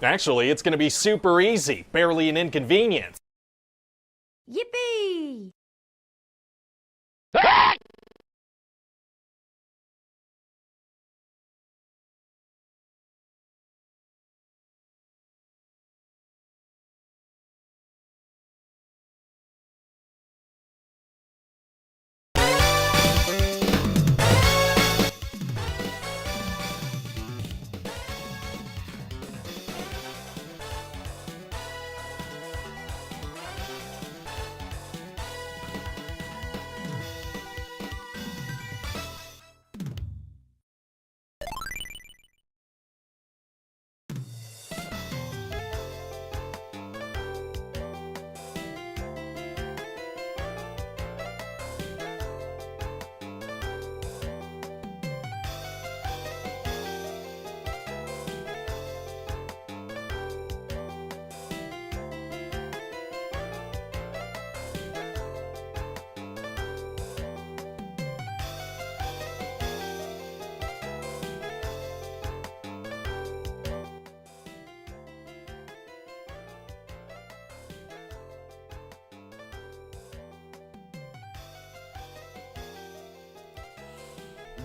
Actually, it's gonna be super easy, barely an inconvenience. Yippee!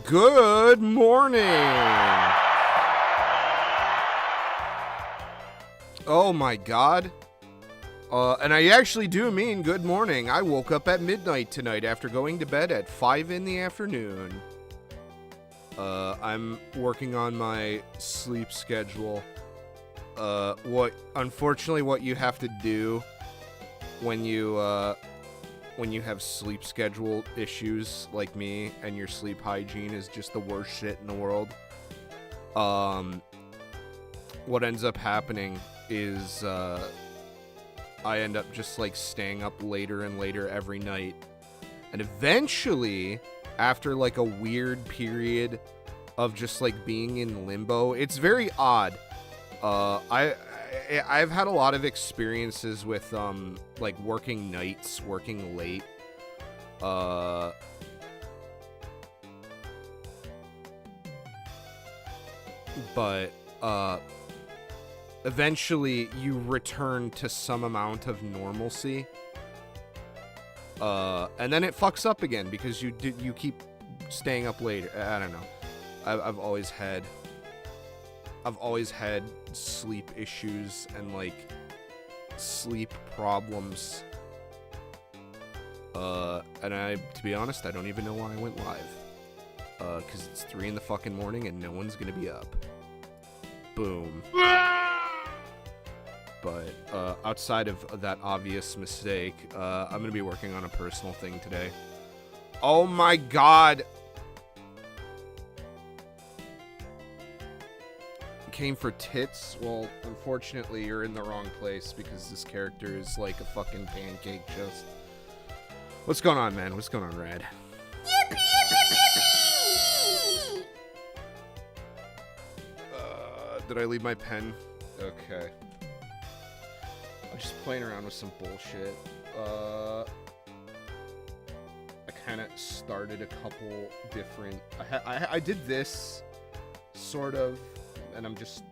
Good morning! Oh my god. And I actually do mean good morning. I woke up at midnight tonight after going to bed at 5 in the afternoon. I'm working on my sleep schedule. Unfortunately, what you have to do when you have sleep schedule issues like me and your sleep hygiene is just the worst shit in the world. What ends up happening is I end up just like staying up later and later every night. And eventually, after like a weird period of just like being in limbo, it's very odd. I've had a lot of experiences with like working nights, working late. But eventually you return to some amount of normalcy. And then it fucks up again because you keep staying up late. I don't know. I've always had sleep issues and like sleep problems. And to be honest, I don't even know why I went live. Cause it's 3 in the fucking morning and no one's gonna be up. Boom. But, outside of that obvious mistake, I'm gonna be working on a personal thing today. Oh my god! Came for tits? Well, unfortunately, you're in the wrong place because this character is like a fucking pancake just. What's going on, man? What's going on, Rad? Yippee, yippee, yippee! Did I leave my pen? Okay. I'm just playing around with some bullshit. I kind of started a couple different. I did this, sort of, and I'm just.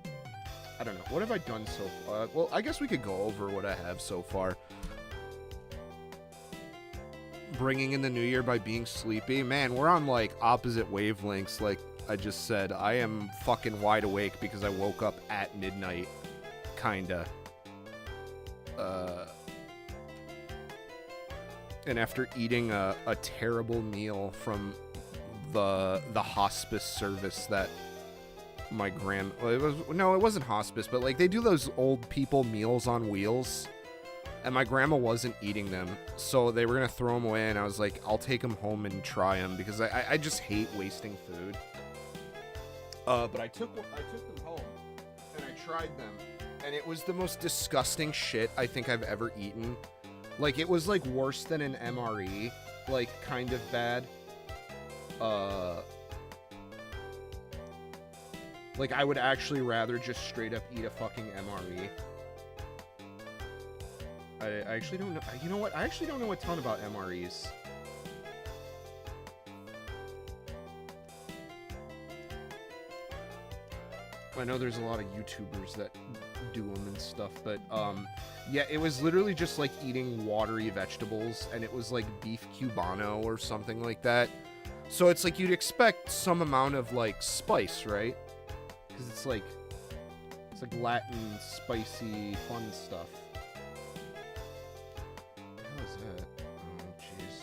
I don't know. What have I done so far? Well, I guess we could go over what I have so far. Bringing in the new year by being sleepy. Man, we're on, like, opposite wavelengths, like I just said. I am fucking wide awake because I woke up at midnight. Kinda. And after eating a terrible meal from the hospice service that my it wasn't hospice, but like they do those old people meals on wheels, and my grandma wasn't eating them, so they were gonna throw them away, and I was like, I'll take them home and try them because I just hate wasting food. But I took them home and I tried them, and it was the most disgusting shit I think I've ever eaten. Like, it was like worse than an MRE, like kind of bad. Like, I would actually rather just straight up eat a fucking MRE. I actually don't know. You know what? I actually don't know a ton about MREs. I know there's a lot of YouTubers that do them and stuff, but yeah, it was literally just like eating watery vegetables, and it was like beef cubano or something like that. So it's like you'd expect some amount of like spice, right? Because it's like Latin spicy fun stuff. What the hell is that? Oh jeez.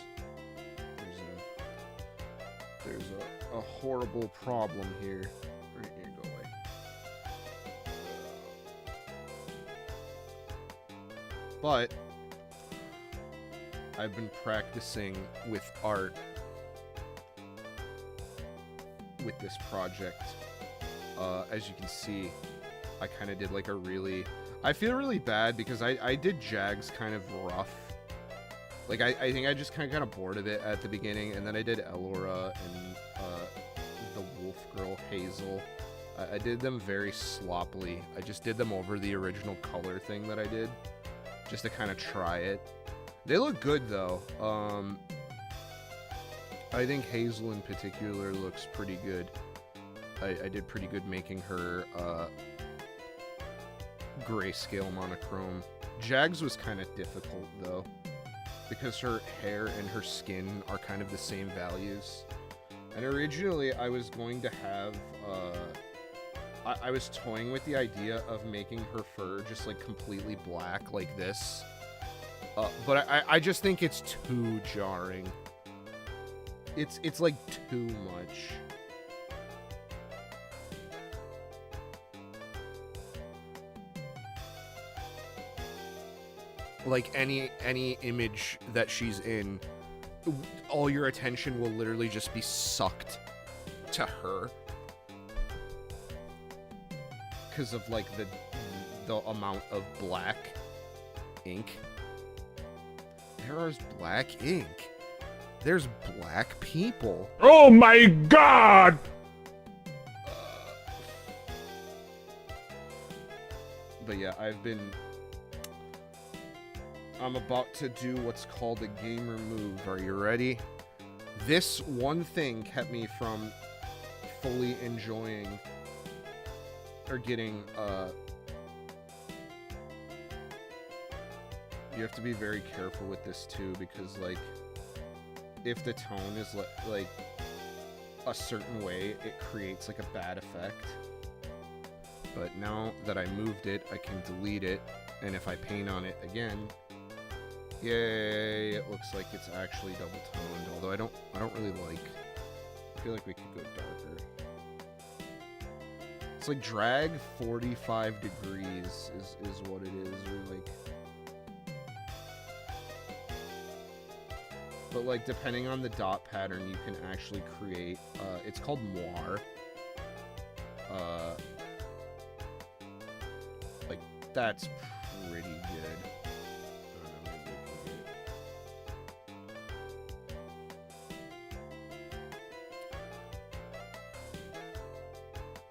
There's a horrible problem here. Right here, go away. But I've been practicing with art with this project. As you can see, I kind of did like a really... I feel really bad because I did Jags kind of rough. Like, I think I just kind of got bored of it at the beginning, and then I did Elora and the wolf girl, Hazel. I did them very sloppily. I just did them over the original color thing that I did, just to kind of try it. They look good, though. I think Hazel in particular looks pretty good. I did pretty good making her grayscale monochrome. Jags was kind of difficult, though, because her hair and her skin are kind of the same values. And originally, I was going to have... I was toying with the idea of making her fur just, like, completely black, like this. But I just think it's too jarring. It's like, too much. Like, any image that she's in, all your attention will literally just be sucked to her. Because of, like, the amount of black ink. There's black ink. There's black people. Oh my god! But yeah, I'm about to do what's called a gamer move. Are you ready? This one thing kept me from fully enjoying or getting, you have to be very careful with this too, because, like, if the tone is like a certain way, it creates like a bad effect. But now that I moved it, I can delete it, and if I paint on it again, yay, it looks like it's actually double toned. Although I don't really like. I feel like we could go darker. It's like drag 45 degrees is what it is, or like. But like, depending on the dot pattern, you can actually create. It's called moire. Like, that's pretty good.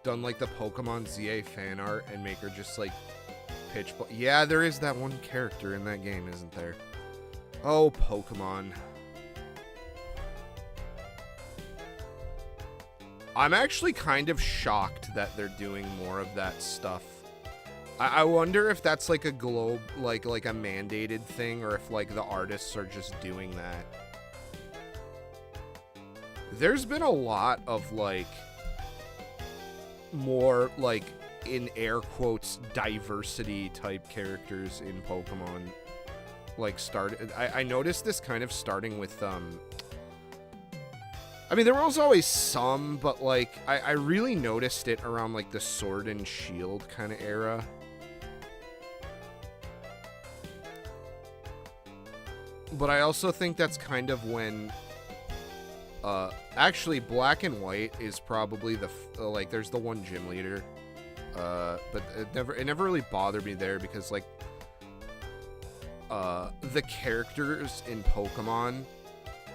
Done like the Pokemon ZA fan art and make her just like pitch. Yeah, there is that one character in that game, isn't there? Oh, Pokemon. I'm actually kind of shocked that they're doing more of that stuff. I wonder if that's like a globe, like a mandated thing, or if like the artists are just doing that. There's been a lot of like more like, in air quotes, diversity type characters in Pokemon. Like, I noticed this kind of starting with I mean, there was always some, but like I really noticed it around like the Sword and Shield kind of era. But I also think that's kind of when actually Black and White is probably the like, there's the one gym leader, but it never really bothered me there, because like the characters in Pokemon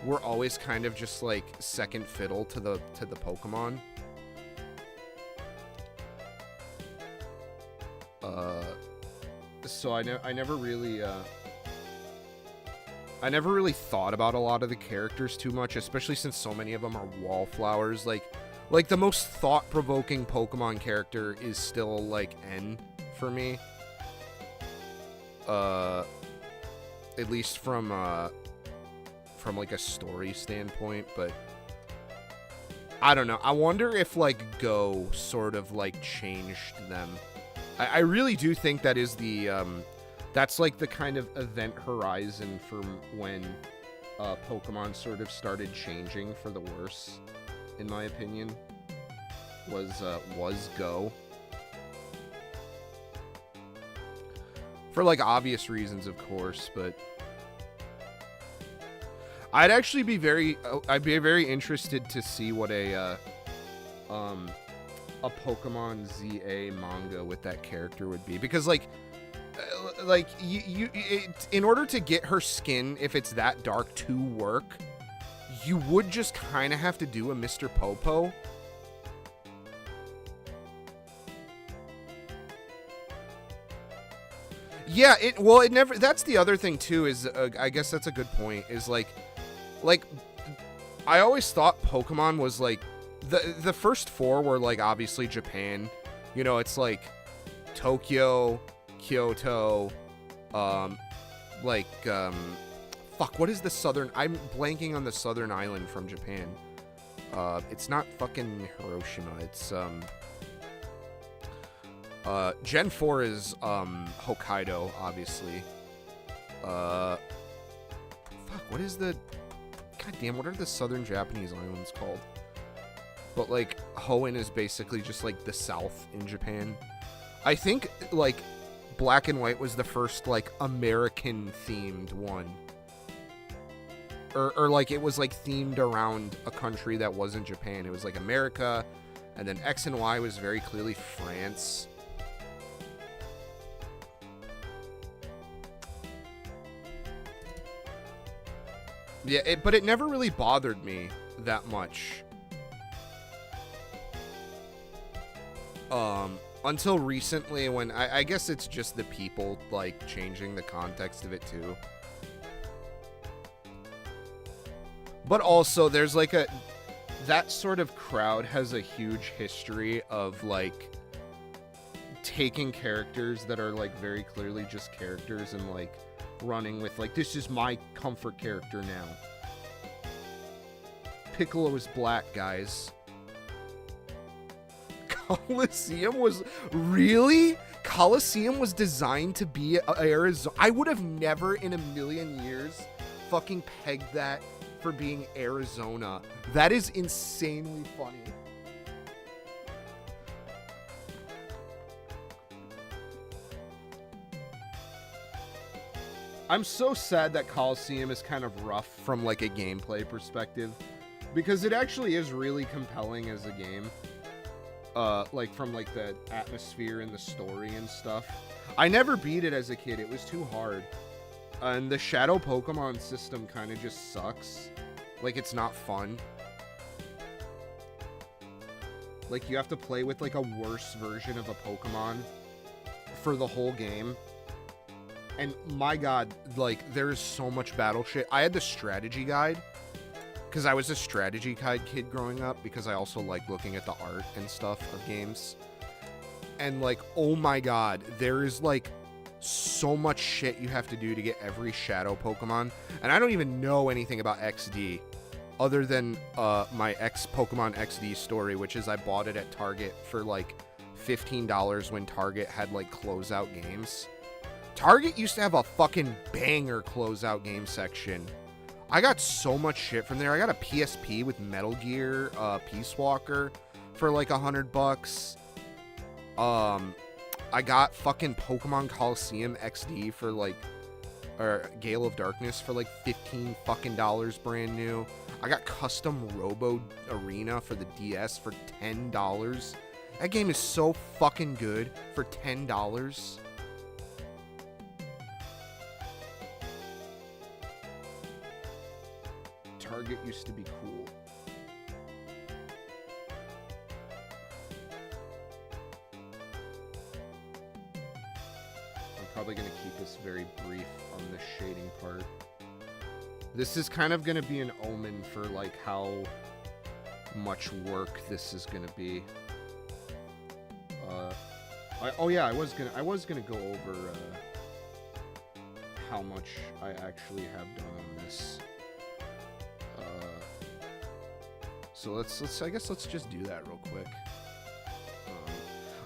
were always kind of just like second fiddle to the Pokemon. So I never really thought about a lot of the characters too much, especially since so many of them are wallflowers. Like the most thought-provoking Pokemon character is still like N for me. At least from like a story standpoint, but I don't know. I wonder if like Go sort of like changed them. I really do think that is the that's like the kind of event horizon for when Pokemon sort of started changing for the worse, in my opinion. Was Go. For like obvious reasons, of course, but I'd actually be very interested to see what a Pokemon ZA manga with that character would be, because like in order to get her skin, if it's that dark, to work, you would just kind of have to do a Mr. Popo. Yeah, it never, that's the other thing too, is I guess that's a good point, is like I always thought Pokemon was like the first four were like obviously Japan, you know, it's like Tokyo, Kyoto, fuck, what is the southern, I'm blanking on the southern island from Japan. It's not fucking Hiroshima, it's Gen 4 is Hokkaido, obviously. Fuck, what is the, goddamn, what are the southern Japanese islands called? But like Hoenn is basically just like the south in Japan. I think like Black and White was the first like American themed one. Or like it was like themed around a country that wasn't Japan. It was like America, and then X and Y was very clearly France. Yeah, but it never really bothered me that much. Until recently, when I guess it's just the people like changing the context of it too. But also there's like that sort of crowd has a huge history of like taking characters that are like very clearly just characters and like running with like, this is my comfort character now. Piccolo is black, guys. Coliseum was really? Coliseum was designed to be Arizona. I would have never in a million years fucking pegged that for being Arizona. That is insanely funny. I'm so sad that Coliseum is kind of rough from like a gameplay perspective, because it actually is really compelling as a game. Like from like the atmosphere and the story and stuff. I never beat it as a kid. It was too hard. And the Shadow Pokemon system kind of just sucks. Like, it's not fun. Like, you have to play with like a worse version of a Pokemon for the whole game. And my god, like, there's so much battle shit. I had the strategy guide, because I was a strategy guide kid growing up, because I also like looking at the art and stuff of games. And like, oh my god, there is like so much shit you have to do to get every Shadow Pokemon. And I don't even know anything about XD, other than my Pokemon XD story, which is I bought it at Target for like $15 when Target had like closeout games. Target used to have a fucking banger closeout game section. I got so much shit from there. I got a PSP with Metal Gear, Peace Walker for like $100. I got fucking Pokemon Coliseum XD for like, or Gale of Darkness for like $15 fucking brand new. I got Custom Robo Arena for the DS for $10. That game is so fucking good for $10. Target used to be cool. I'm probably going to keep this very brief on the shading part. This is kind of going to be an omen for like how much work this is going to be. Oh yeah, I was gonna go over how much I actually have done on this. So let's I guess let's just do that real quick.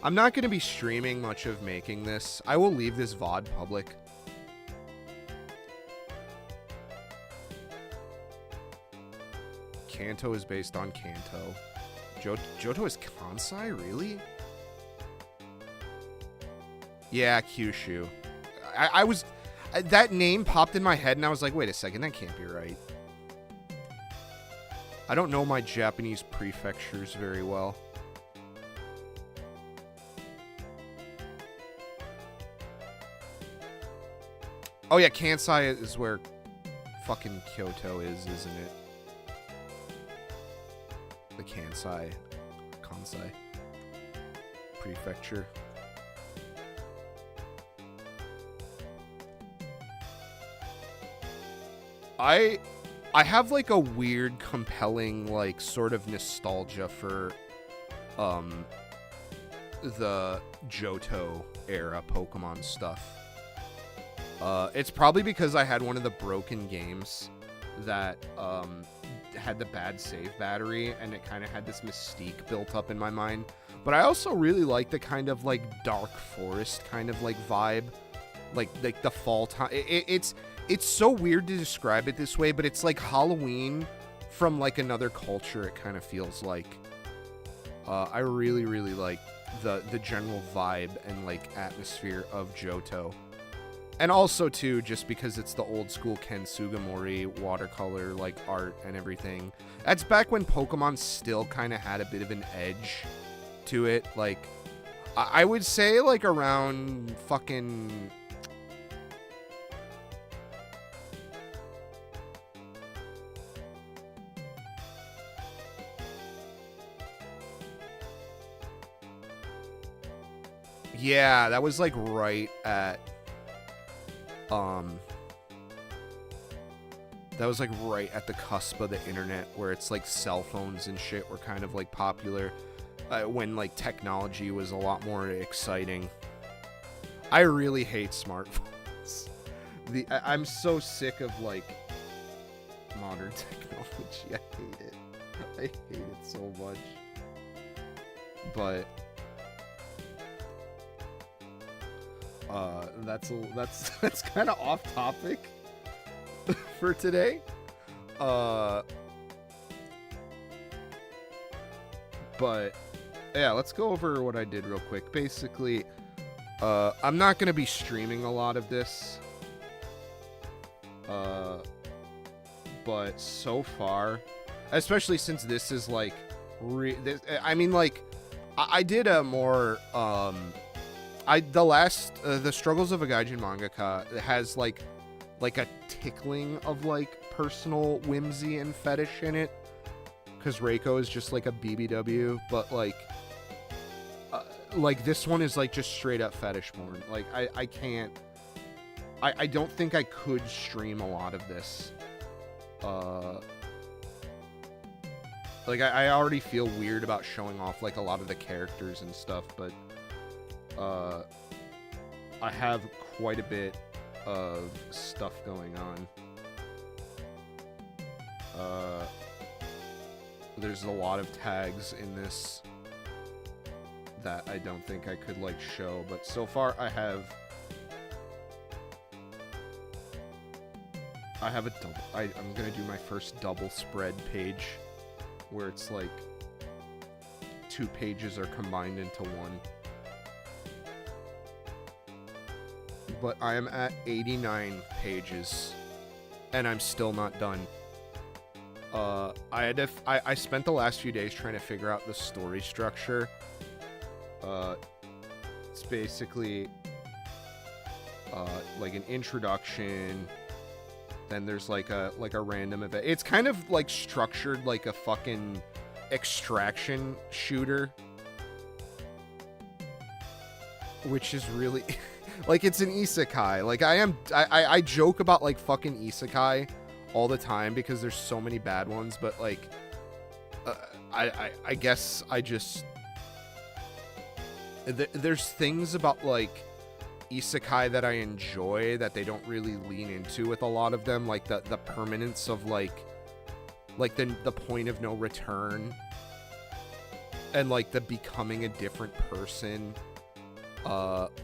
I'm not gonna be streaming much of making this. I will leave this VOD public. Kanto is based on Kanto. Johto is Kansai, really? Yeah, Kyushu. I was... that name popped in my head, and I was like, wait a second, that can't be right. I don't know my Japanese prefectures very well. Oh yeah, Kansai is where fucking Kyoto is, isn't it? The Kansai prefecture. I have like a weird, compelling, like sort of nostalgia for the Johto era Pokemon stuff. It's probably because I had one of the broken games that had the bad save battery, and it kind of had this mystique built up in my mind. But I also really like the kind of like dark forest kind of like vibe, like the fall time. It's so weird to describe it this way, but it's like Halloween from like another culture. It kind of feels like. I really like the general vibe and like atmosphere of Johto. And also, too, just because it's the old school Ken Sugimori watercolor, like, art and everything. That's back when Pokemon still kind of had a bit of an edge to it. Like, I would say, like, around fucking... Yeah, that was, like, right at... that was like right at the cusp of the internet, where it's like cell phones and shit were kind of like popular, when like technology was a lot more exciting. I really hate smartphones. I'm so sick of like modern technology. I hate it. I hate it so much. But that's kind of off topic for today. But yeah, let's go over what I did real quick. Basically, I'm not gonna be streaming a lot of this. But so far, especially since this is like, I mean, like, I did a more the Struggles of a Gaijin Mangaka has like a tickling of like personal whimsy and fetish in it, because Reiko is just like a BBW, but like this one is like just straight up fetish porn. Like I can't, I don't think I could stream a lot of this. Like I already feel weird about showing off like a lot of the characters and stuff, but I have quite a bit of stuff going on. There's a lot of tags in this that I don't think I could like show, but so far I have a double. I'm gonna do my first double spread page, where it's like 2 pages are combined into one. But I am at 89 pages, and I'm still not done. I spent the last few days trying to figure out the story structure. It's basically like an introduction, then there's like a random event. It's kind of like structured like a fucking extraction shooter, which is really like, it's an isekai. Like I joke about like fucking isekai all the time because there's so many bad ones, but like I guess I just there's things about like isekai that I enjoy that they don't really lean into with a lot of them, like the permanence of like the point of no return, and like the becoming a different person,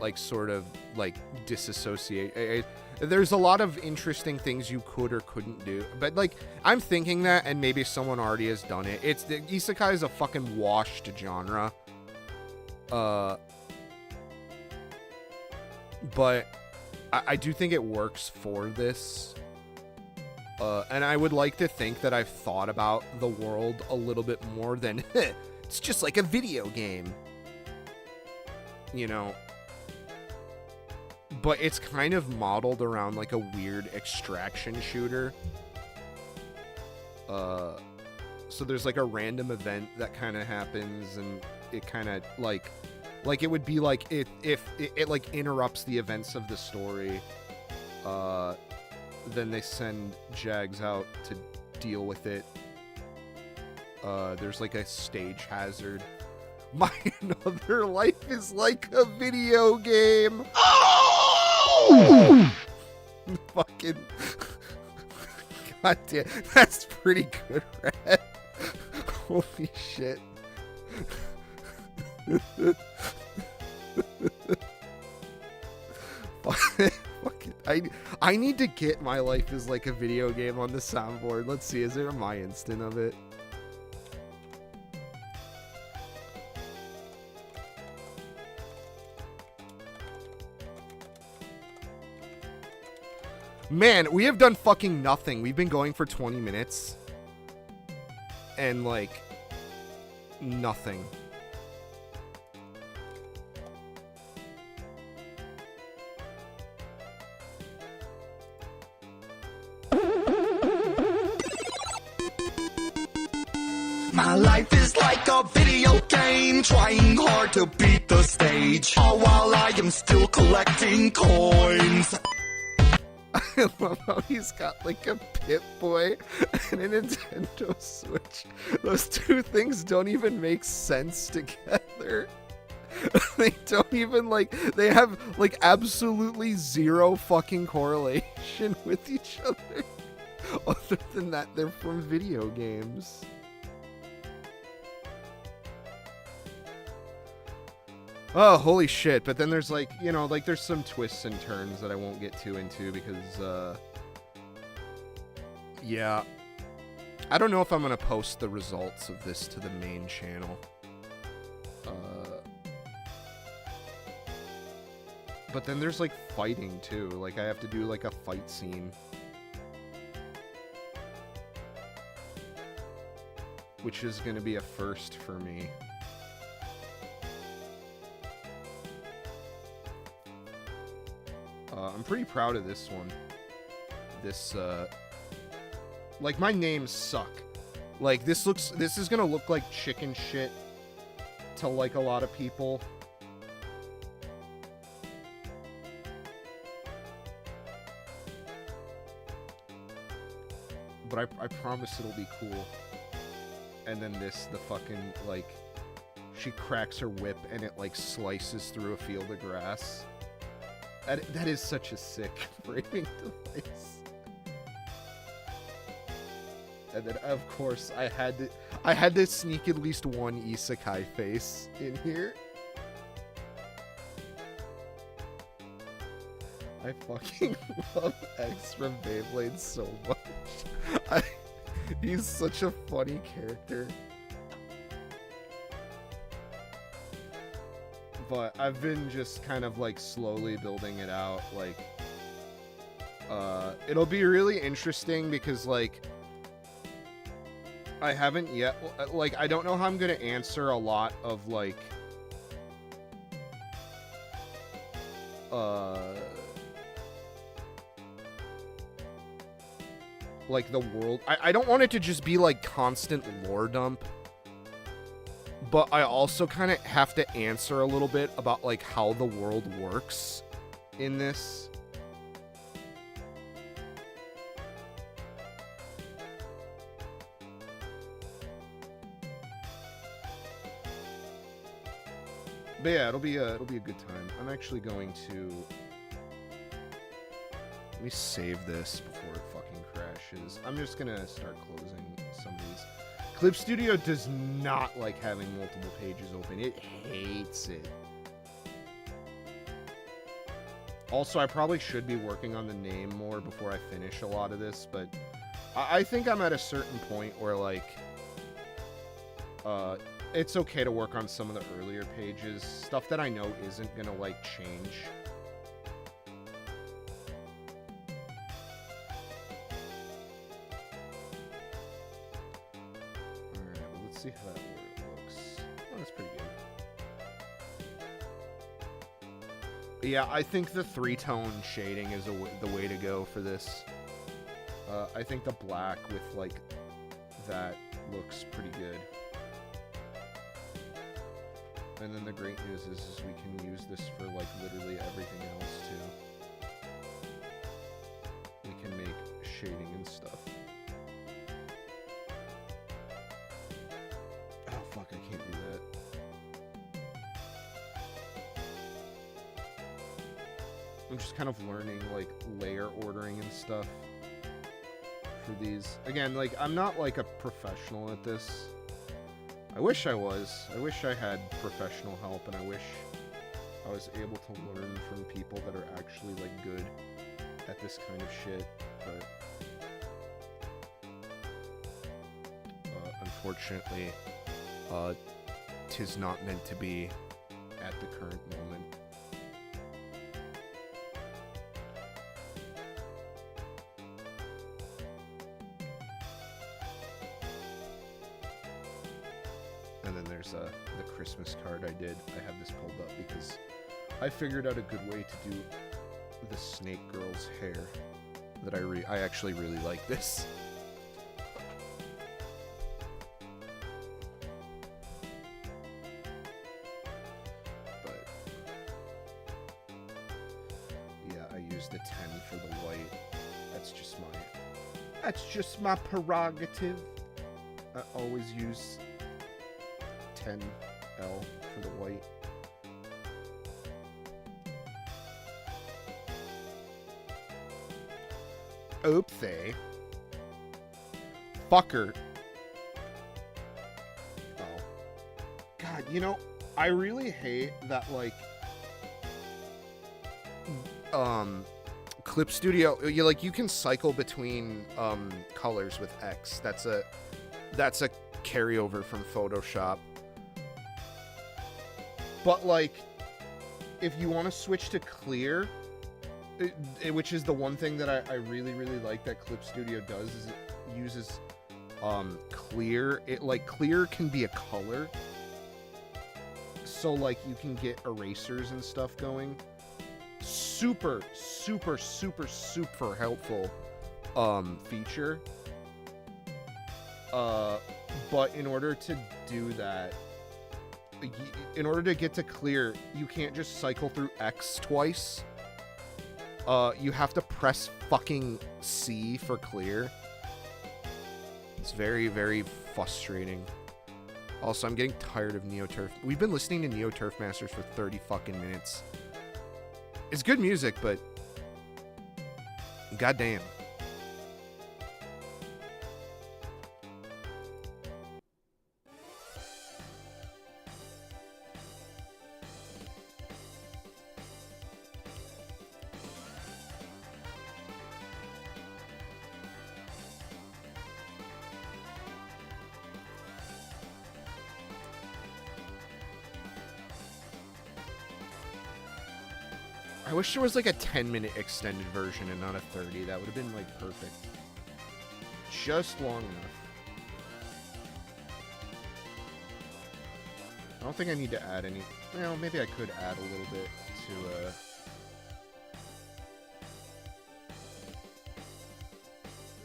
like sort of like disassociate. There's a lot of interesting things you could or couldn't do, but like I'm thinking that, and maybe someone already has done it. It's the isekai is a fucking washed genre. But I do think it works for this. And I would like to think that I've thought about the world a little bit more than, it's just like a video game. You know? But it's kind of modeled around like a weird extraction shooter. So there's like a random event that kind of happens, and it kind of like it would be like if it like interrupts the events of the story. Then they send Jags out to deal with it. There's like a stage hazard. My another life is like a video game. Oh! Fucking God damn, that's pretty good, Red. Holy shit. Fucking, I need to get My Life is Like a Video Game on the soundboard. Let's see, is there a my instant of it? Man, we have done fucking nothing. We've been going for 20 minutes. And like nothing. My life is like a video game, trying hard to beat the stage, all while I am still collecting coins. I love how he's got like a Pip-Boy and a Nintendo Switch. Those two things don't even make sense together. They don't even like, they have like absolutely zero fucking correlation with each other. Other than that, they're from video games. Oh, holy shit. But then there's like, you know, like there's some twists and turns that I won't get too into because, yeah. I don't know if I'm going to post the results of this to the main channel. But then there's like fighting too. Like I have to do like a fight scene. Which is going to be a first for me. I'm pretty proud of this one. This, like, my names suck. Like, this is gonna look like chicken shit to, like, a lot of people. But I promise it'll be cool. And then this, the fucking, like, she cracks her whip and it, like, slices through a field of grass. That is such a sick framing device. And then, of course, I had to sneak at least one isekai face in here. I fucking love X from Beyblade so much. He's such a funny character. But I've been just kind of like slowly building it out. Like, it'll be really interesting because like I haven't yet, like, I don't know how I'm gonna answer a lot of like the world. I don't want it to just be like constant lore dump. But I also kind of have to answer a little bit about, like, how the world works in this. But yeah, it'll be a good time. I'm actually going to let me save this before it fucking crashes. I'm just gonna start closing some of these. Clip Studio does not like having multiple pages open. It hates it. Also, I probably should be working on the name more before I finish a lot of this, but I think I'm at a certain point where, like, it's okay to work on some of the earlier pages. Stuff that I know isn't gonna, like, change. Alright, well, let's see how that looks. Oh, that's pretty good. Yeah, I think the three-tone shading is the way to go for this. I think the black with, like, that looks pretty good. And then the great news is we can use this for, like, literally everything else, too. We can make shading and stuff. Oh, fuck, I can't do that. I'm just kind of learning, like, layer ordering and stuff for these. Again, like, I'm not, like, a professional at this. I wish I was. I wish I had professional help, and I wish I was able to learn from people that are actually, like, good at this kind of shit, but unfortunately, 'tis not meant to be at the current moment. And then there's the Christmas card I did. I have this pulled up because I figured out a good way to do the Snake Girl's hair. That I actually really like this. But yeah, I used a 10 for the white. That's just my prerogative. I always use 10L for the white. Oopsie. Fucker. Oh. God, you know, I really hate that, like, Clip Studio, you can cycle between, colors with X. That's a carryover from Photoshop. But, like, if you want to switch to clear, which is the one thing that I really, really like that Clip Studio does, is it uses clear. Clear can be a color. So, like, you can get erasers and stuff going. Super, super, super, super helpful feature. But in order to do that, in order to get to clear, you can't just cycle through X twice. You have to press fucking C for clear. It's very, very frustrating. Also, I'm getting tired of NeoTurf. We've been listening to NeoTurf Masters for 30 fucking minutes. It's good music, but goddamn. I wish there was like a 10-minute extended version and not a 30. That would have been like perfect. Just long enough. I don't think I need to add any. Well, maybe I could add a little bit to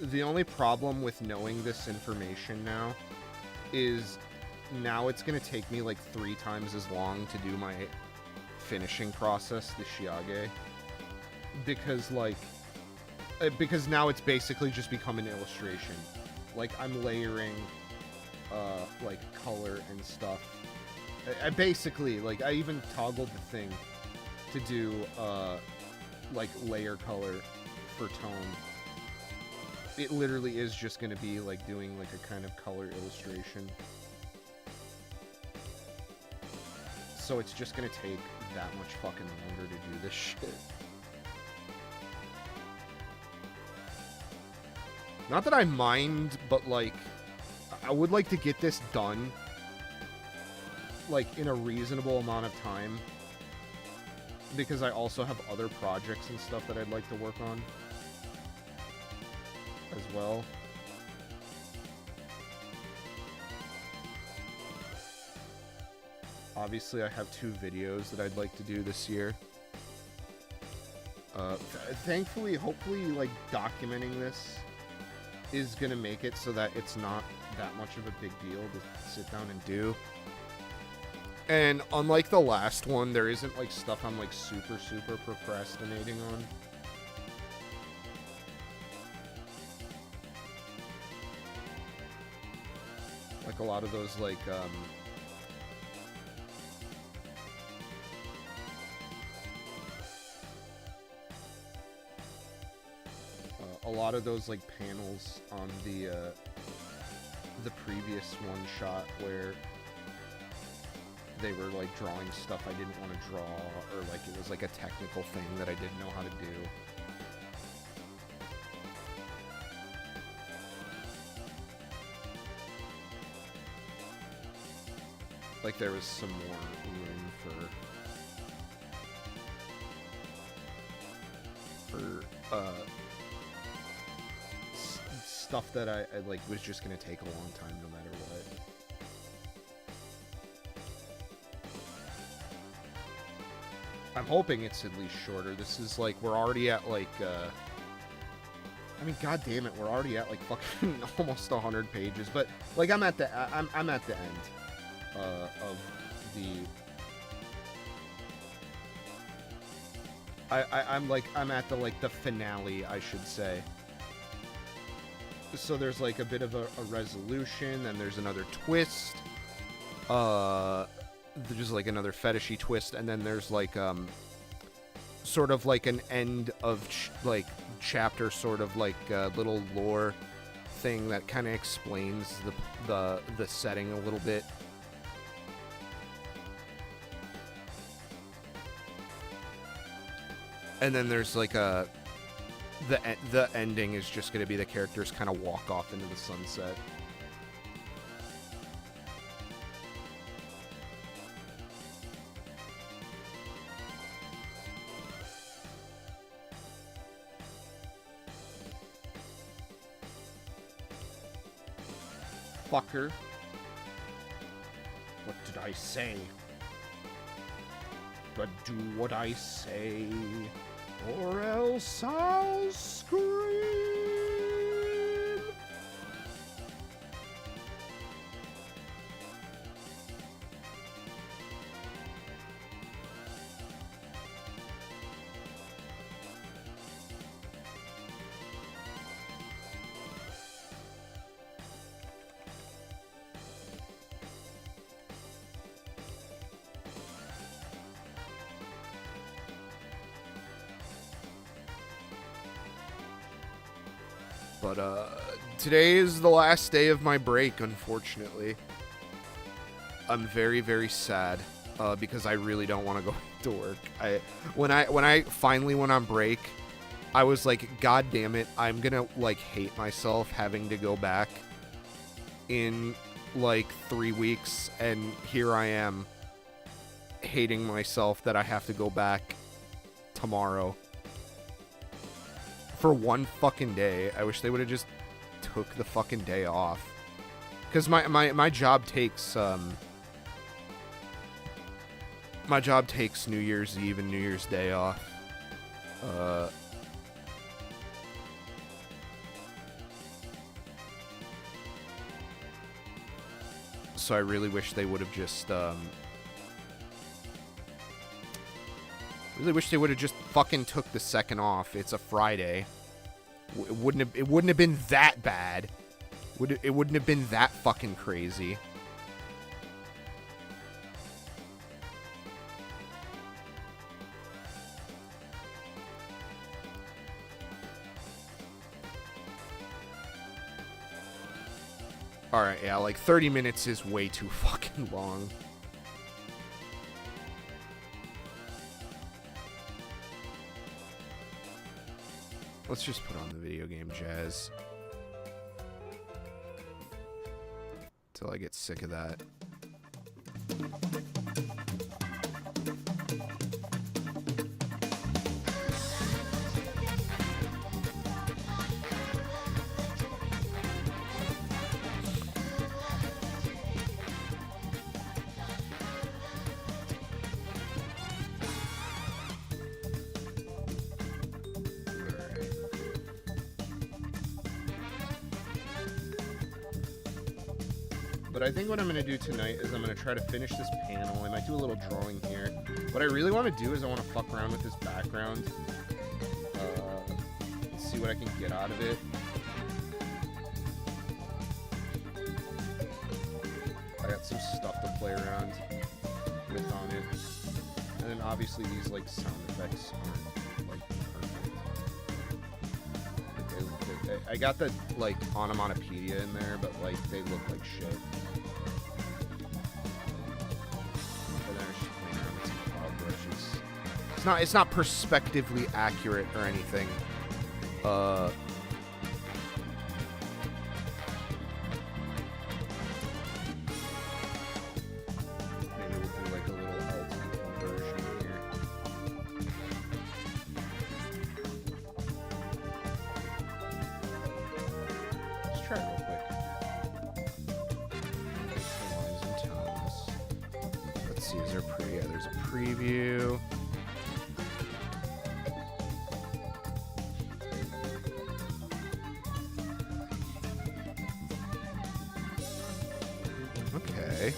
The only problem with knowing this information now is now it's going to take me like 3 times as long to do my finishing process, the Shiage, because now it's basically just become an illustration. Like, I'm layering like color and stuff I basically, like, I even toggled the thing to do, like, layer color for tone. It literally is just going to be, like, doing, like, a kind of color illustration. So it's just going to take that much fucking longer to do this shit. Not that I mind, but, like, I would like to get this done, like, in a reasonable amount of time. Because I also have other projects and stuff that I'd like to work on as well. Obviously, I have 2 videos that I'd like to do this year. Thankfully, hopefully, like, documenting this is gonna make it so that it's not that much of a big deal to sit down and do. And unlike the last one, there isn't, like, stuff I'm, like, super procrastinating on. Like, a lot of those, like, a lot of those, like, panels on the previous one shot where they were, like, drawing stuff I didn't want to draw, or, like, it was, like, a technical thing that I didn't know how to do. Like, there was some more room for stuff that I like, was just gonna take a long time no matter what. I'm hoping it's at least shorter. This is, like, we're already at, like, I mean, god damn it, we're already at, like, fucking almost 100 pages, but, like, I'm at the end of the... I'm at the, like, the finale, I should say. So there's, like, a bit of a resolution, then there's another twist. There's, like, another fetishy twist, and then there's, like, sort of like an end of, like, chapter, sort of like a little lore thing that kind of explains the setting a little bit. And then there's, like, the ending is just going to be the characters kind of walk off into the sunset. Fucker. What did I say? But do what I say, or else I'll scream. But, today is the last day of my break, unfortunately. I'm very, very sad, because I really don't want to go back to work. When I finally went on break, I was like, God damn it, I'm gonna, like, hate myself having to go back in, like, 3 weeks, and here I am, hating myself that I have to go back tomorrow. For one fucking day. I wish they would have just took the fucking day off. Because my job takes, my job takes New Year's Eve and New Year's Day off. So I really wish they would have just, really wish they would have just fucking took the second off. It's a Friday. It wouldn't have been that bad. It wouldn't have been that fucking crazy. Alright, yeah, like 30 minutes is way too fucking long. Let's just put on the video game jazz. Till I get sick of that. But I think what I'm going to do tonight is I'm going to try to finish this panel. I might do a little drawing here. What I really want to do is I want to fuck around with this background. And see what I can get out of it. I got some stuff to play around with on it. And then obviously these like sound effects aren't like perfect. I got the like onomatopoeia in there, but like they look like shit. And then I just playing around with some cloud brushes. It's not perspectively accurate or anything. Maybe we'll do like a little LT conversion here. Let's try it real quick. Lines and tones. Let's see, is there yeah, there's a preview. Okay.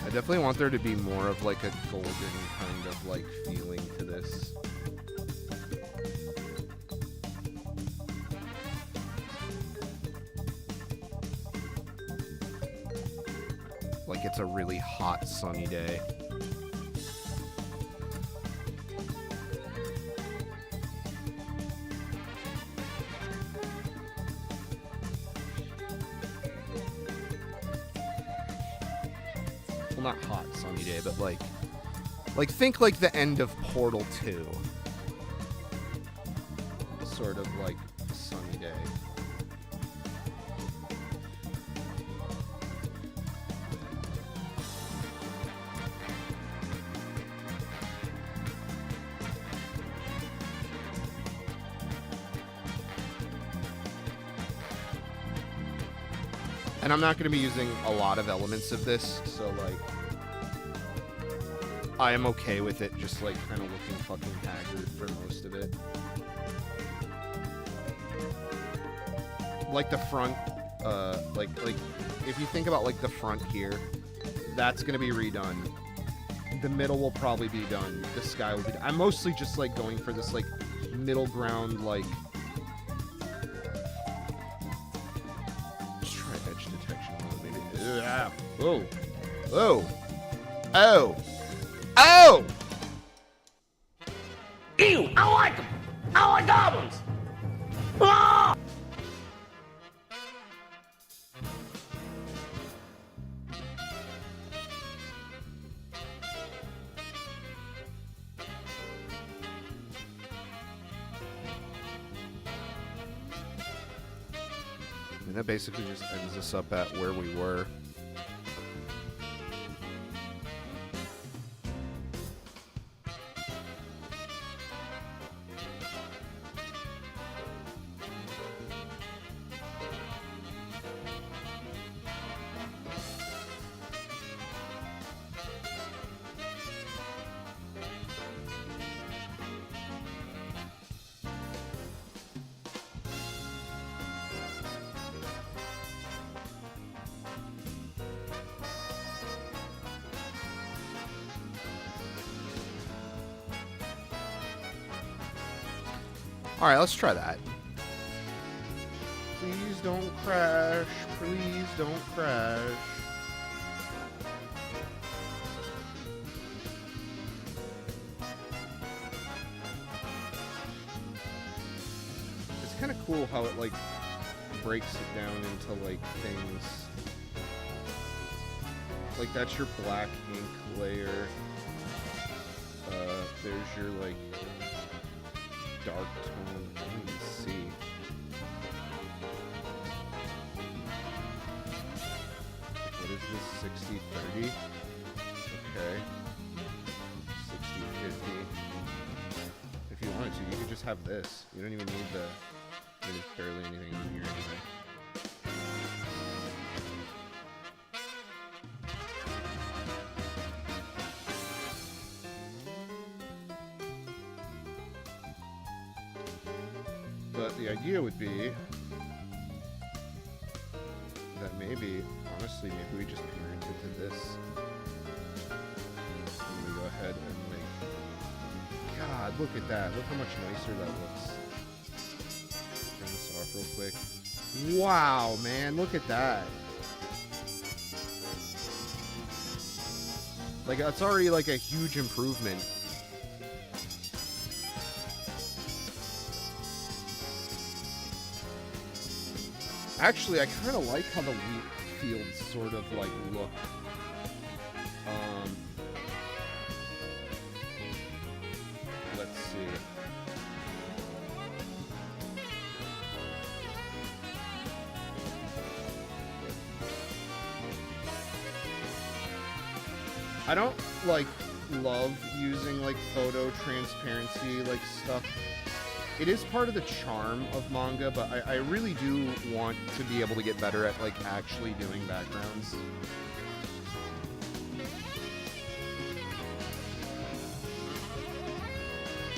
I definitely want there to be more of like a golden kind of like feeling to this. Like it's a really hot sunny day. Well, not hot sunny day, but like think like the end of Portal 2. Sort of like sunny day. And I'm not going to be using a lot of elements of this, so like I am okay with it just like kind of looking fucking haggard for most of it. Like the front, like if you think about like the front here, that's going to be redone. The middle will probably be done. The sky will be done. I'm mostly just like going for this like middle ground like oh, oh, oh, oh! Ew, I like them. I like goblins. Ah! And that basically just ends us up at where we were. All right, let's try that. Please don't crash. Please don't crash. It's kind of cool how it, like, breaks it down into, like, things. Like, that's your black ink layer. There's your, like, dark tone. I don't even see. What is this? 60-30? Okay. 60-50. If you wanted to, you could just have this. You don't even need the... There's barely anything on here anyway. But the idea would be that maybe, honestly, maybe we just parent it to this. And we go ahead and, like, God, look at that. Look how much nicer that looks. Turn this off real quick. Wow, man, look at that. Like, that's already, like, a huge improvement. Actually, I kind of like how the wheat fields sort of, like, look. Let's see. I don't, like, love using, like, photo transparency, like, stuff. It is part of the charm of manga, but I really do want to be able to get better at, like, actually doing backgrounds.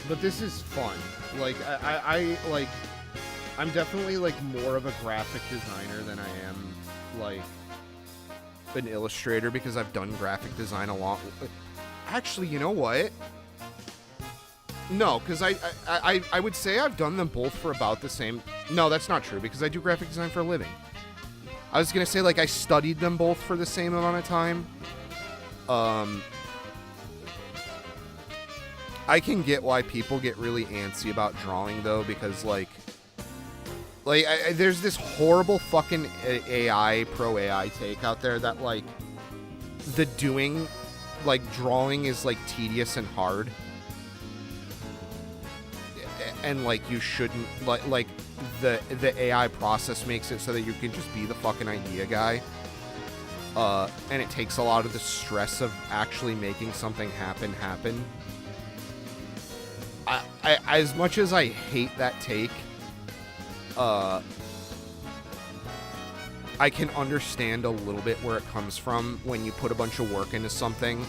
But this is fun. Like, I'm definitely, like, more of a graphic designer than I am, like, an illustrator, because I've done graphic design a lot. Actually, you know what? No, because I would say I've done them both for about the same... No, that's not true, because I do graphic design for a living. I was going to say, like, I studied them both for the same amount of time. I can get why people get really antsy about drawing, though, because, like there's this horrible fucking AI, pro-AI take out there that, like, the doing, like, drawing is, like, tedious and hard. And, like, you shouldn't, like the AI process makes it so that you can just be the fucking idea guy. And it takes a lot of the stress of actually making something happen. I as much as I hate that take, I can understand a little bit where it comes from when you put a bunch of work into something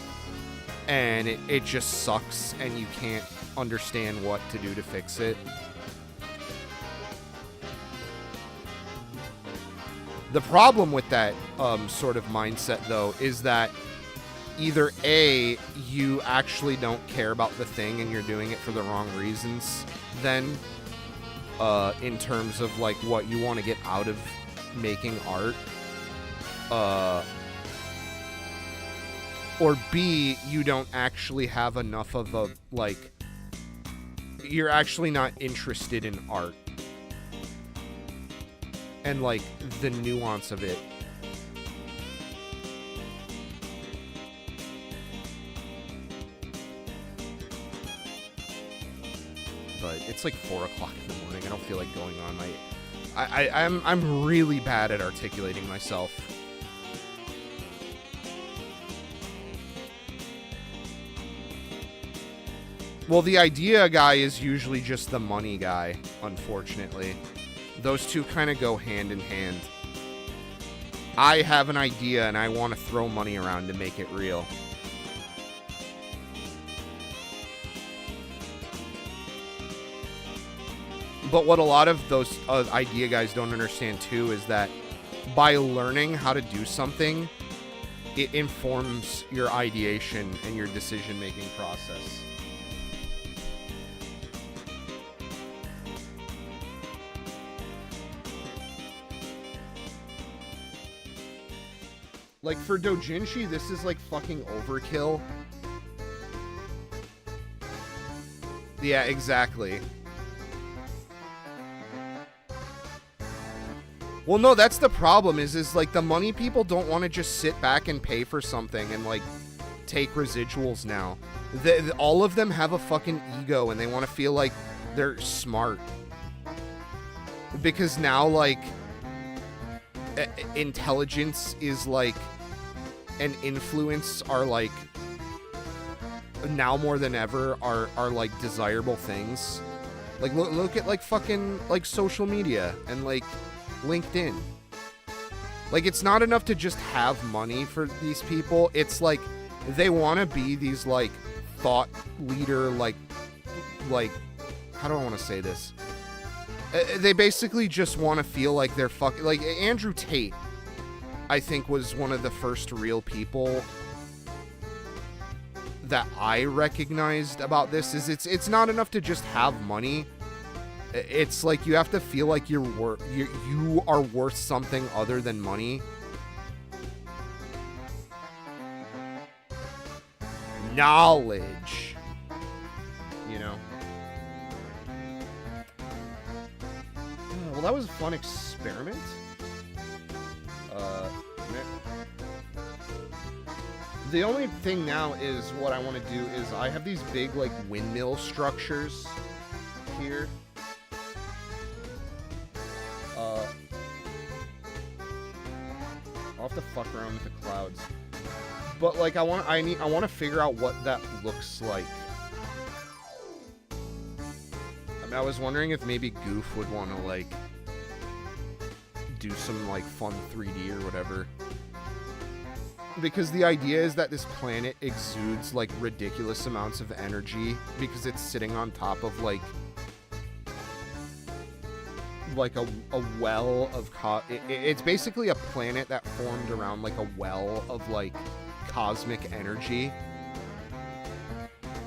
and it just sucks and you can't understand what to do to fix it. The problem with that sort of mindset, though, is that either A, you actually don't care about the thing and you're doing it for the wrong reasons, then in terms of, like, what you want to get out of making art, or B, you don't actually have enough of a, like, you're actually not interested in art and, like, the nuance of it. But it's like 4 o'clock in the morning. I don't feel like going on. I'm really bad at articulating myself. Well, the idea guy is usually just the money guy, unfortunately. Those two kind of go hand in hand. I have an idea and I want to throw money around to make it real. But what a lot of those idea guys don't understand too is that by learning how to do something, it informs your ideation and your decision-making process. Like, for doujinshi, this is, like, fucking overkill. Yeah, exactly. Well, no, that's the problem, is like, the money people don't want to just sit back and pay for something and, like, take residuals now. All of them have a fucking ego, and they want to feel like they're smart. Because now, like, intelligence is, like, and influence are, like, now more than ever are like, desirable things. Like, look at, like, fucking, like, social media and, like, LinkedIn. Like, it's not enough to just have money for these people. It's like they want to be these, like, thought leader, like how do I want to say this? They basically just want to feel like they're fucking, like, Andrew Tate, I think, was one of the first real people that I recognized about this. Is it's not enough to just have money. It's like you have to feel like you are worth something other than money. Knowledge, you know. Well, that was a fun experiment. The only thing now is what I want to do is I have these big, like, windmill structures here. I'll have to fuck around with the clouds. But, like, I want to figure out what that looks like. I mean, I was wondering if maybe Goof would want to, like, do some, like, fun 3D or whatever. Because the idea is that this planet exudes, like, ridiculous amounts of energy because it's sitting on top of, like a well of it's basically a planet that formed around, like, a well of, like, cosmic energy.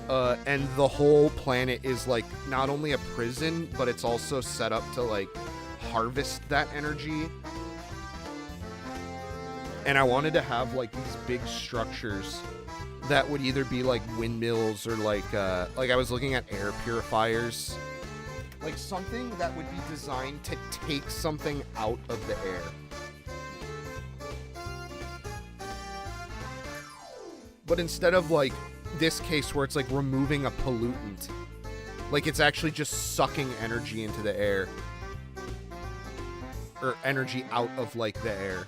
And the whole planet is, like, not only a prison, but it's also set up to, like, harvest that energy. And I wanted to have, like, these big structures that would either be, like, windmills or, like I was looking at air purifiers. Like, something that would be designed to take something out of the air. But instead of, like, this case where it's, like, removing a pollutant, like, it's actually just sucking energy into the air. Or energy out of, like, the air.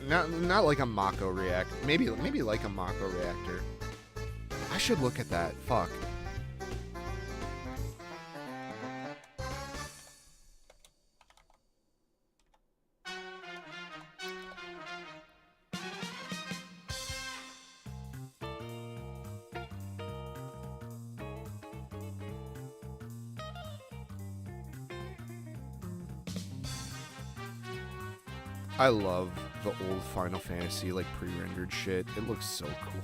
Not like a Mako reactor. Maybe like a Mako reactor. I should look at that. Fuck. I love the old Final Fantasy, like, pre-rendered shit. It looks so cool.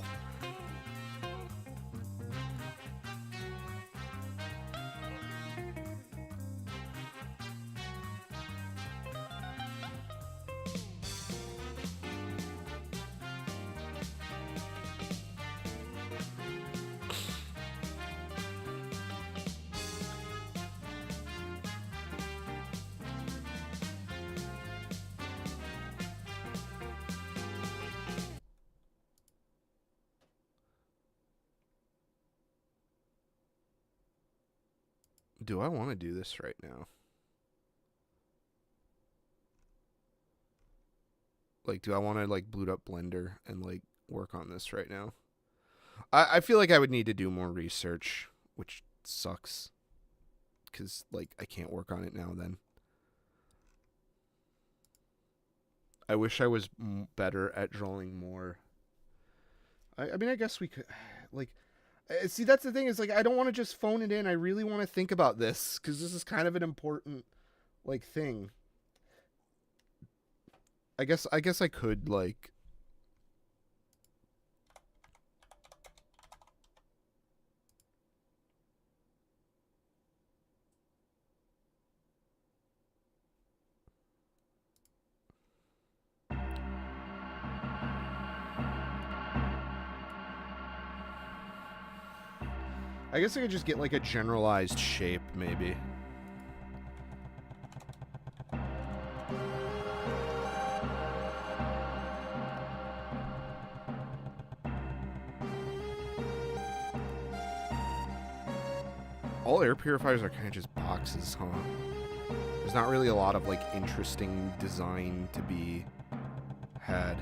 Do I want to do this right now? Like, do I want to, like, boot up Blender and, like, work on this right now? I feel like I would need to do more research, which sucks. Because, like, I can't work on it now then. I wish I was better at drawing more. I mean, I guess we could, like... See, that's the thing, is, like, I don't want to just phone it in. I really want to think about this, because this is kind of an important, like, thing. I guess I could, like... I guess I could just get like a generalized shape, maybe. All air purifiers are kind of just boxes, huh? There's not really a lot of like interesting design to be had.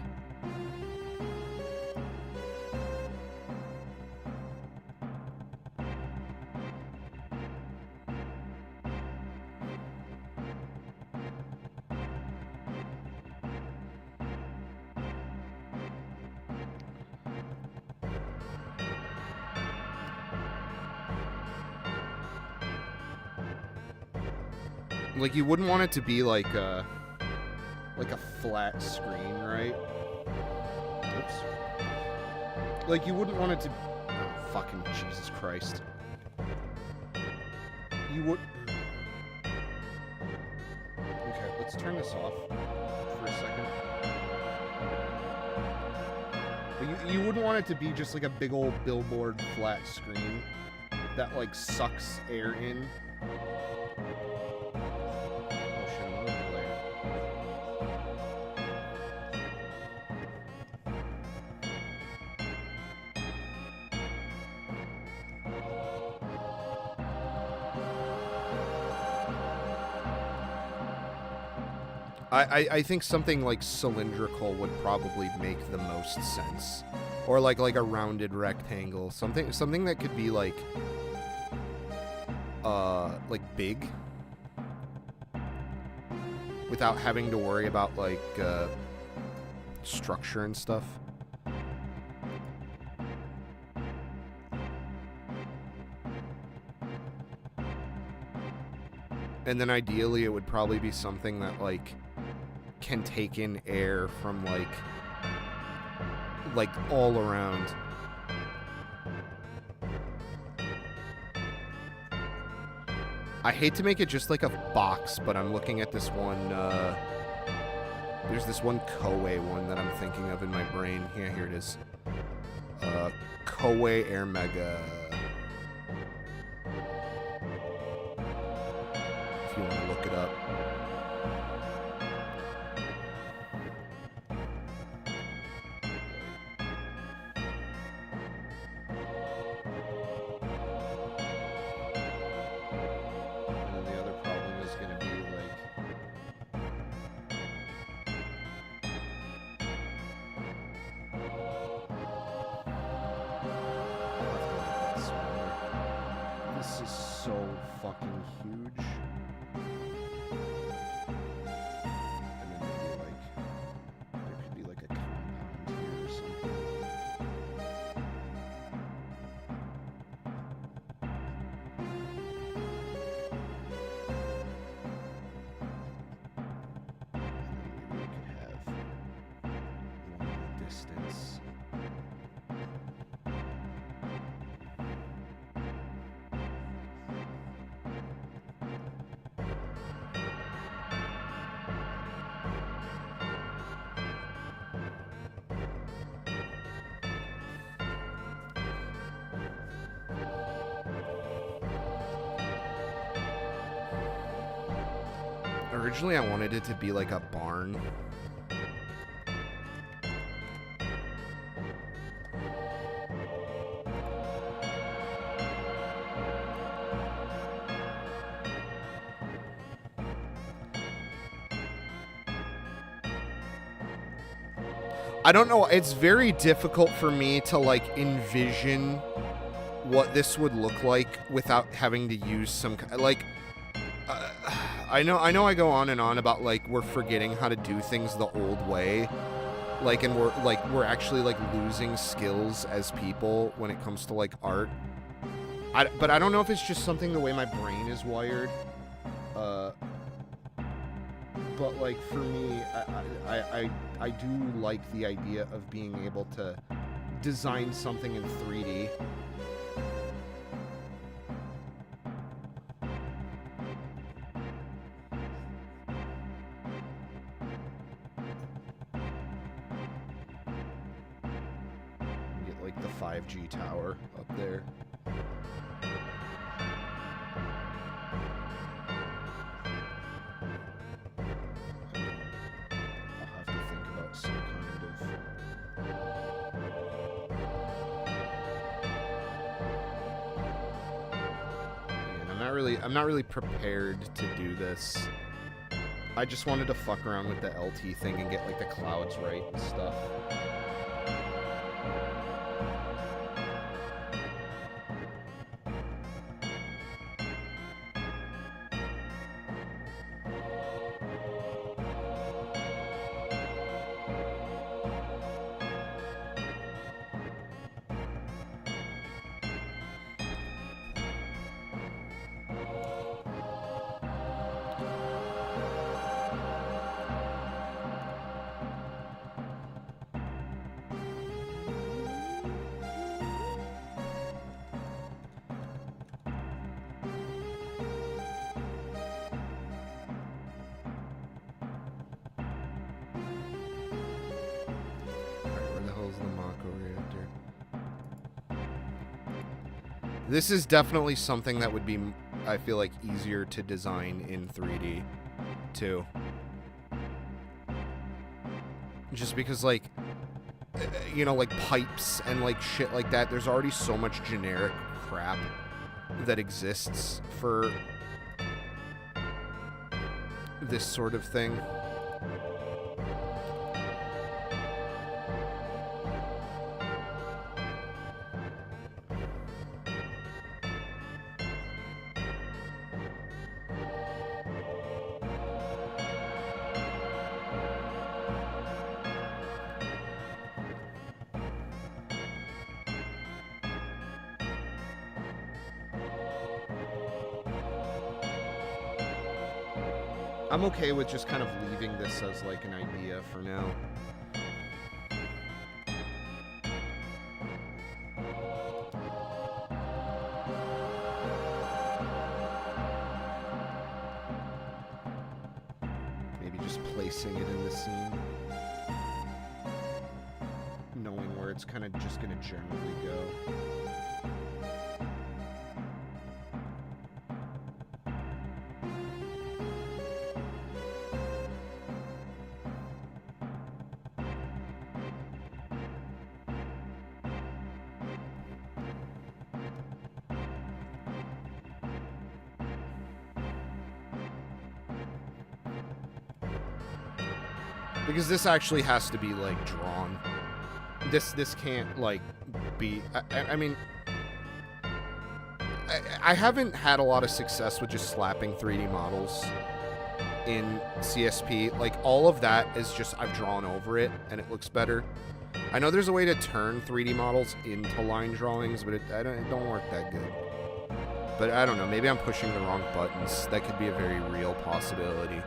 Like, you wouldn't want it to be like a flat screen, right? Oops. Like, you wouldn't want it to... Oh, fucking Jesus Christ. You would... Okay, let's turn this off for a second. But you wouldn't want it to be just like a big old billboard flat screen that, like, sucks air in. I think something like cylindrical would probably make the most sense, or like a rounded rectangle, something that could be like big, without having to worry about like structure and stuff. And then ideally it would probably be something that like can take in air from like all around. I hate to make it just like a box, but I'm looking at this one, there's this one Koei one that I'm thinking of in my brain. Yeah, here it is. Koei Air Mega. If you want to look it up. Originally, I wanted it to be like a barn. I don't know, it's very difficult for me to like envision what this would look like without having to use some like I know I go on about like we're forgetting how to do things the old way, like, and we're actually like losing skills as people when it comes to like art. But I don't know if it's just something the way my brain is wired. But like for me, I do like the idea of being able to design something in 3D. Get like the 5G tower up there. I'm not really prepared to do this. I just wanted to fuck around with the LT thing and get like the clouds right and stuff. This is definitely something that would be, I feel like, easier to design in 3D, too. Just because, like, you know, like pipes and, like, shit like that, there's already so much generic crap that exists for this sort of thing. I'm okay with just kind of leaving this as like an idea for now. Maybe just placing it in the scene. Knowing where it's kind of just going to generally go. Because this actually has to be, like, drawn. This can't, like, be... I mean... I haven't had a lot of success with just slapping 3D models in CSP. Like, all of that is just... I've drawn over it, and it looks better. I know there's a way to turn 3D models into line drawings, but it don't work that good. But I don't know. Maybe I'm pushing the wrong buttons. That could be a very real possibility.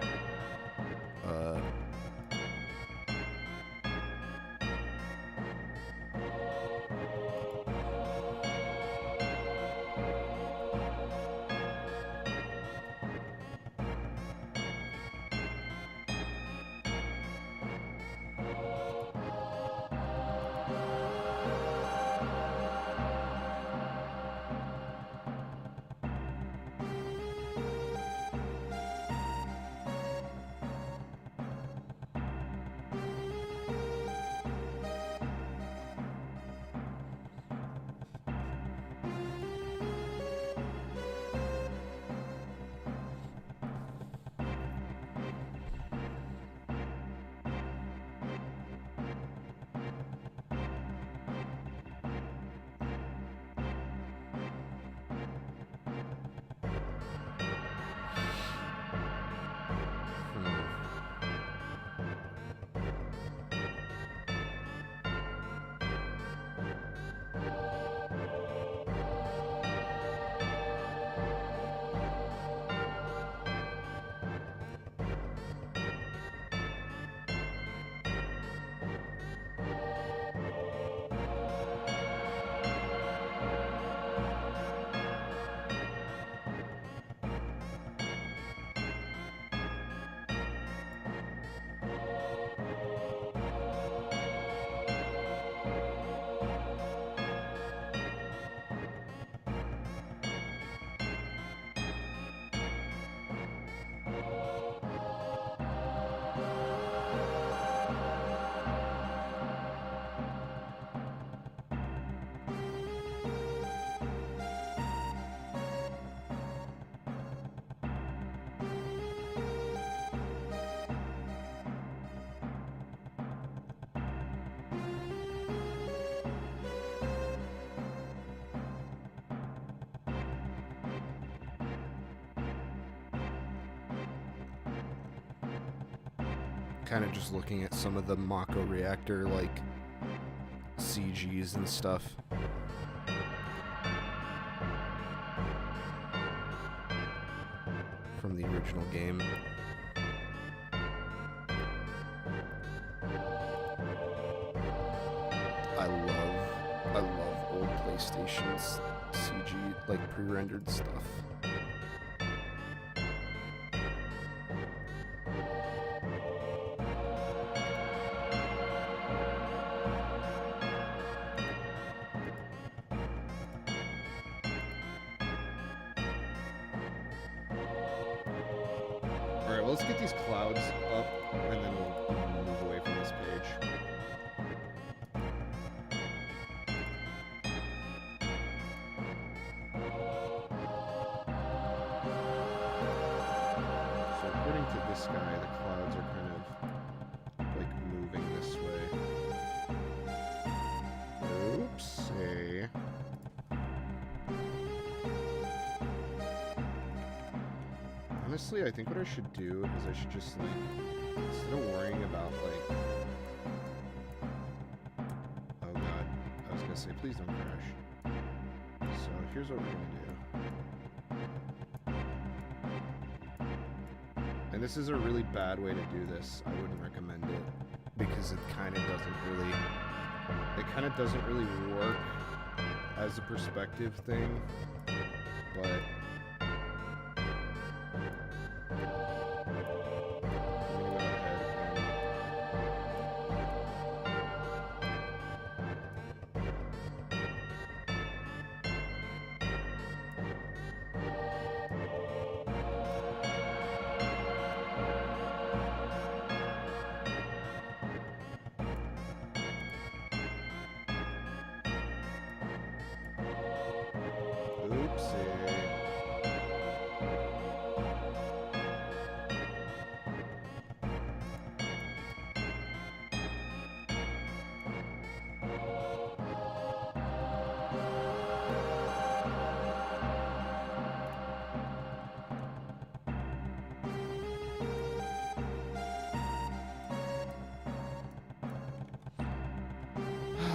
kind of just looking at some of the Mako reactor like CGs and stuff. From the original game. I love old PlayStation's CG, like pre-rendered stuff. Alright, well, let's get these clouds up, and then we'll move away from this page. So according to this guy, the clouds are kind of, like, moving this way. Oopsie. Honestly, I think what I should do is I should just, like, instead of worrying about, like... Oh god, I was gonna say, please don't crash. So, here's what we're gonna do. And this is a really bad way to do this. I wouldn't recommend it, because it kind of doesn't really... It kind of doesn't really work as a perspective thing, but...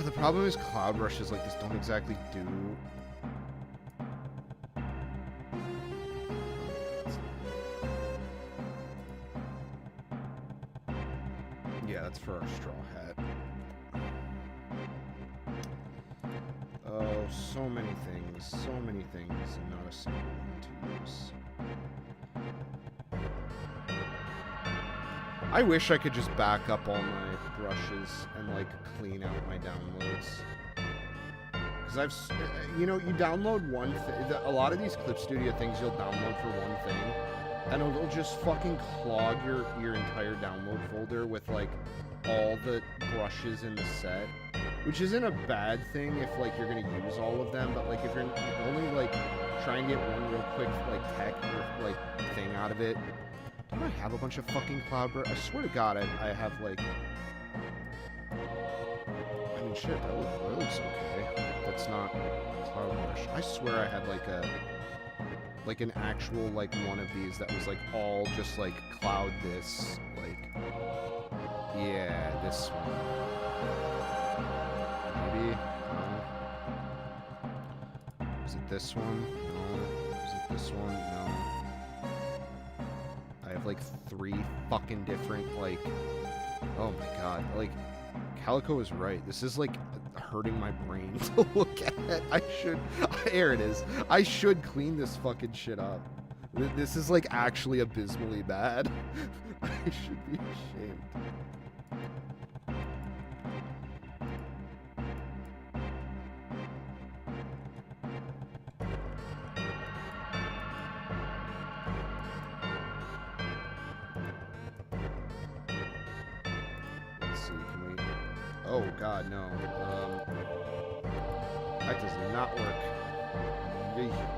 The problem is cloud rushes like this don't exactly do... Yeah, that's for our straw hat. Oh, so many things, and not a single one to use. I wish I could just back up all my brushes and, like, clean out my downloads. Because you know, you download one thing. A lot of these Clip Studio things you'll download for one thing, and it'll just fucking clog your entire download folder with, like, all the brushes in the set. Which isn't a bad thing if, like, you're gonna use all of them, but, like, if you're only, like, trying to get one real quick, like, tech or, like, thing out of it. Don't I have a bunch of fucking cloud brush? I swear to God, I have, like... I mean, shit, that looks okay. That's not cloud brush. I swear I had, like, like, an actual, like, one of these that was, like, all just, like, cloud this, like... Yeah, this one. Maybe? No. Is it this one? No. Is it this one? No. I have like 3 fucking different, like, oh my god, like, Calico is right. This is like hurting my brain to look at. Here it is. I should clean this fucking shit up. This is like actually abysmally bad. I should be ashamed. Oh god, no. That does not work. Yeesh.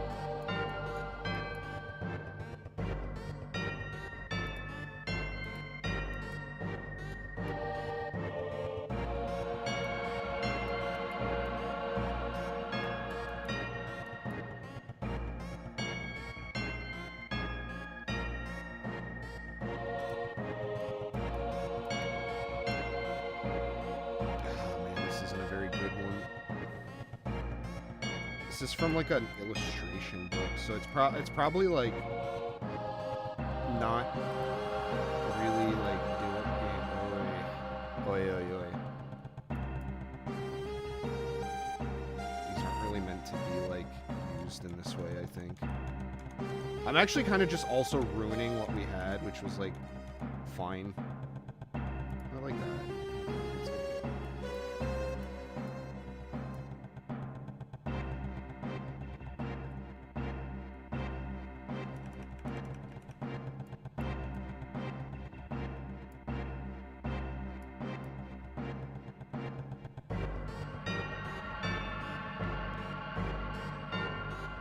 This is from like an illustration book, so it's probably like not really like doing oi. These aren't really meant to be like used in this way, I think. I'm actually kind of just also ruining what we had, which was like fine. I like that. It's good.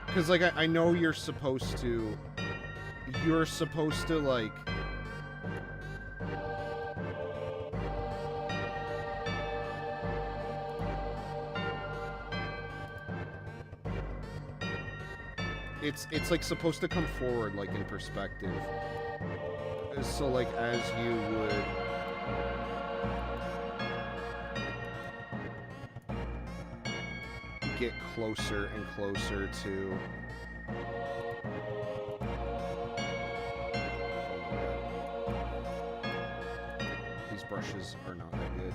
Because, like, I know you're supposed to, like, it's like supposed to come forward, like, in perspective. So, like, as you would get closer and closer to these brushes are not that good.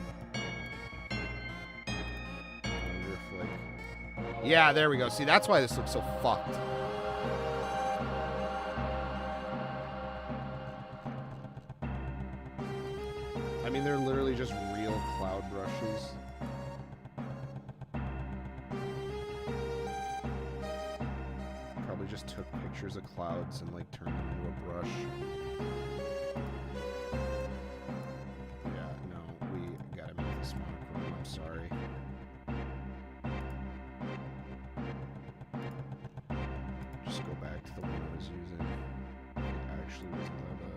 I wonder if, like, yeah, there we go. See, that's why this looks so fucked. I mean, they're literally just real cloud brushes. Just took pictures of clouds and like turned them into a brush. Yeah, no, we gotta make this monochrome. I'm sorry. Just go back to the one I was using. It actually wasn't that bad.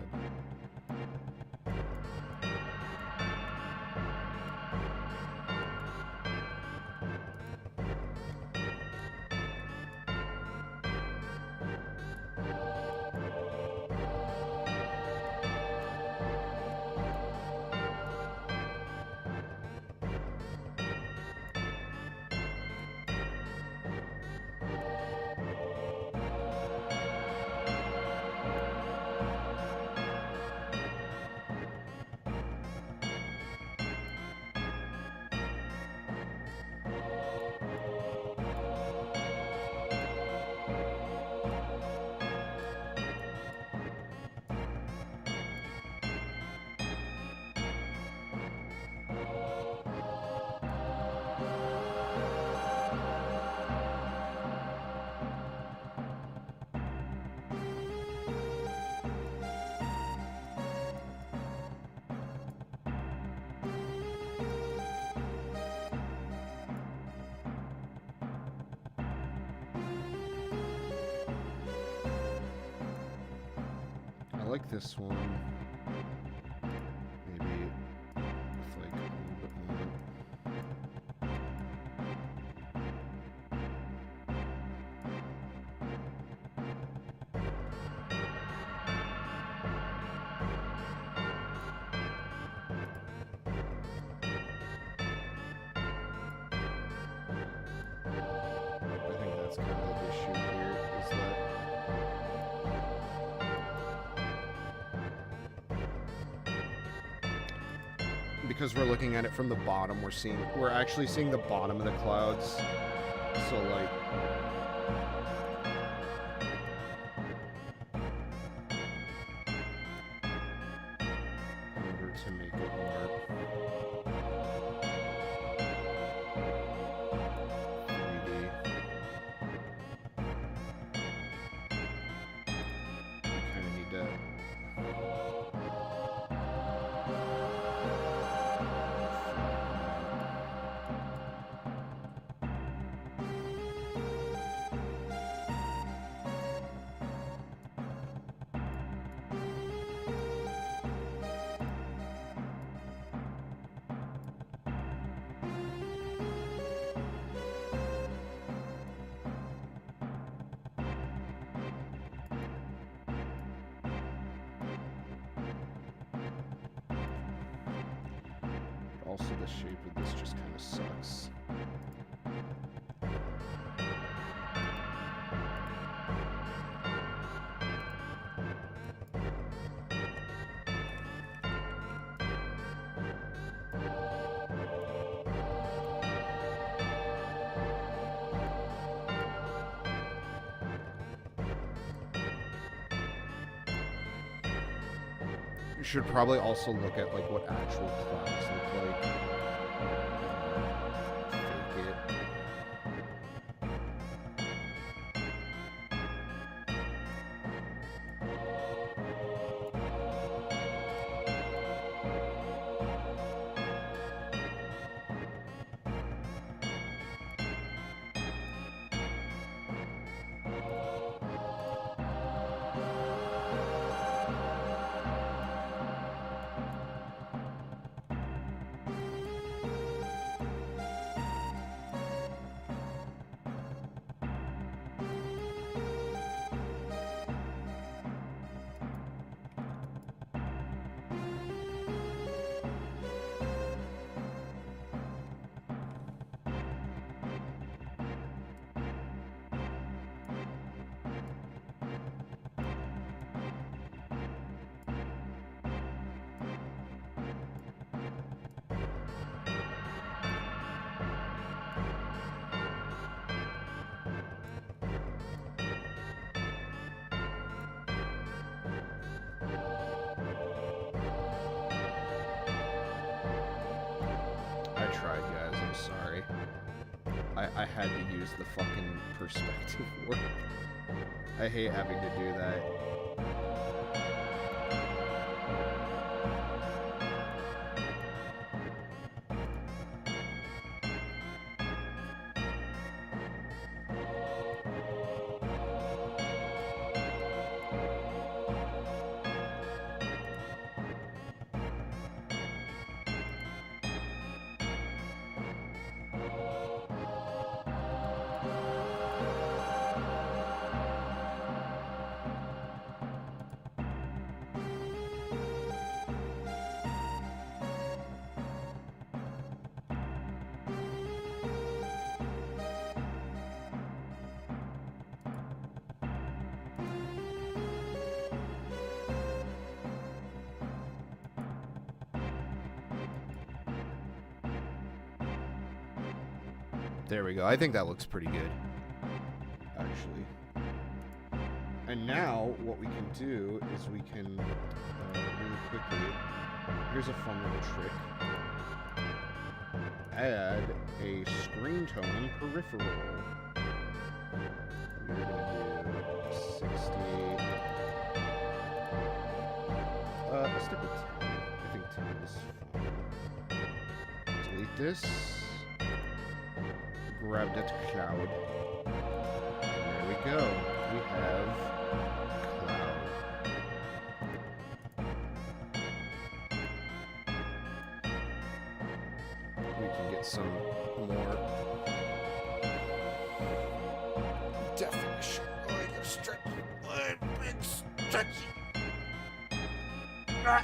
I like this one. Maybe with like a little bit more. I think that's kind of the issue here, is that because we're looking at it from the bottom, we're actually seeing the bottom of the clouds. So like in order to make it more 3D, we kind of need to also, the shape of this just kind of sucks. should probably also look at like what actual clouds look like. Fake it. I tried, guys. I'm sorry. I had to use the fucking perspective word. I hate having to do that. There we go. I think that looks pretty good, actually. And now, what we can do is we can, really quickly, here's a fun little trick. Add a screen tone peripheral. We're going to do 60. Let's stick with 10. I think 10 is fine. Delete this. Grab that cloud. There we go. We have cloud. We can get some more definition. Like a stretchy, big stretchy. Ah.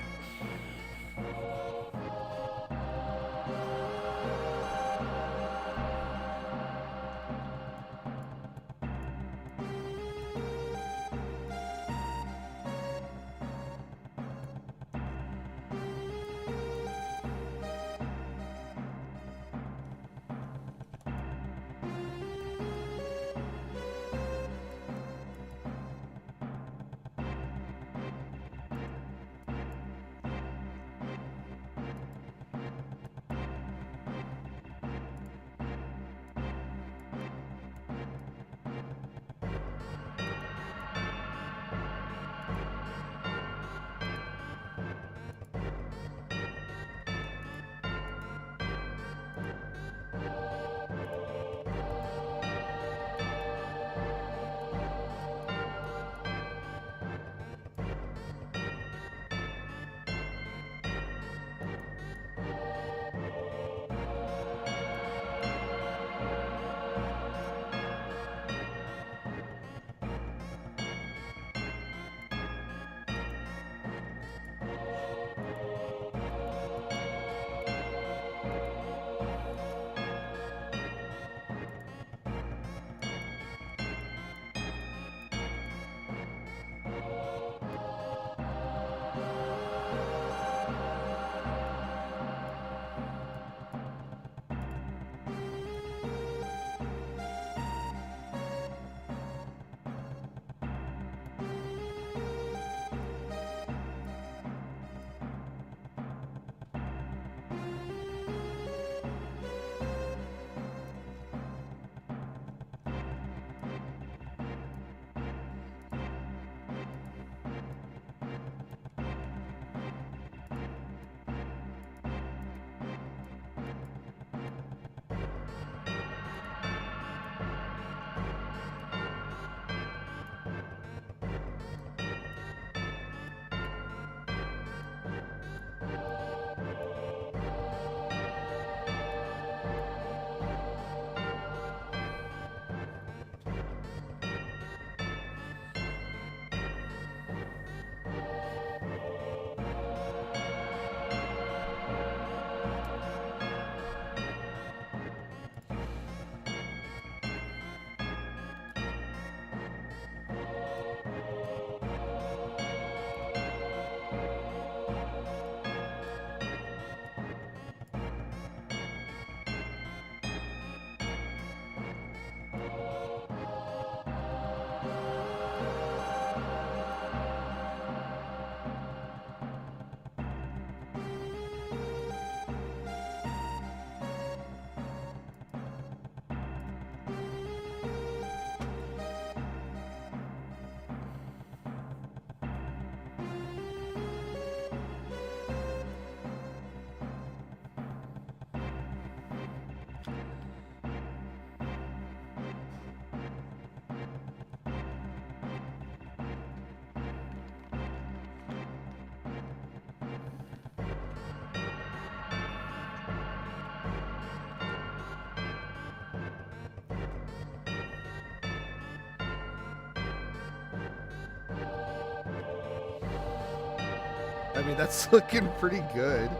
I mean, that's looking pretty good.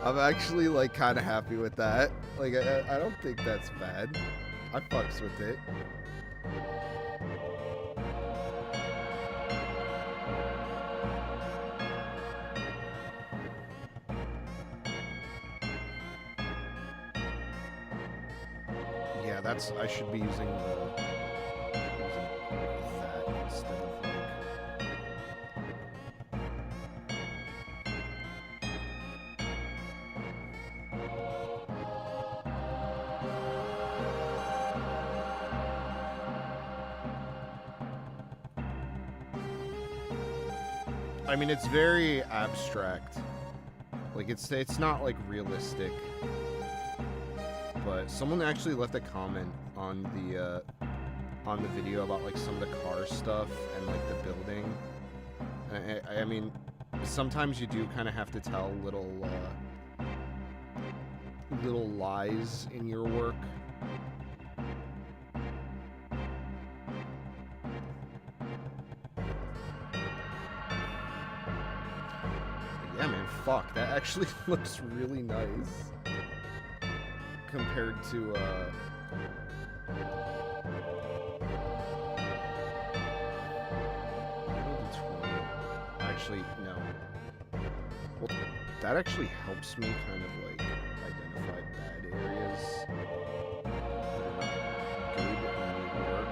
I'm actually, like, kind of happy with that. Like, I don't think that's bad. I fucks with it. Yeah, that's, I should be using that instead of, like... I mean, it's very abstract. Like, it's not, like, realistic. But someone actually left a comment on the video about, like, some of the car stuff and, like, the building. And I mean, sometimes you do kind of have to tell little lies in your work. Yeah, man, fuck. That actually looks really nice. Compared to, actually, no. Well, that actually helps me kind of, like, identify bad areas that are not good and need work.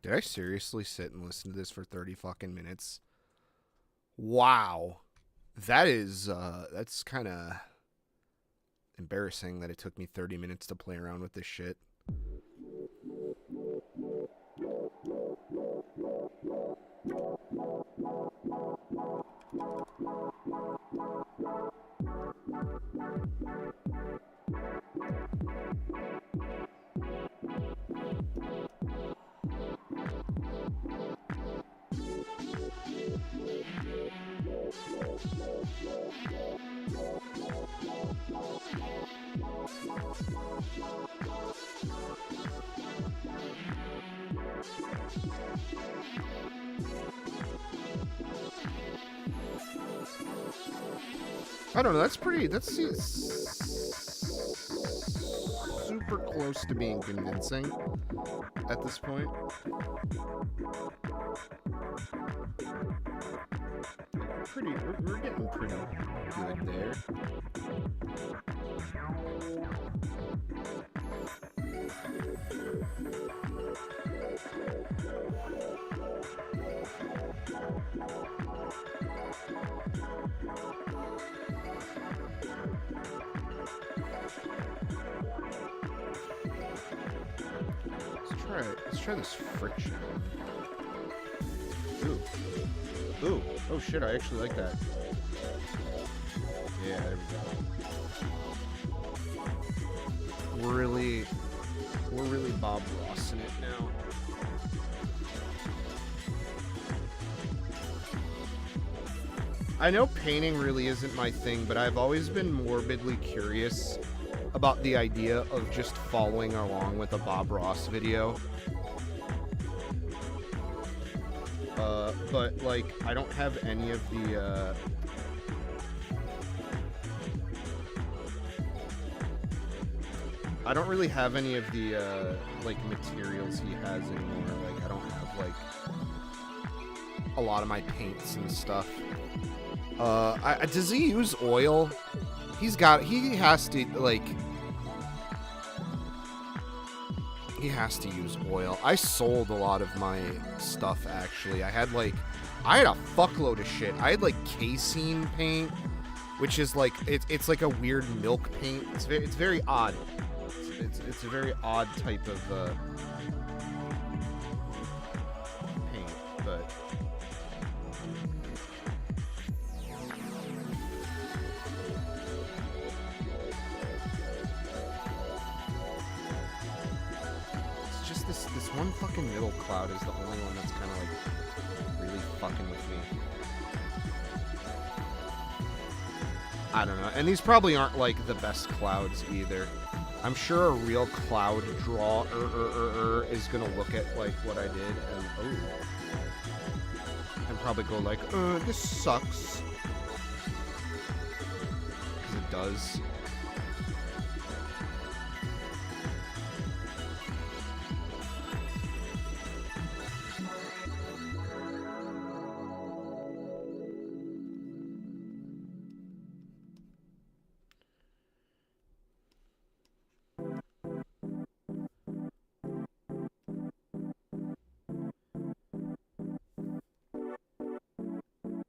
Did I seriously sit and listen to this for 30 fucking minutes? Wow. That is, that's kind of embarrassing that it took me 30 minutes to play around with this shit. I don't know, that's super close to being convincing at this point. We're getting pretty good there. Let's try this friction. Ooh. Ooh. Oh shit, I actually like that. Yeah, there we go. We're really Bob Ross in it now. I know painting really isn't my thing, but I've always been morbidly curious about the idea of just following along with a Bob Ross video. But, like, I don't have any of the, I don't really have any of the, like, materials he has anymore. Like, I don't have, like, a lot of my paints and stuff. Does he use oil? He has to, like... He has to use oil. I sold a lot of my stuff, actually. I had a fuckload of shit. I had, like, casein paint, which is, like, it's like a weird milk paint. It's very odd. It's a very odd type of, paint. but it's just this one fucking middle cloud is the only one that's kind of like really fucking with me. I don't know. And these probably aren't like the best clouds either. I'm sure a real cloud draw is gonna look at like what I did and probably go like, this sucks. 'Cause it does.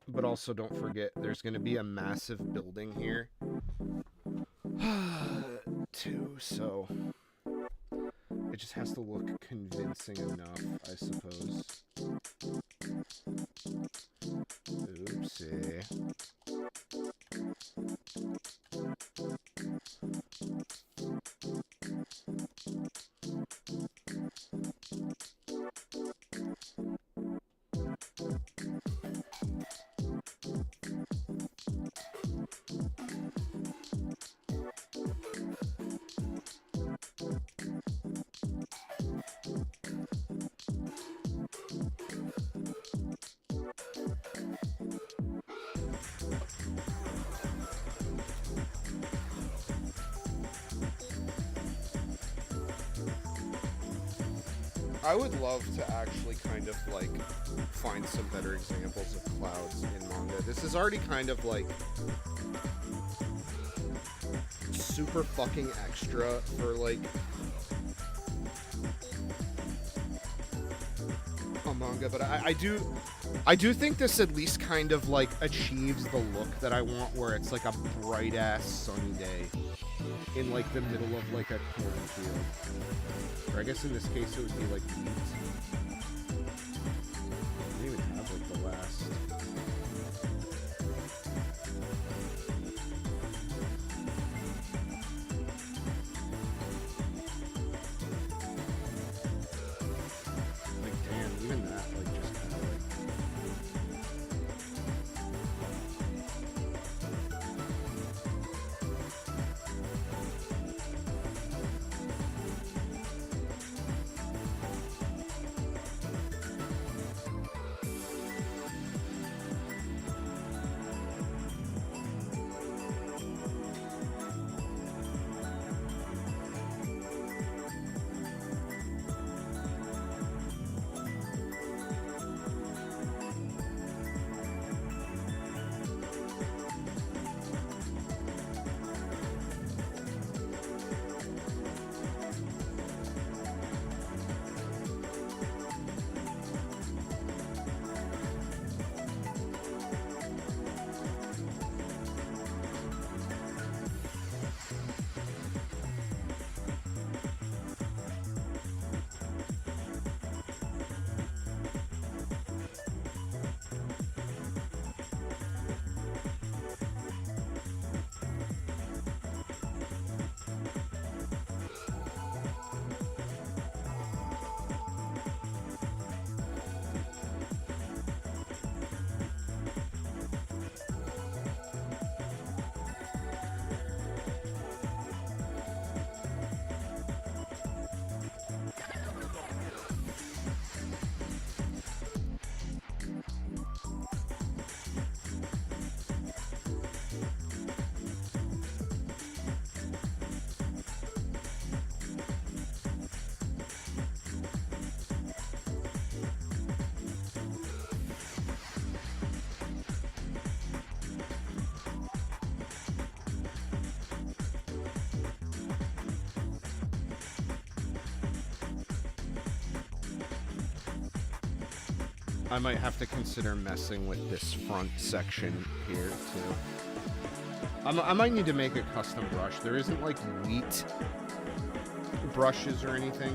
But also don't forget, there's going to be a massive building here, too, so it just has to look convincing enough, I suppose. Oopsie. I would love to actually kind of like find some better examples of clouds in manga. This is already kind of like super fucking extra for like a manga, but I do think this at least kind of like achieves the look that I want, where it's like a bright ass sunny day in like the middle of like a cornfield. Or I guess in this case it would be like wheat. I don't even have like the last. Like damn, even that like just kind of like. I might have to consider messing with this front section here too. I might need to make a custom brush. There isn't like wheat brushes or anything.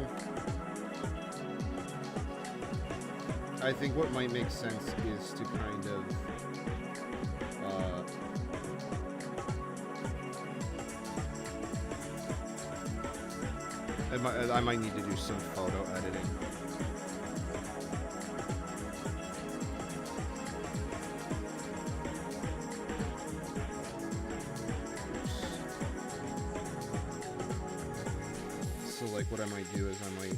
I think what might make sense is to kind of I might need to do some photo editing. So like what I might do is I might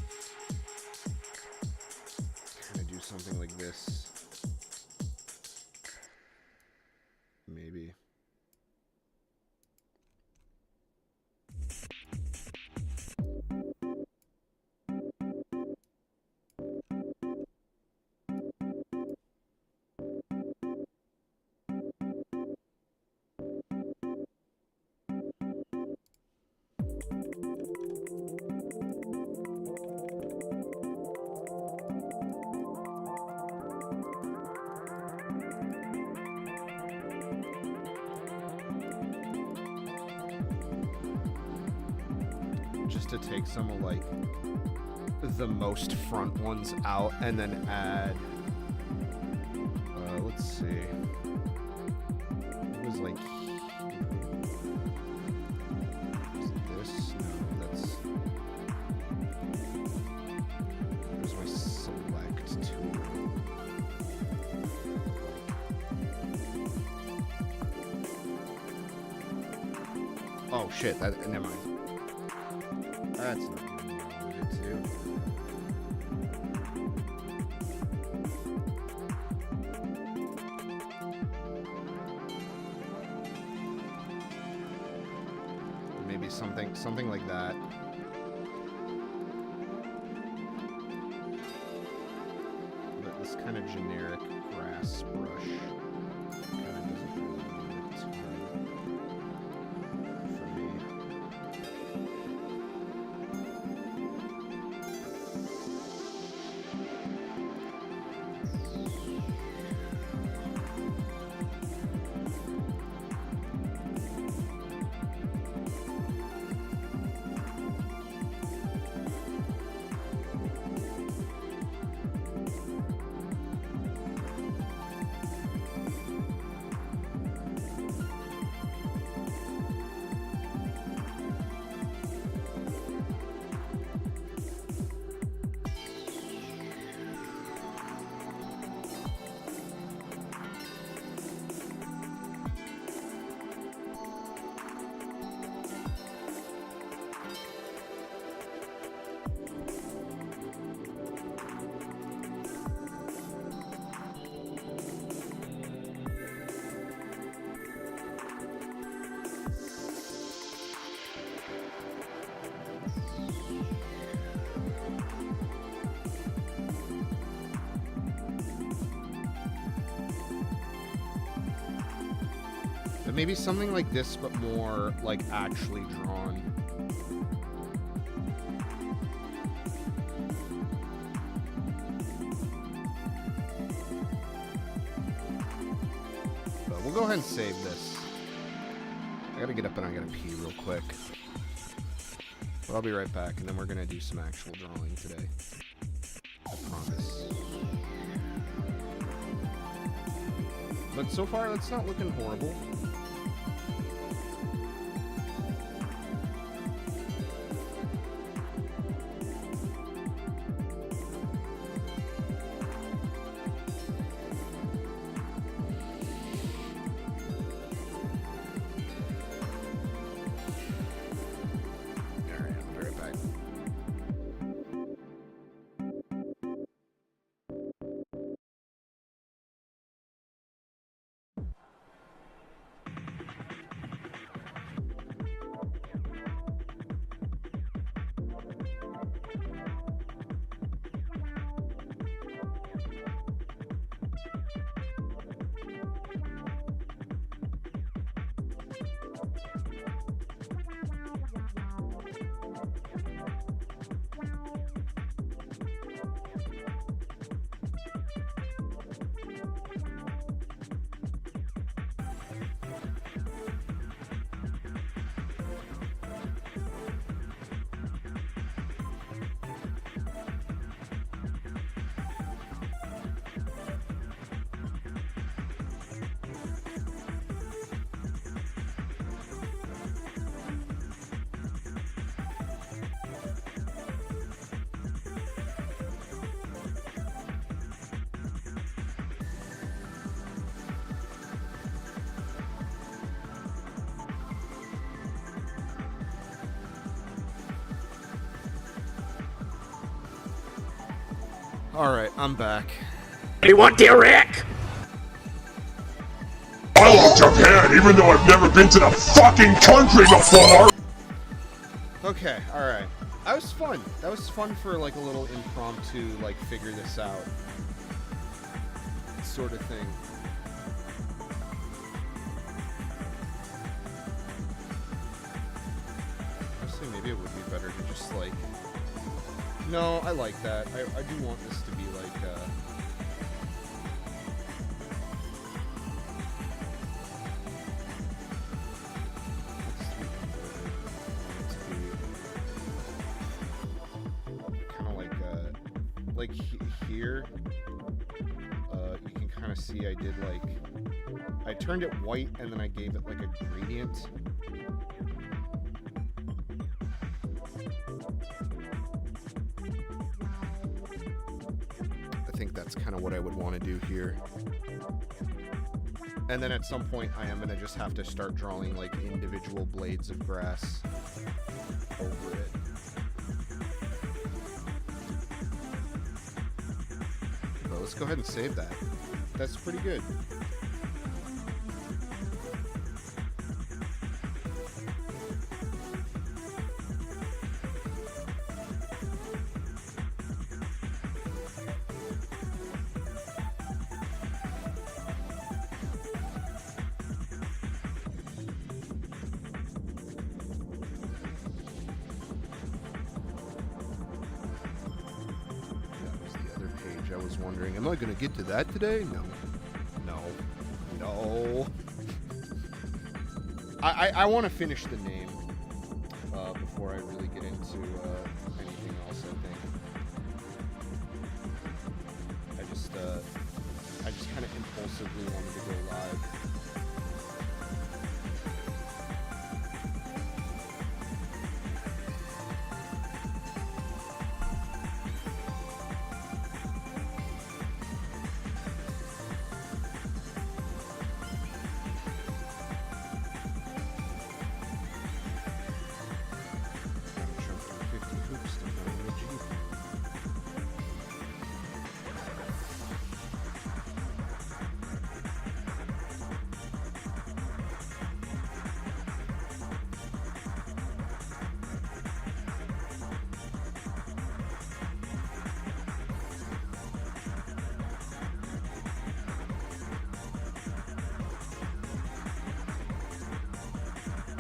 kind of do something like this. Maybe. Just to take some of like the most front ones out and then add let's see, it was like, is it this? No, that's, there's my select tool. Oh shit, that, never mind. That's not what I wanted to. Maybe something like that. But this kind of generic grass brush kind of doesn't really need it for me. But maybe something like this, but more like actually drawn. But we'll go ahead and save this. I gotta get up and I gotta pee real quick. But I'll be right back, and then we're gonna do some actual drawing today. I promise. But so far, that's not looking horrible. Alright, I'll be right back. Alright, I'm back. You want the Rick? I love Japan, even though I've never been to the fucking country before! Okay, alright. That was fun. That was fun for like a little impromptu, like, figure this out sort of thing. Honestly, maybe it would be better to just, like... No, I like that. I do want this to be, like, kind of like here, you can kind of see I did, like, I turned it white and then I gave it, like, a gradient. I think that's kind of what I would want to do here. And then at some point, I am going to just have to start drawing, like, individual blades of grass over it. But let's go ahead and save that. That's pretty good. I was wondering, am I going to get to that today? No. I want to finish the name before I really get into anything else, I think. I just kind of impulsively wanted to go live.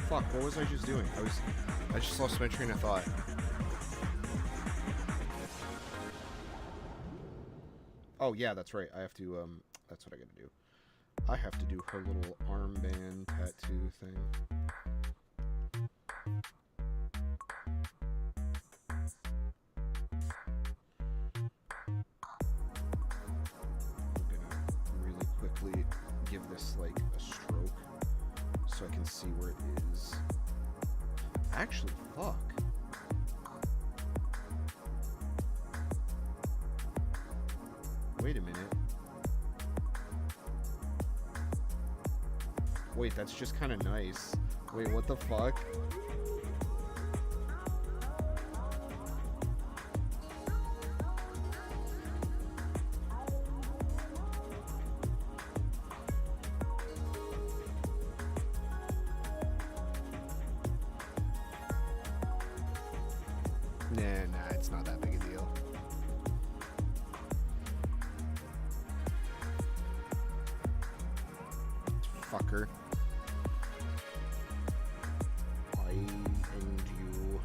Fuck, what was I just doing? I just lost my train of thought. Oh yeah, that's right. I have to, that's what I gotta do. I have to do her little armband tattoo thing. I'm gonna really quickly give this, like, a stroke so I can see where it is. Actually, fuck. Wait a minute. Wait, that's just kind of nice. Wait, what the fuck? Nah, it's not that big a deal. Fucker. I and you.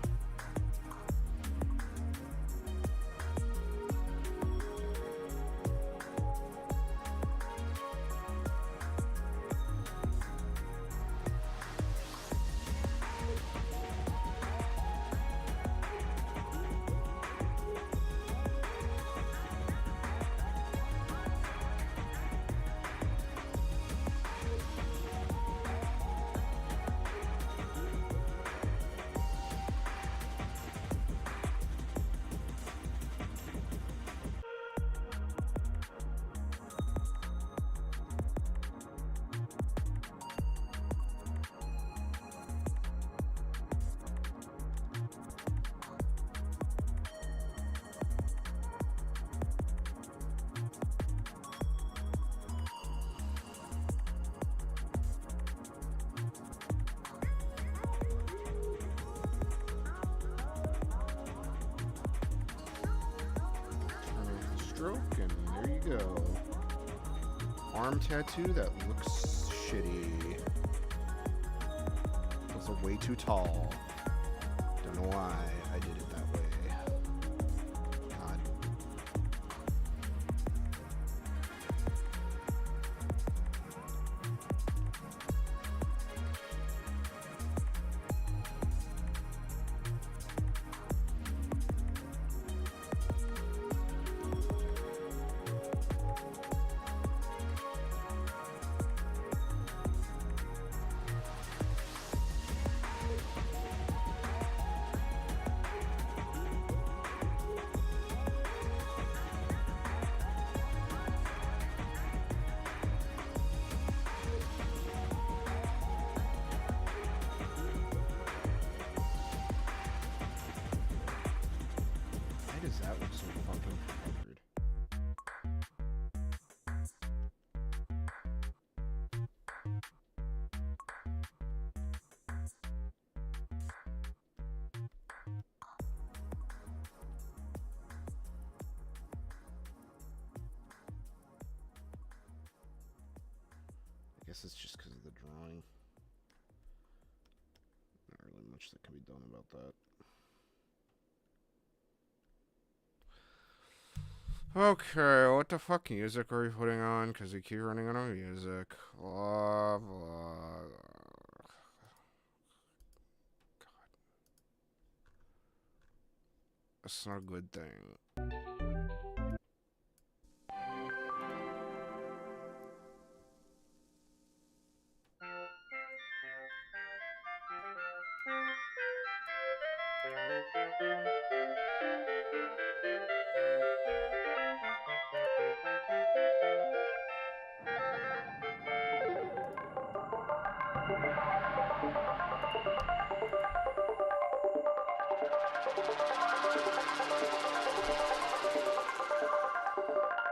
stroke, and there you go. Arm tattoo that looks shitty. Those are way too tall. Don't know why I did it that way. God. Why does that look so fucking weird? I guess it's just because of the drawing. Not really much that can be done about that. Okay, what the fuck music are we putting on? Because we keep running out of music. Blah, blah. God. That's not a good thing.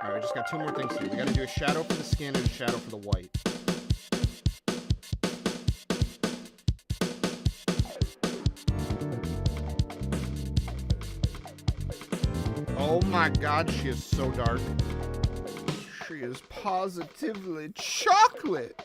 Alright, we just got two more things here. We gotta do a shadow for the skin and a shadow for the white. Oh my god, she is so dark. She is positively chocolate.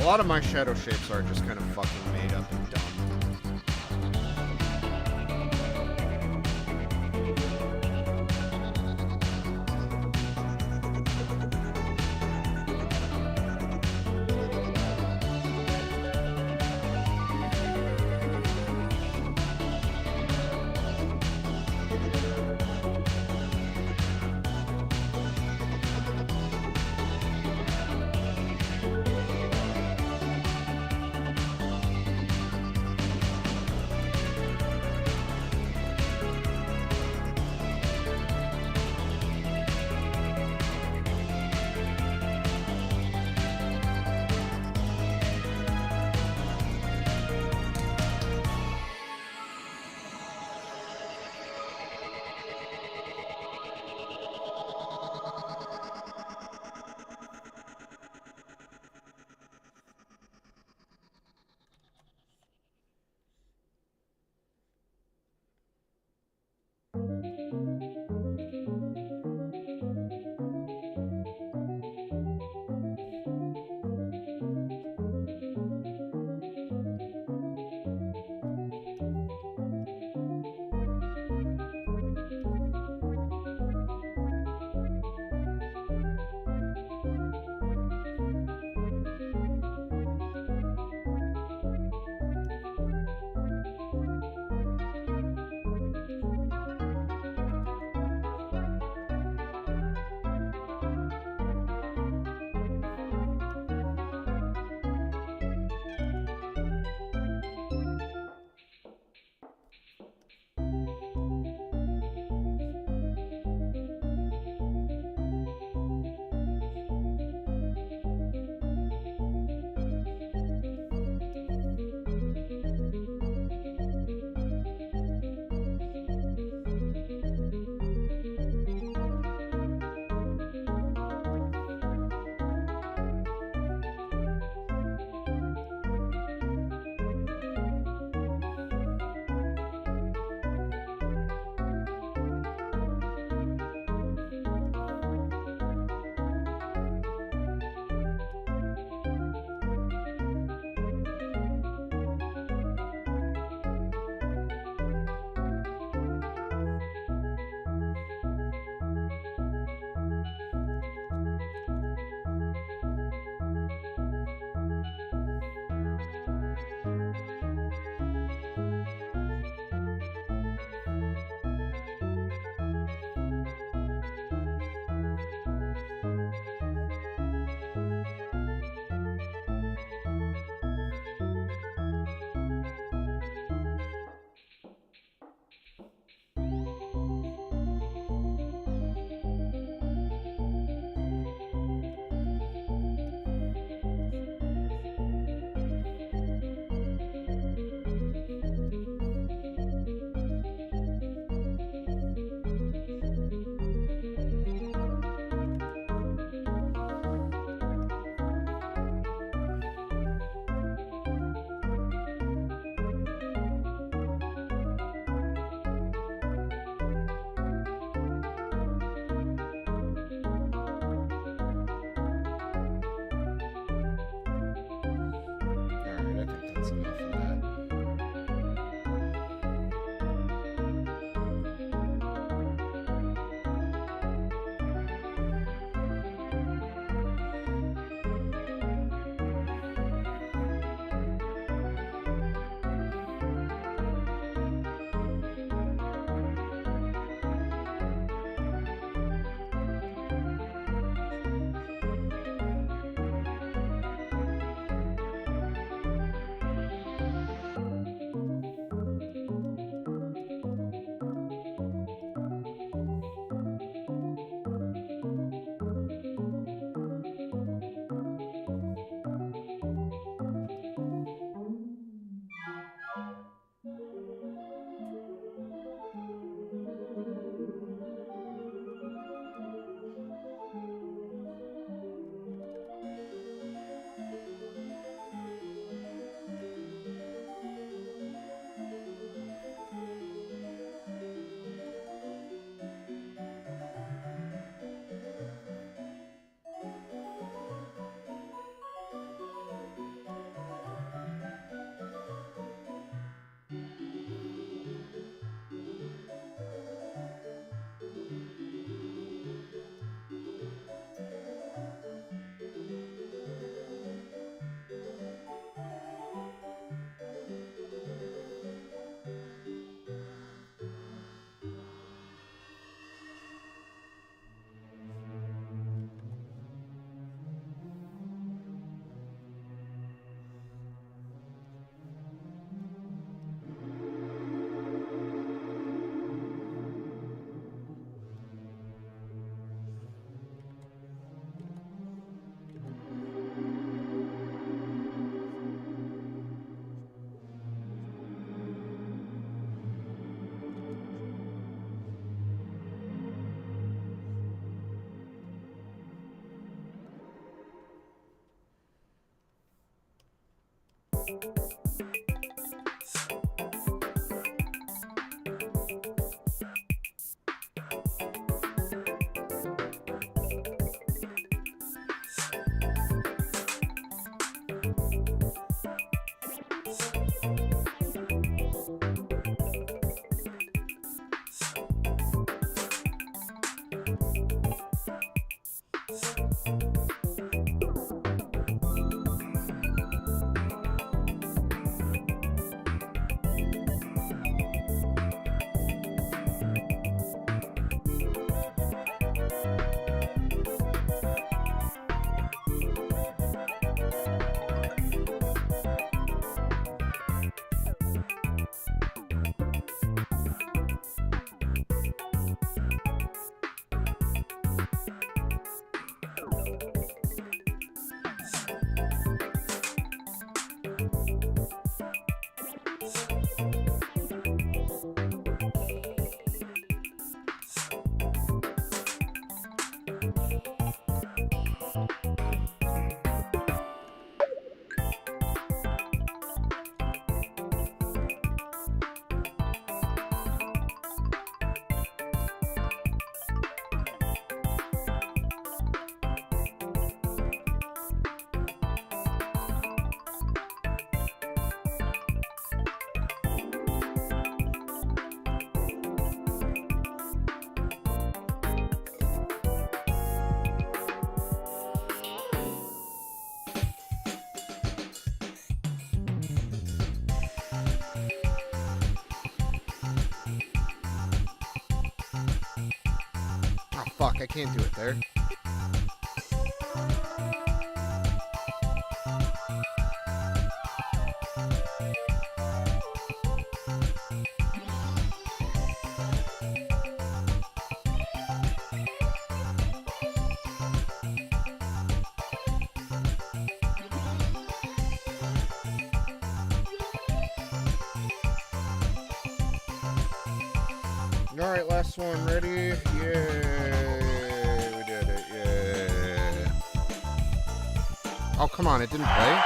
A lot of my shadow shapes are just kind of fucking made up and dumb. Fuck, I can't do it there. Alright, last one. Ready? Yay! We did it. Yay! Oh, come on. It didn't play?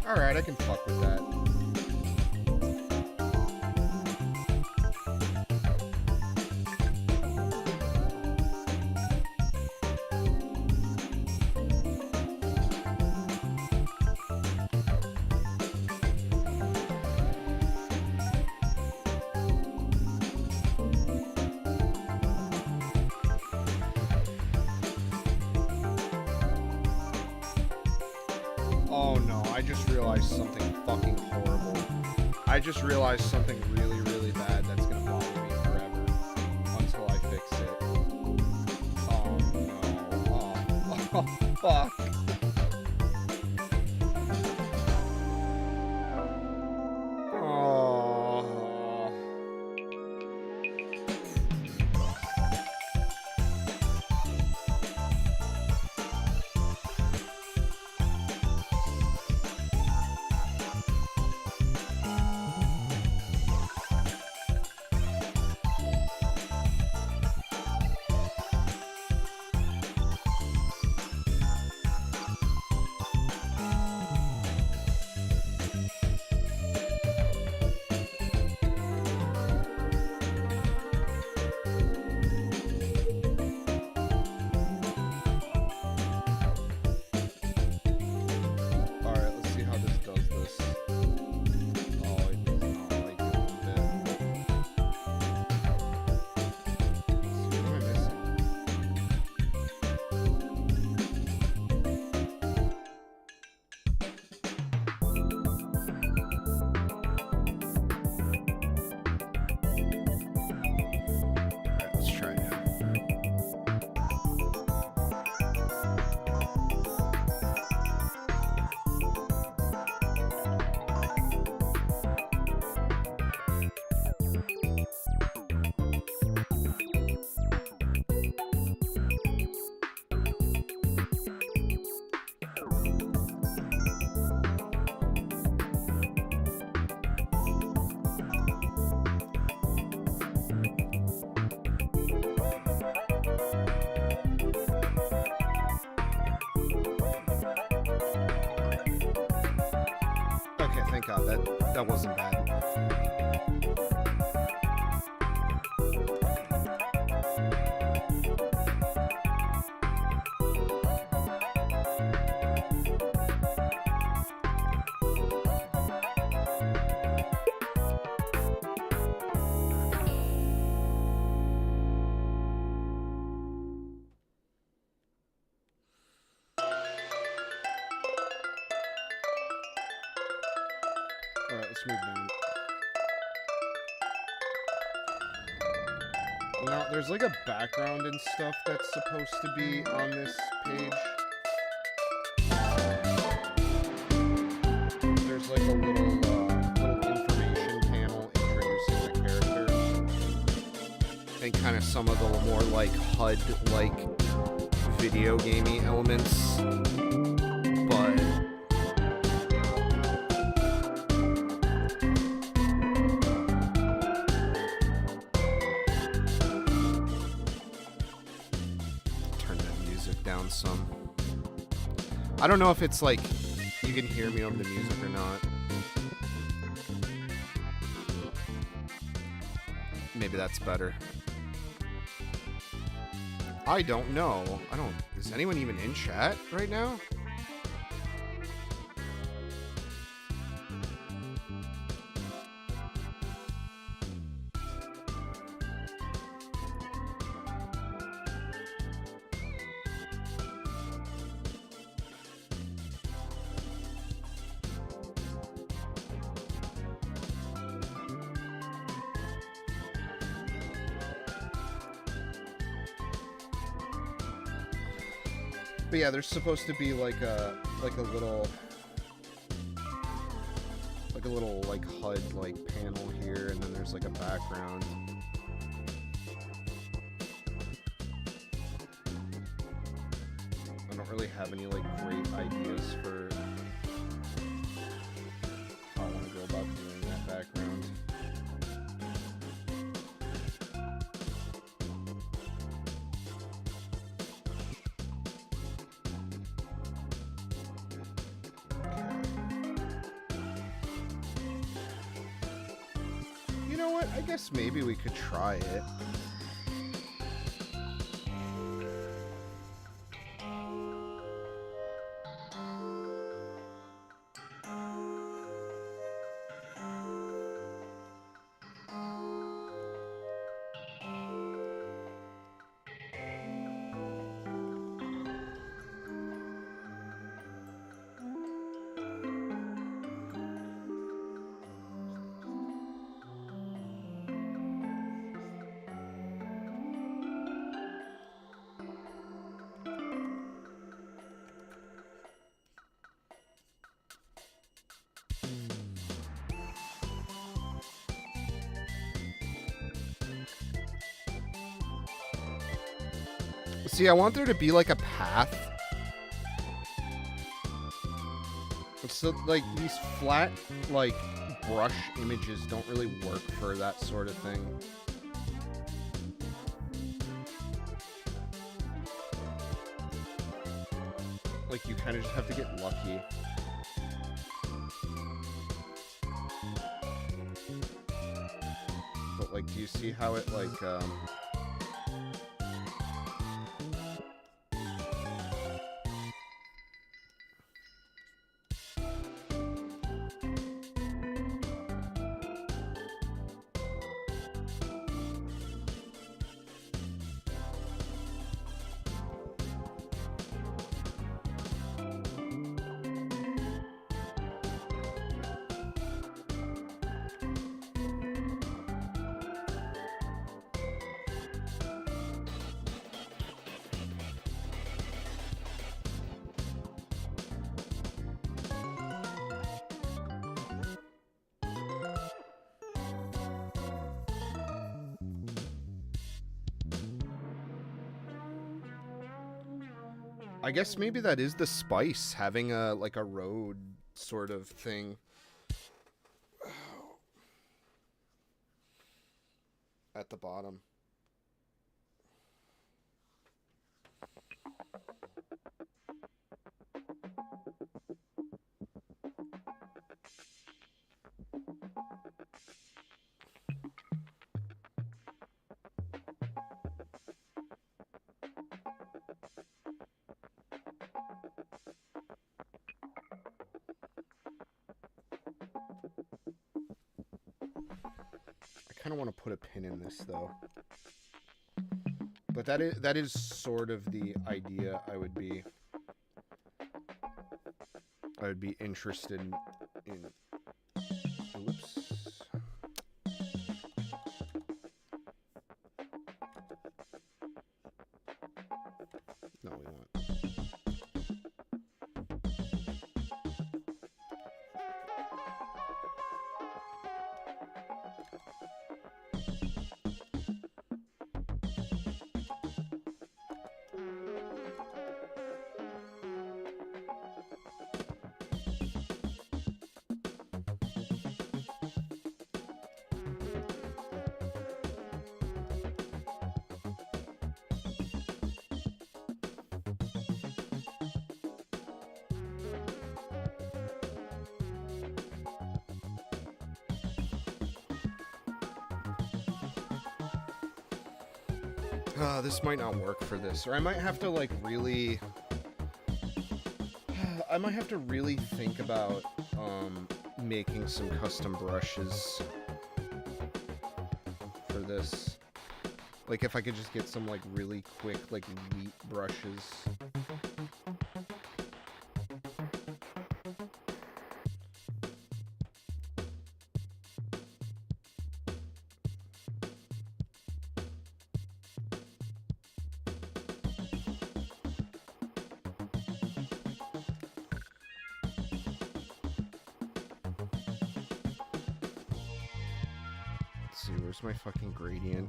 Alright, I can fuck with that. Oh no, I just realized something fucking horrible. I just realized something really, really bad that's gonna bother me forever until I fix it. Oh no. Oh fuck. That wasn't bad. Alright, let's move down. Now, there's like a background and stuff that's supposed to be on this page. There's like a little information panel introducing the character. And kind of some of the more like HUD-like video gamey elements. But down some. I don't know if it's like you can hear me over the music or not. Maybe that's better. I don't know. Is anyone even in chat right now? But yeah, there's supposed to be like a little HUD like panel here, and then there's like a background. I don't really have any like great ideas for how I want to go about doing that background. I guess maybe we could try it. See, I want there to be like a path. So, like, these flat, like, brush images don't really work for that sort of thing. Like, you kind of just have to get lucky. But, like, do you see how it, like, I guess maybe that is the spice, having a, like, a road sort of thing. At the bottom. kind of want to put a pin in this though. But that is sort of the idea I would be interested in. Oops. No, we want. This might not work for this, or I might have to like really I might have to really think about making some custom brushes for this. Like if I could just get some like really quick like wheat brushes. Where's my fucking gradient?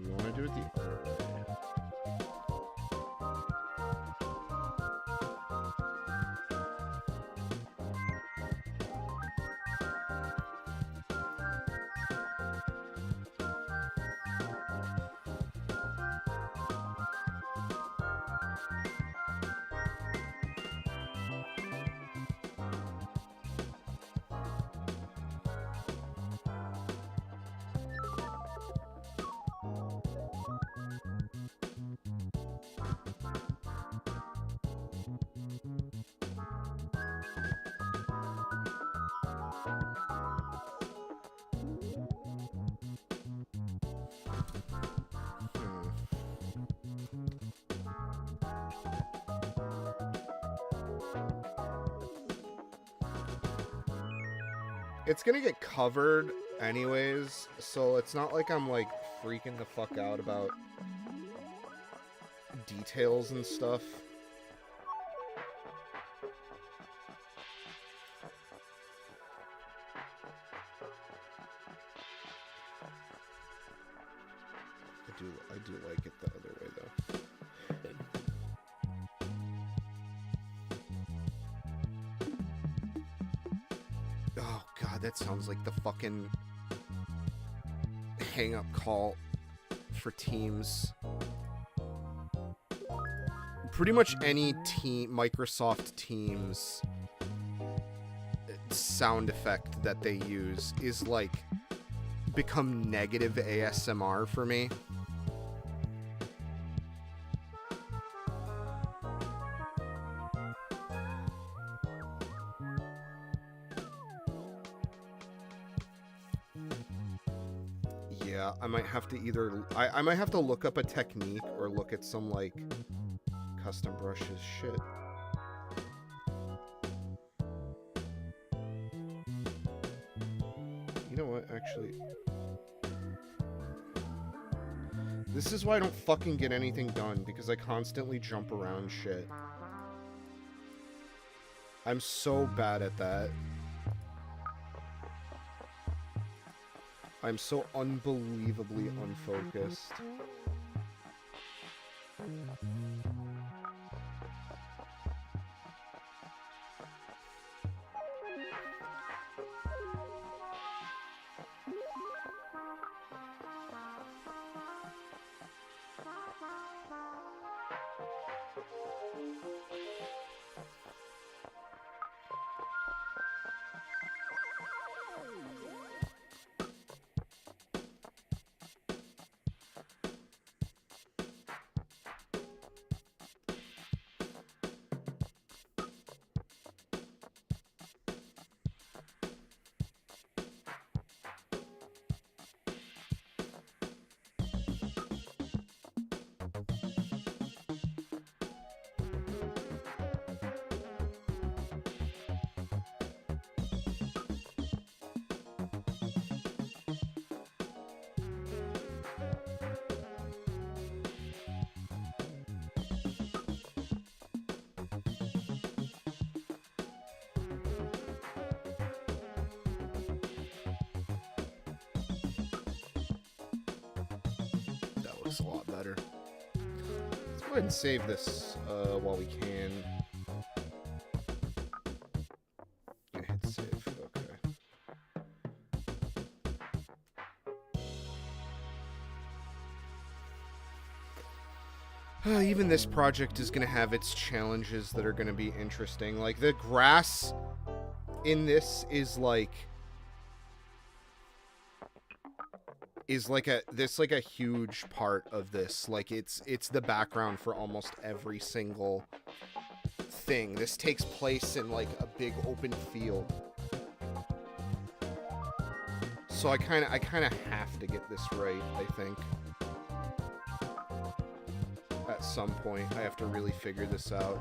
You want to do it the other way? It's gonna get covered anyways, so it's not like I'm like freaking the fuck out about details and stuff. I do like it the other way though. Oh god, that sounds like the fucking hang-up call for Teams. Pretty much any Microsoft Teams sound effect that they use is like become negative ASMR for me. Yeah, I might have to either I might have to look up a technique or look at some like custom brushes shit. You know what, actually, this is why I don't fucking get anything done, because I constantly jump around shit. I'm so bad at that. I'm so unbelievably unfocused. looks a lot better. Let's go ahead and save this while we can. Yeah, hit save. Okay. Even this project is going to have its challenges that are going to be interesting. Like, the grass in this is like a huge part of this. Like, it's the background for almost every single thing. This takes place in like a big open field. So I kind of have to get this right, I think. At some point, I have to really figure this out.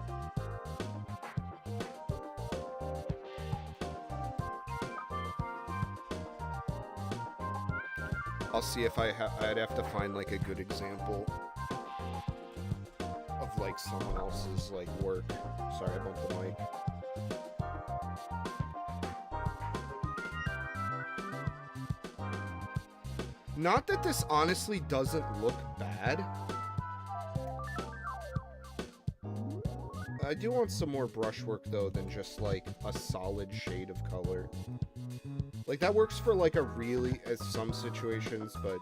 I'll see if I'd have to find like a good example of like someone else's like work. Sorry, I bumped the mic. Not that this honestly doesn't look bad. I do want some more brushwork though than just like a solid shade of color. Like, that works for like a really, as some situations, but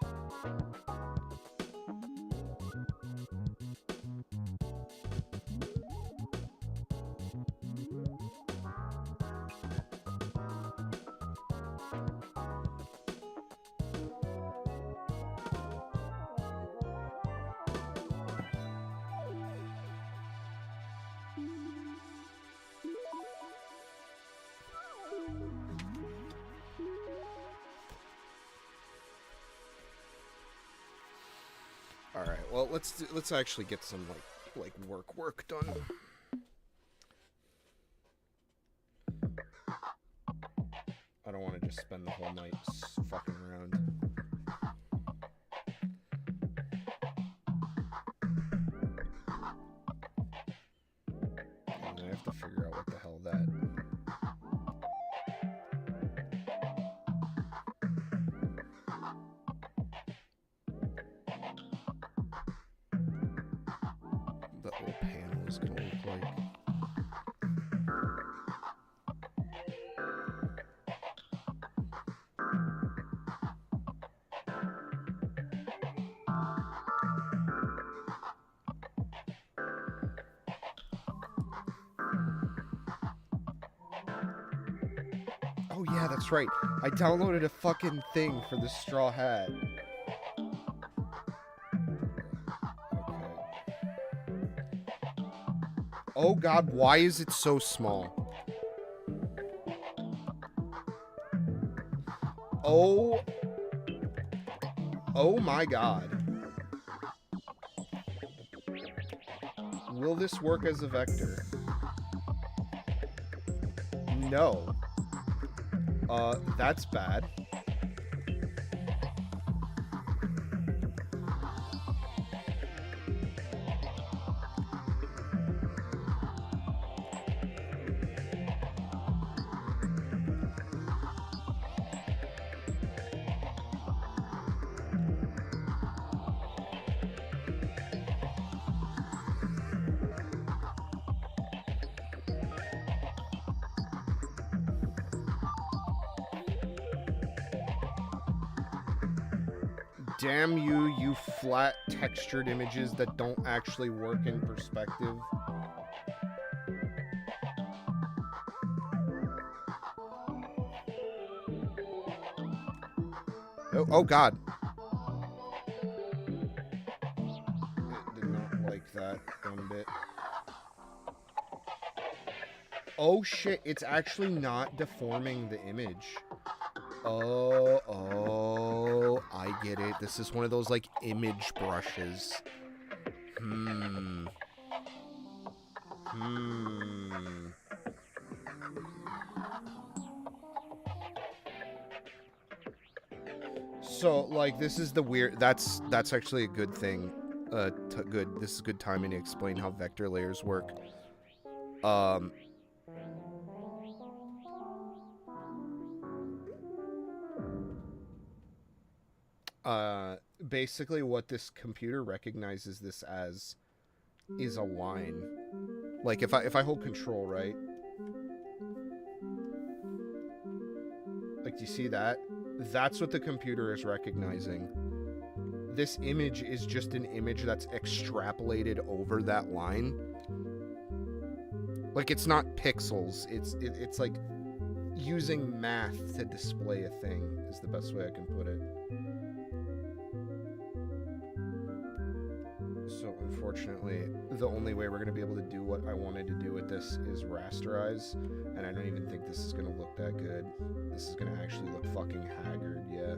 alright, well, let's actually get some, like work done. I don't want to just spend the whole night fucking around. And I have to figure out what the hell that... Gonna look like. Oh yeah, that's right. I downloaded a fucking thing for this straw hat. Oh god, why is it so small? Oh my god. Will this work as a vector? No. That's bad. Damn you, you flat textured images that don't actually work in perspective. Oh god. It did not like that one bit. Oh shit, it's actually not deforming the image. Oh, I get it. This is one of those, like, image brushes. So, like, this is the weird... That's actually a good thing. This is good timing to explain how vector layers work. basically what this computer recognizes this as is a line. Like if I hold control, right? Like, do you see that? That's what the computer is recognizing. This image is just an image that's extrapolated over that line. Like, it's not pixels. It's like using math to display a thing is the best way I can put it. So, unfortunately, the only way we're going to be able to do what I wanted to do with this is rasterize, and I don't even think this is going to look that good. This is going to actually look fucking haggard, yeah.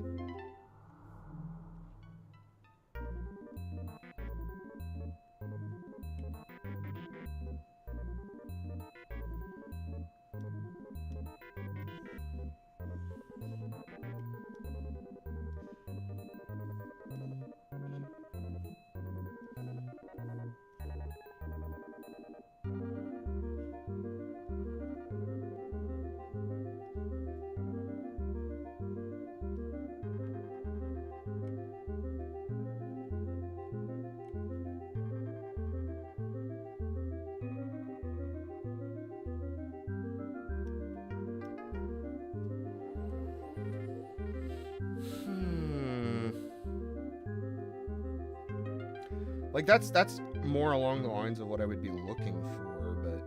Like, that's more along the lines of what I would be looking for, but...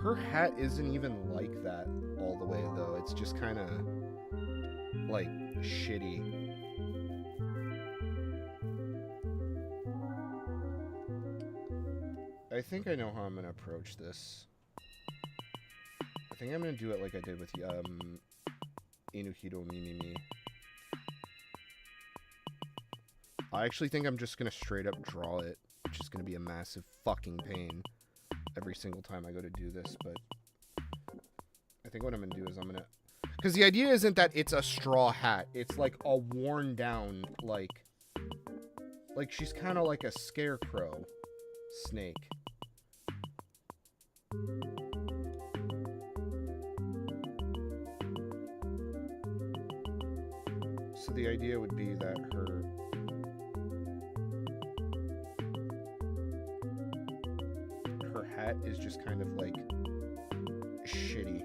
Her hat isn't even like that all the way, though. It's just kind of, like, shitty. I think I know how I'm going to approach this. I think I'm going to do it like I did with, Inuhiro Mimimi. I actually think I'm just gonna straight up draw it, which is gonna be a massive fucking pain every single time I go to do this, but I think what I'm gonna do is I'm gonna... Because the idea isn't that it's a straw hat, it's like a worn down, like she's kind of like a scarecrow snake. So the idea would be that her hat is just kind of like shitty.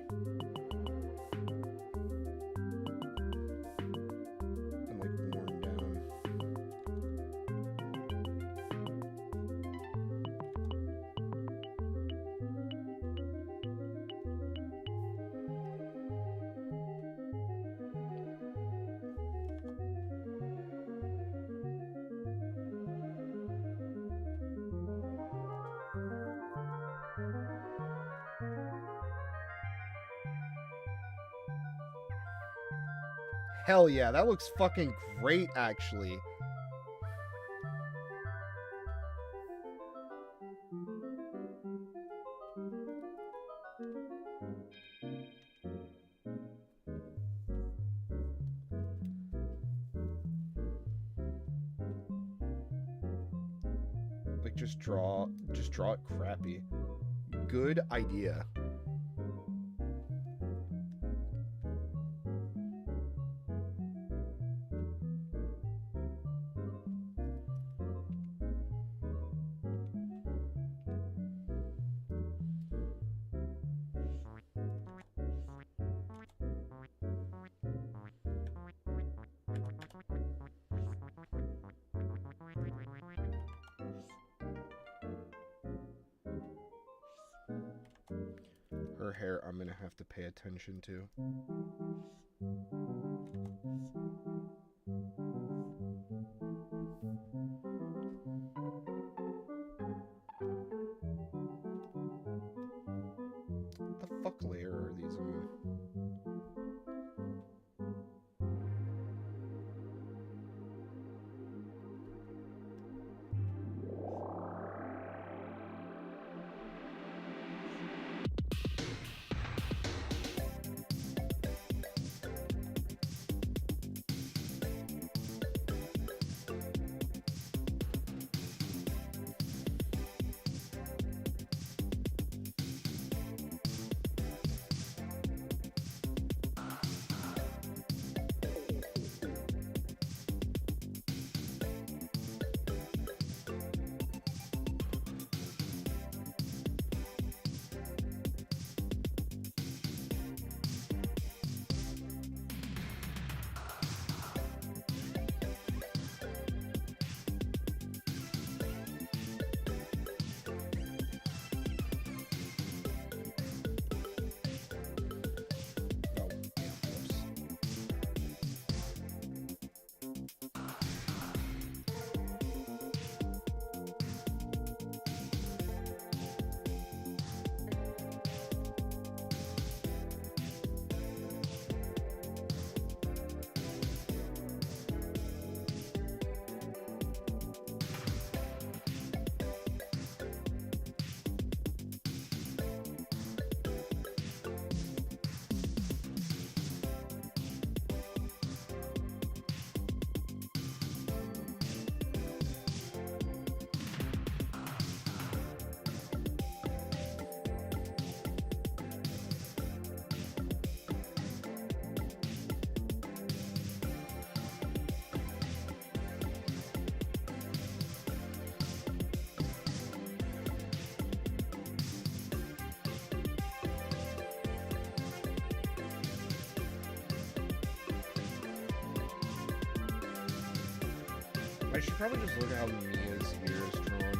And like worn down. Hell yeah, that looks fucking great, actually. Like, just draw it crappy. Good idea. Her hair, I'm gonna have to pay attention to. What the fuck layer are these on? I should probably just look at how Mia's ear is drawn.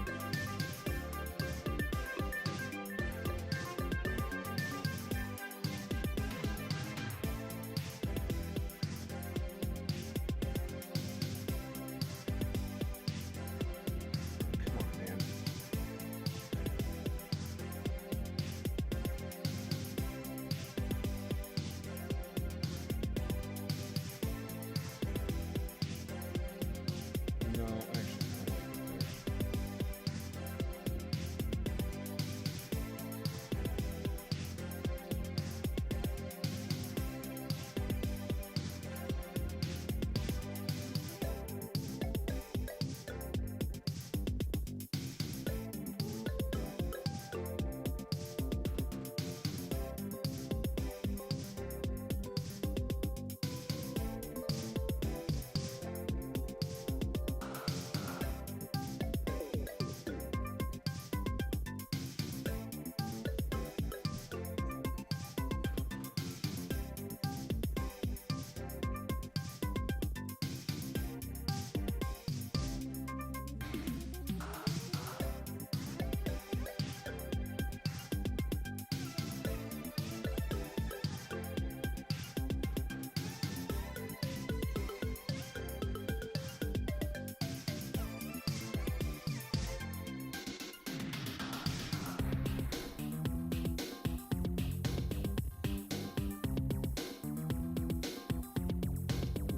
Come on, man. No, actually, I like it there.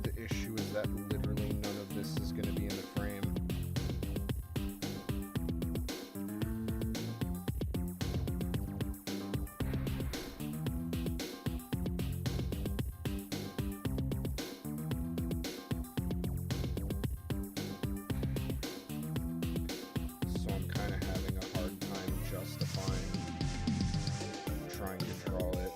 The issue is that literally none of this is going to be in the frame. So I'm kind of having a hard time justifying trying to draw it.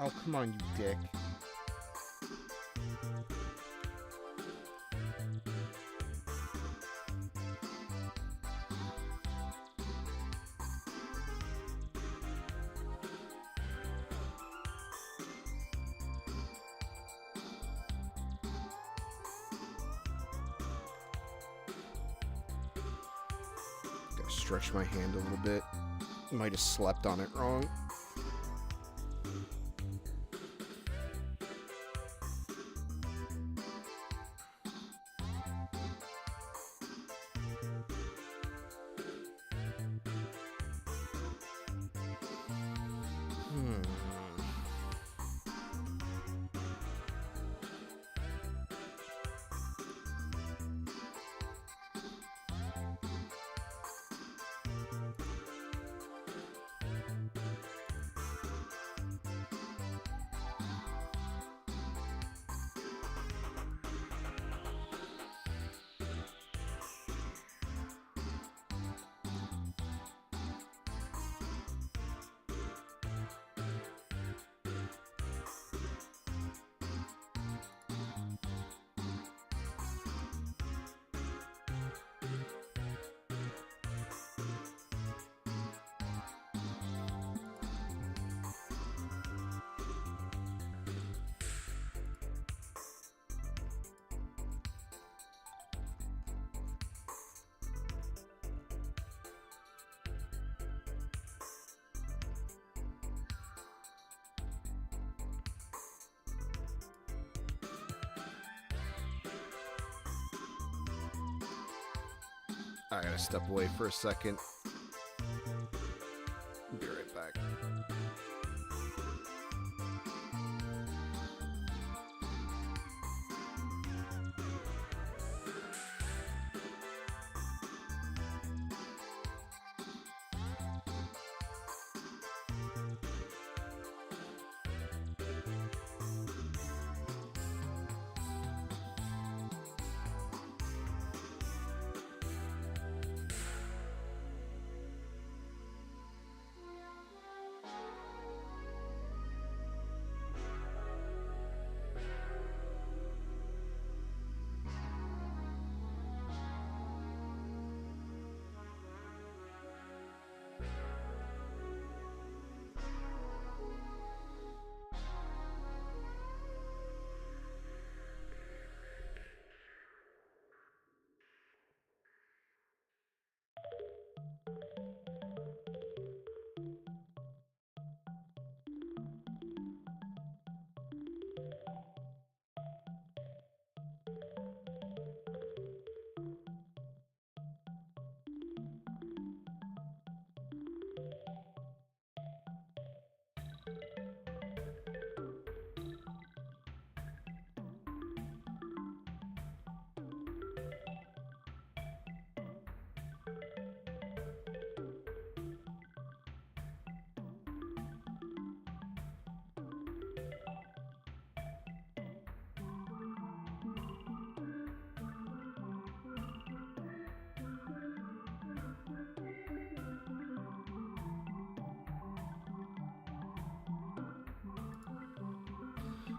Oh, come on, you dick. Stretch my hand a little bit. Might have slept on it wrong. I gotta step away for a second. Be right back.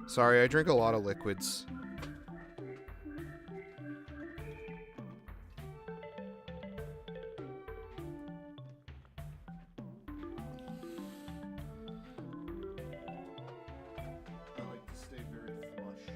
Sorry, I drink a lot of liquids. I like to stay very flush.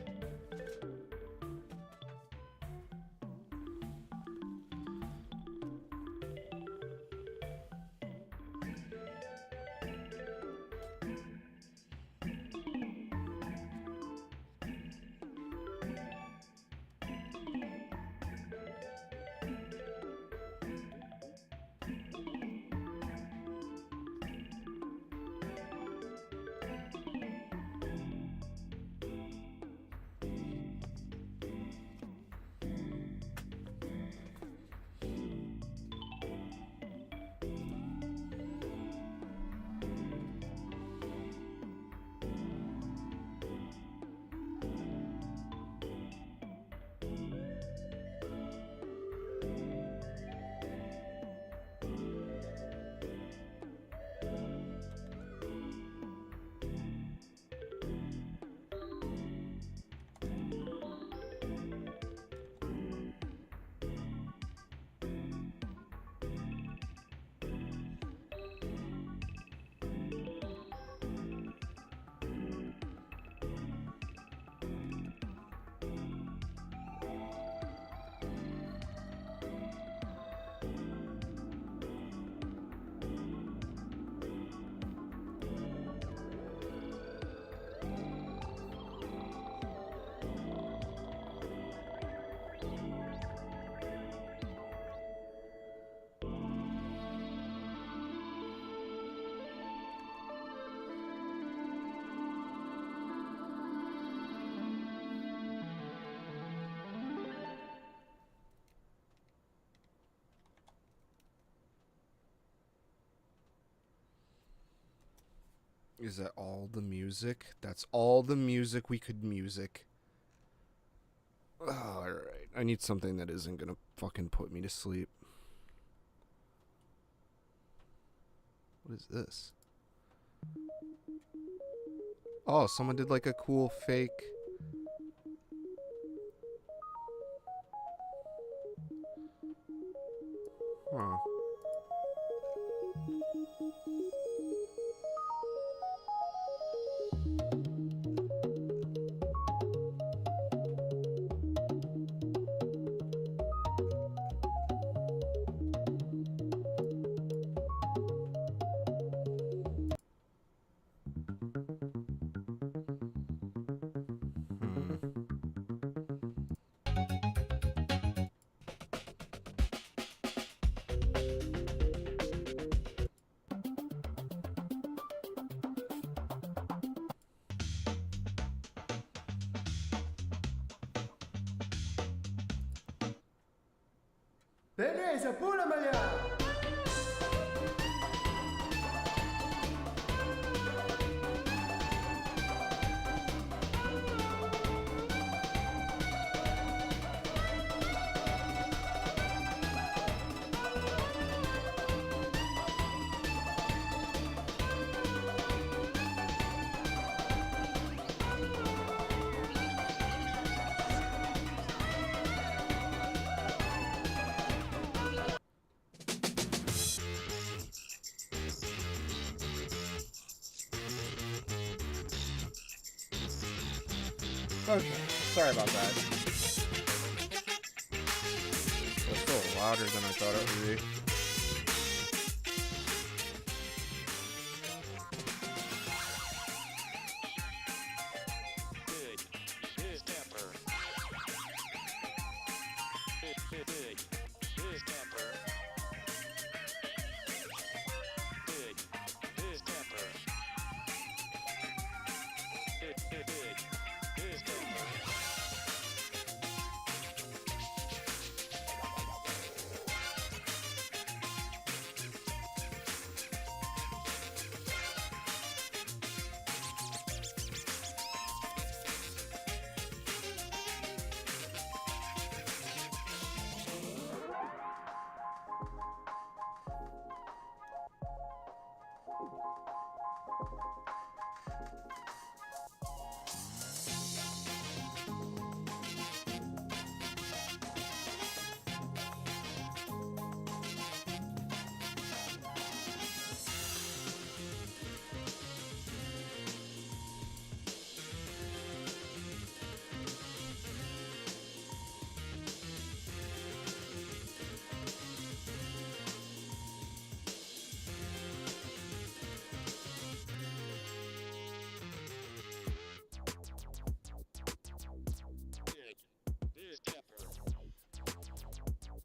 Is that all the music? That's all the music we could music. Oh, alright. I need something that isn't gonna fucking put me to sleep. What is this? Oh, someone did like a cool fake... Huh. Beleza, pula, malhar! Okay, sorry about that. It's still louder than I thought it would be.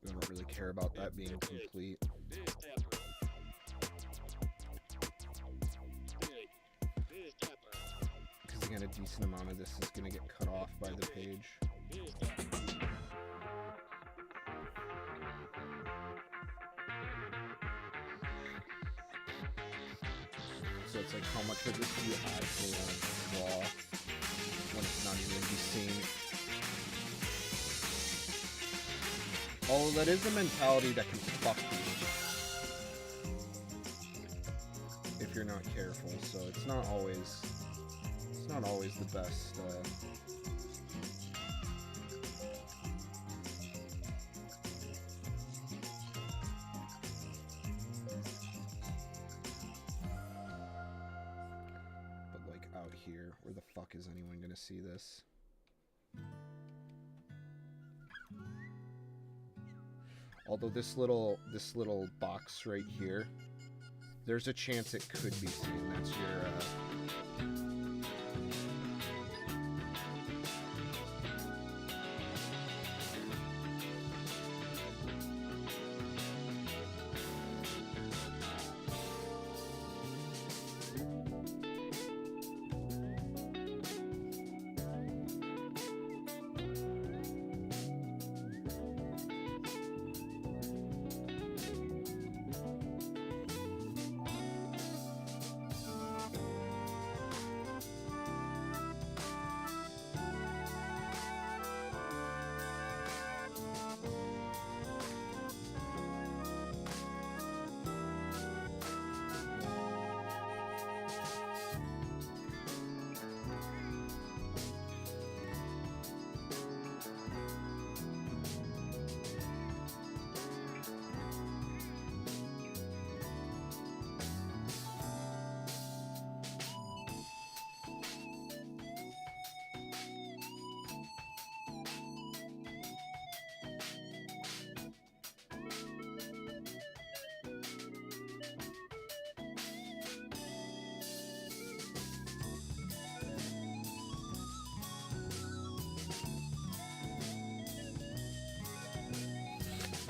I don't really care about that being complete. Because again, a decent amount of this is going to get cut off by the page. So it's like, how much of this do you actually want to draw when it's not even going to be seen? Although that is a mentality that can fuck you if you're not careful, so it's not always the best. But like out here, where the fuck is anyone gonna see this? Although this little box right here, there's a chance it could be seen. That's your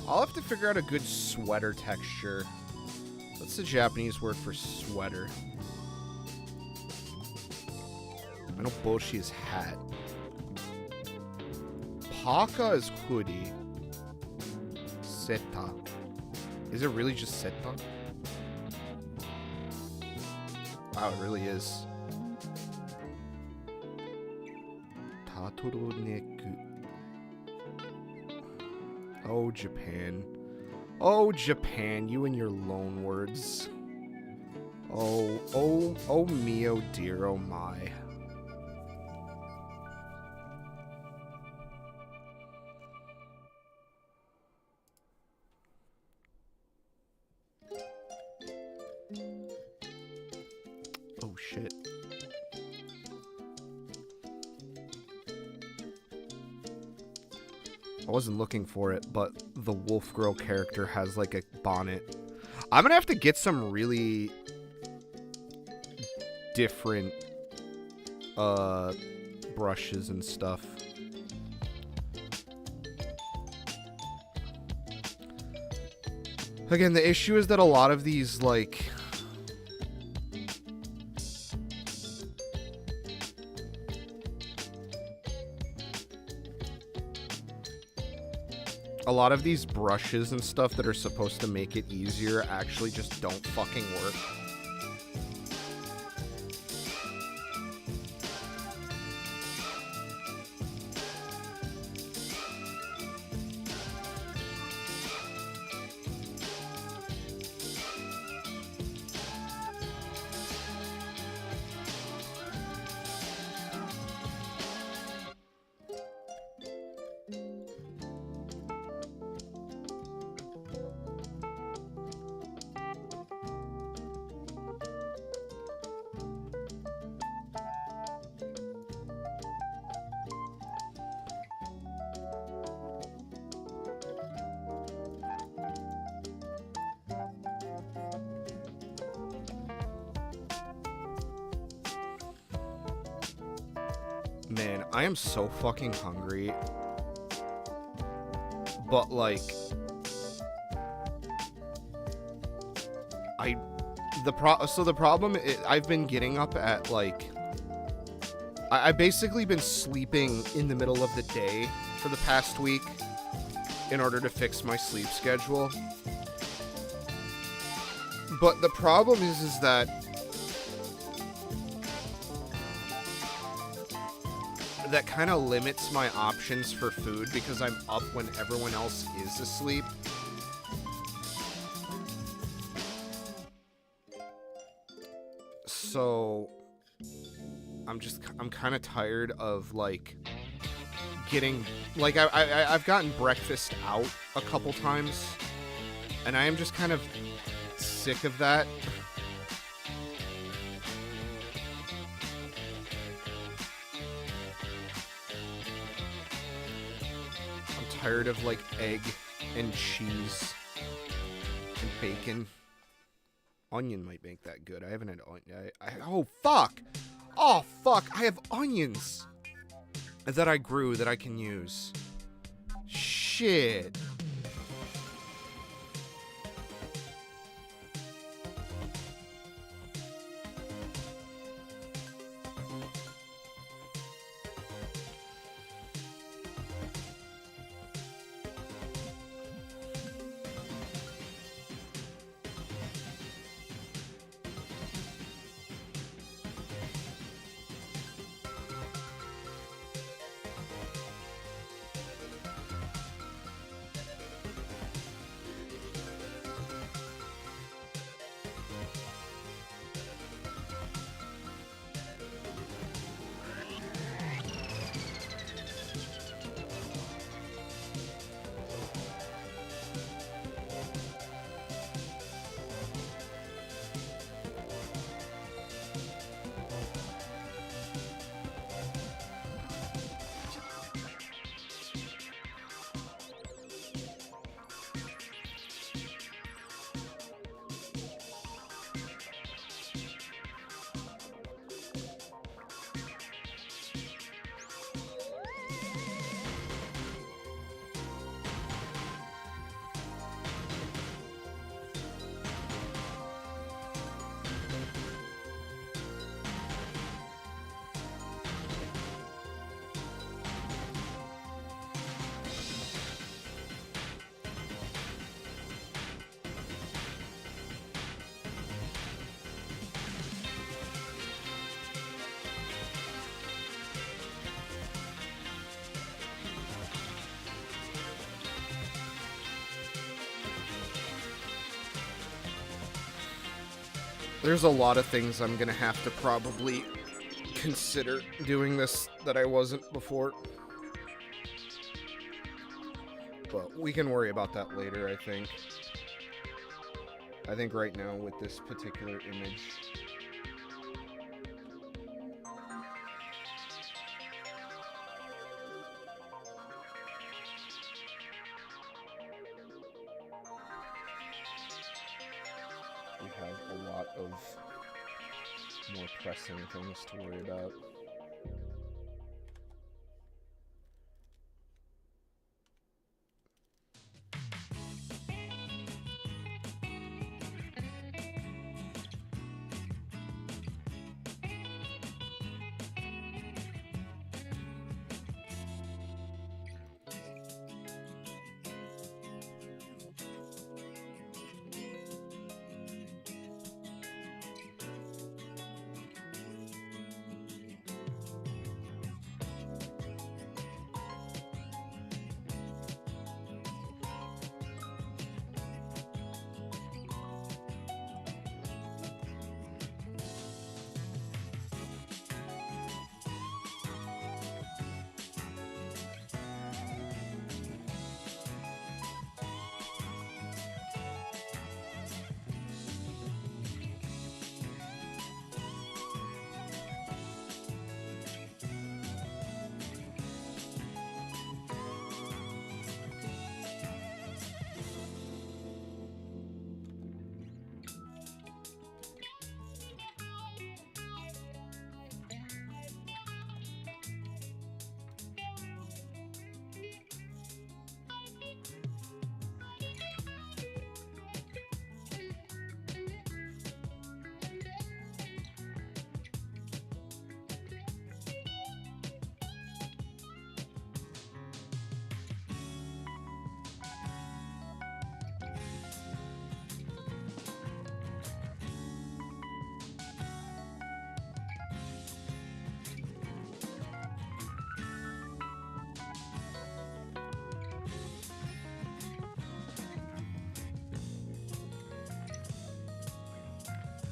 I'll have to figure out a good sweater texture. What's the Japanese word for sweater? I know boshi is hat. Parka is hoodie. Seta. Is it really just seta? Wow, it really is. Taturoneku. Oh, Japan. Oh, Japan, you and your loan words. Oh me, oh dear, oh my. Oh, shit. I wasn't looking for it, but the wolf girl character has like a bonnet. I'm gonna have to get some really different brushes and stuff. Again, the issue is that a lot of these like brushes and stuff that are supposed to make it easier actually just don't fucking work. Man, I am so fucking hungry. But like the problem is I've been getting up at like I've basically been sleeping in the middle of the day for the past week in order to fix my sleep schedule. But the problem is that kind of limits my options for food because I'm up when everyone else is asleep. So I'm kind of tired of like getting like I've gotten breakfast out a couple times and I am just kind of sick of that. Tired of like egg and cheese and bacon. Onion might make that good. I haven't had onion. Oh fuck! Oh fuck! I have onions that I grew that I can use. Shit. There's a lot of things I'm gonna have to probably consider doing this that I wasn't before. But we can worry about that later, I think. I think right now with this particular image, we have a lot of more pressing things to worry about.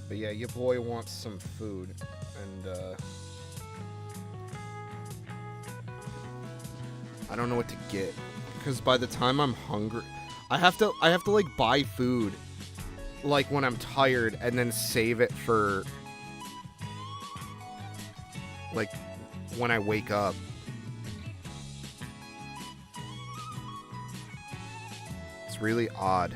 But yeah, your boy wants some food, and I don't know what to get, because by the time I'm hungry, I have to like buy food, like when I'm tired, and then save it for like when I wake up. It's really odd.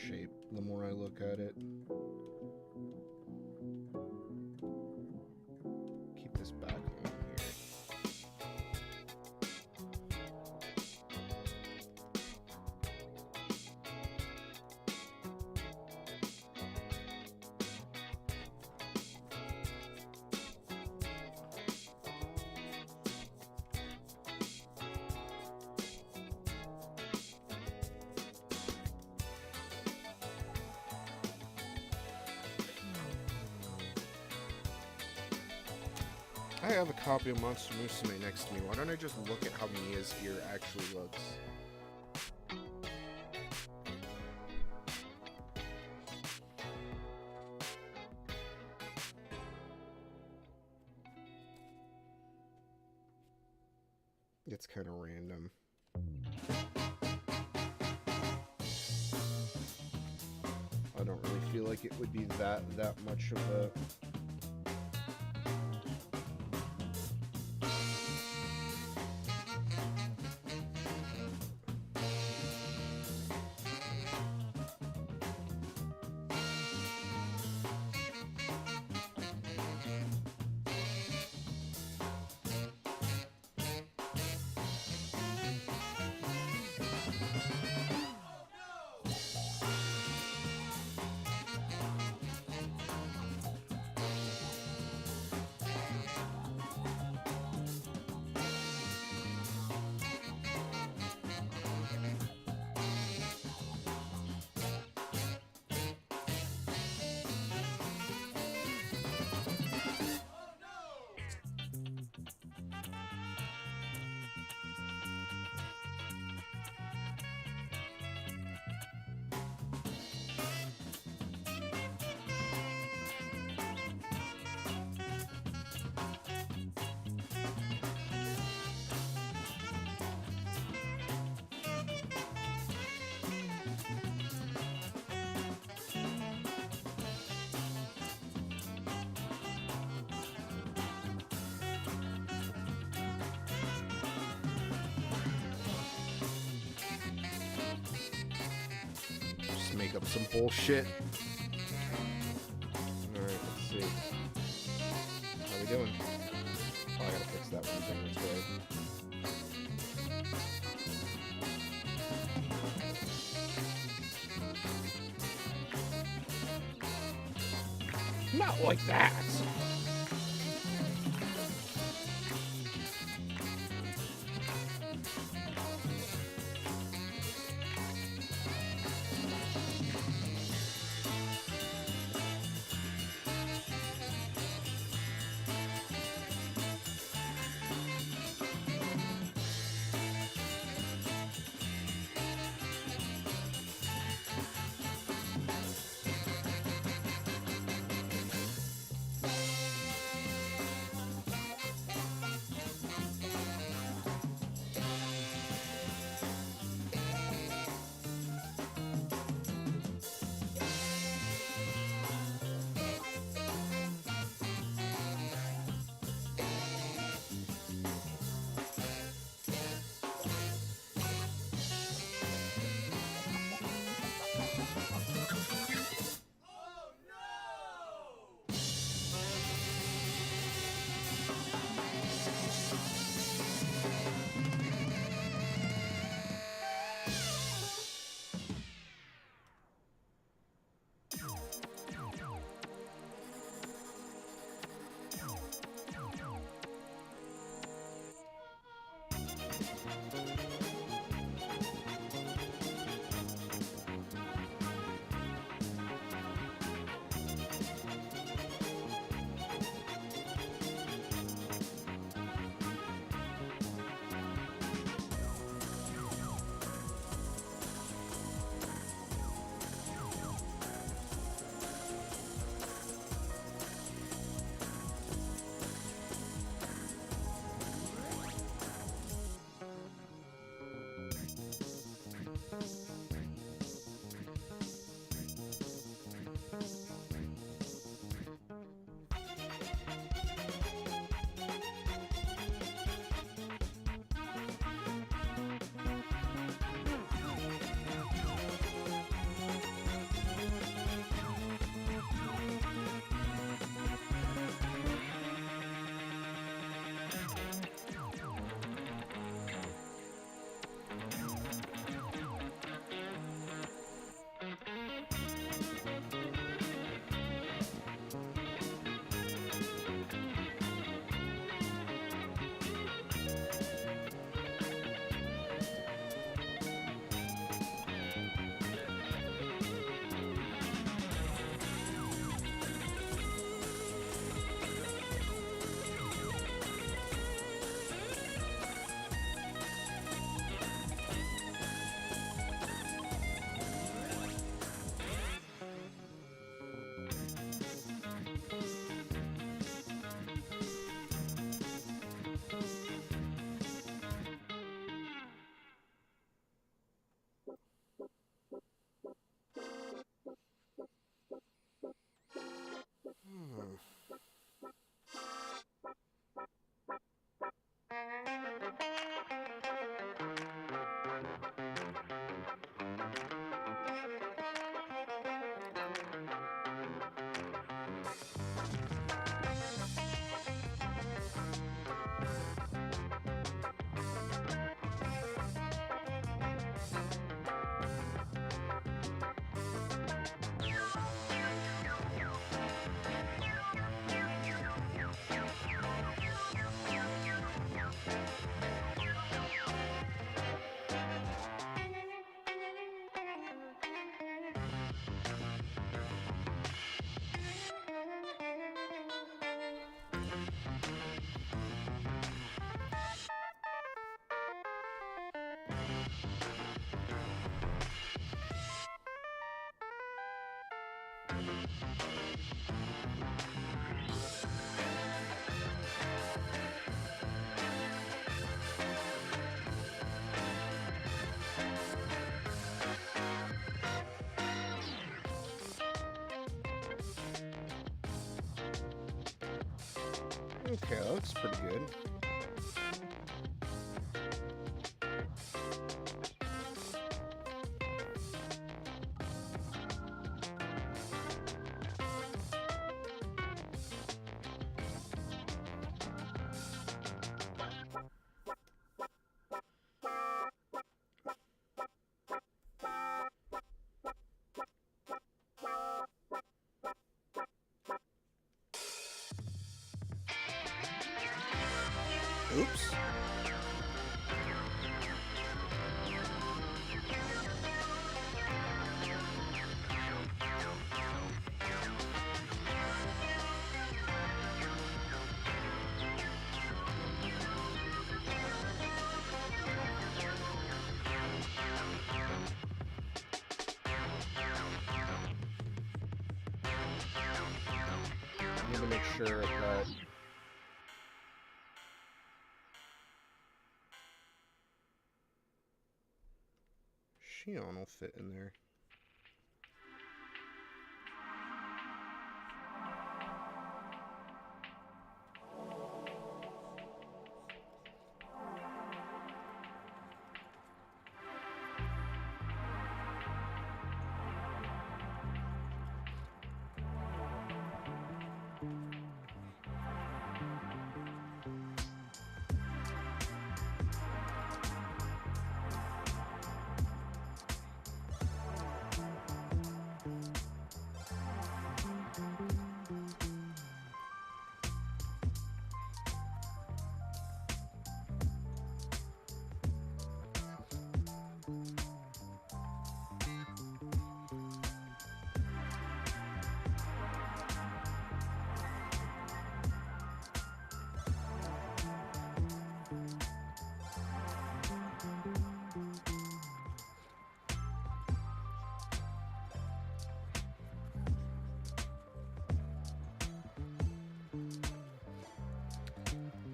Shape the more I look at it. Keep this back on here. I have a copy of Monster Musume next to me. Why don't I just look at how Mia's ear actually looks? It's kind of random. I don't really feel like it would be that much of a... Make up some bullshit. Alright, let's see. How we doing? Oh, I gotta fix that one thing, that's right. Not like that! Okay, that looks pretty good. Oops. I need to make sure that Shion will fit in there.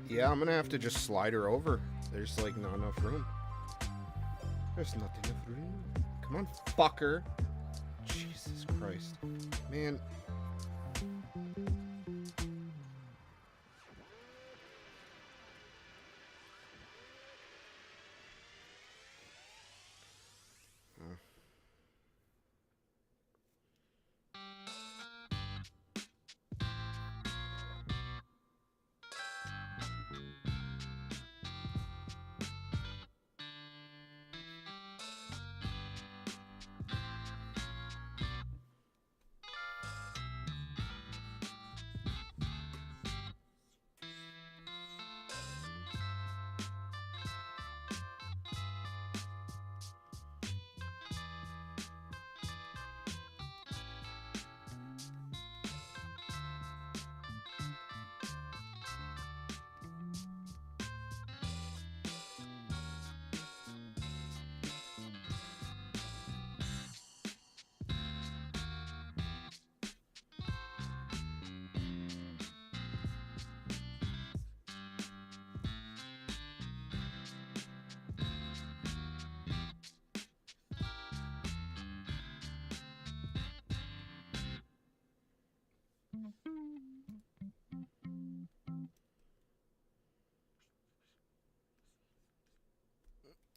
Yeah, I'm gonna have to just slide her over. There's like not enough room. There's not enough room. Come on, fucker. Jesus Christ. Man.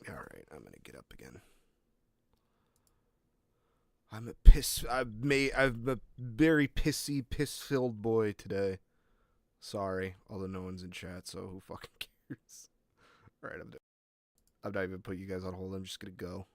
Alright, I'm gonna get up again. I'm a very pissy, piss-filled boy today. Sorry, although no one's in chat, so who fucking cares? Alright, I'm not even putting you guys on hold, I'm just gonna go.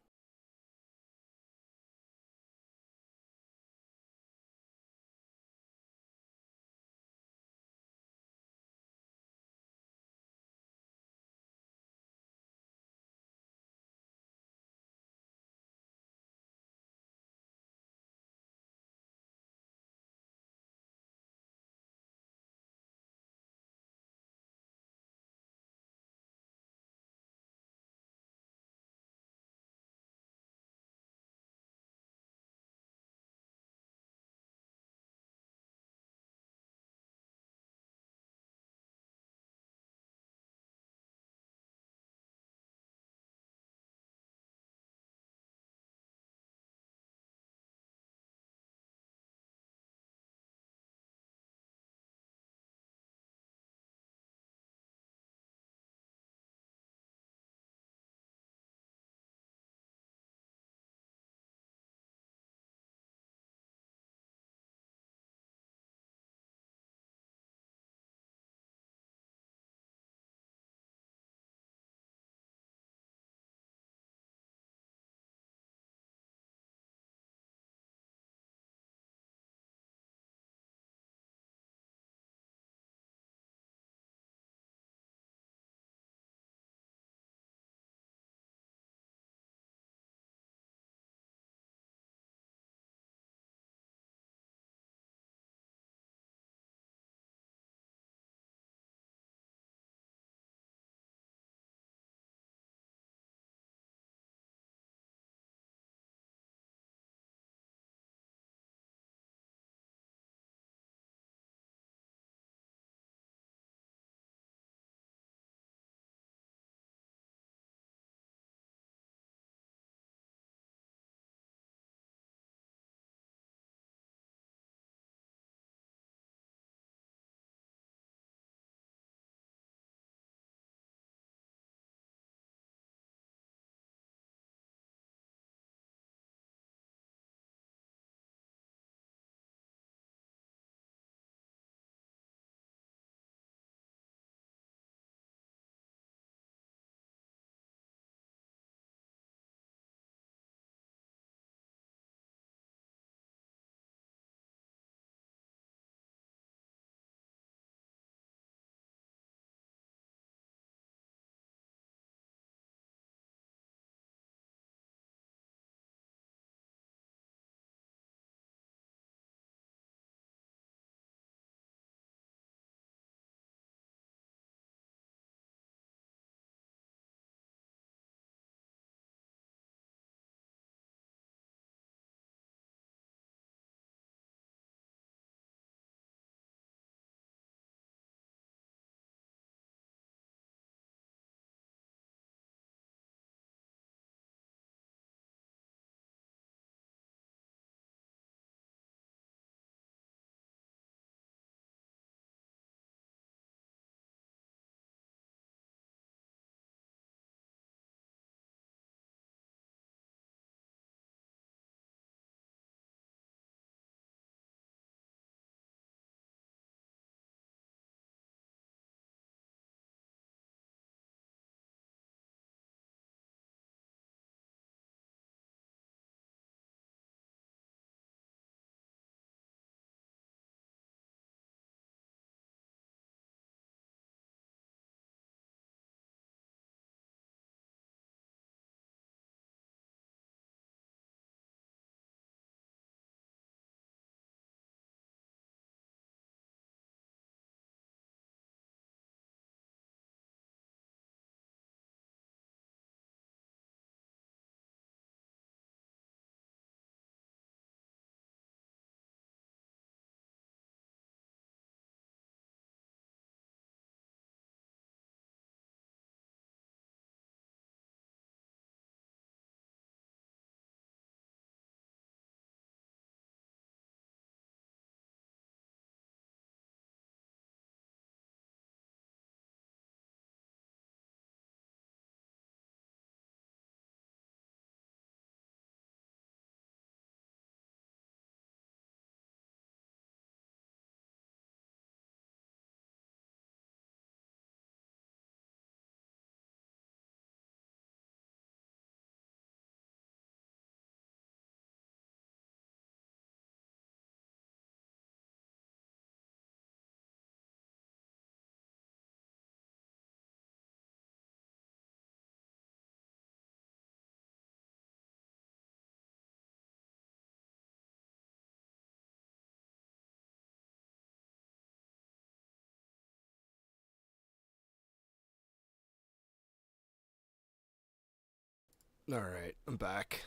Alright, I'm back.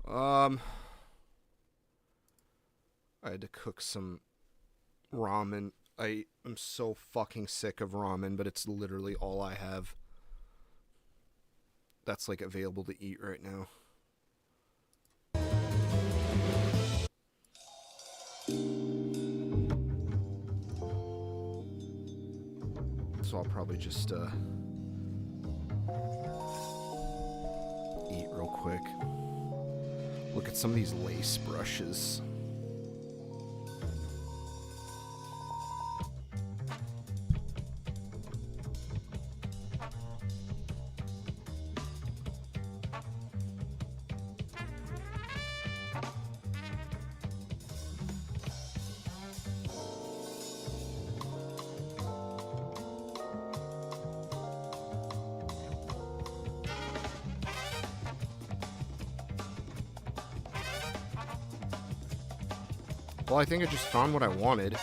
I had to cook some ramen. I am so fucking sick of ramen, but it's literally all I have that's like available to eat right now. So I'll probably just eat real quick. Look at some of these lace brushes. Well, I think I just found what I wanted.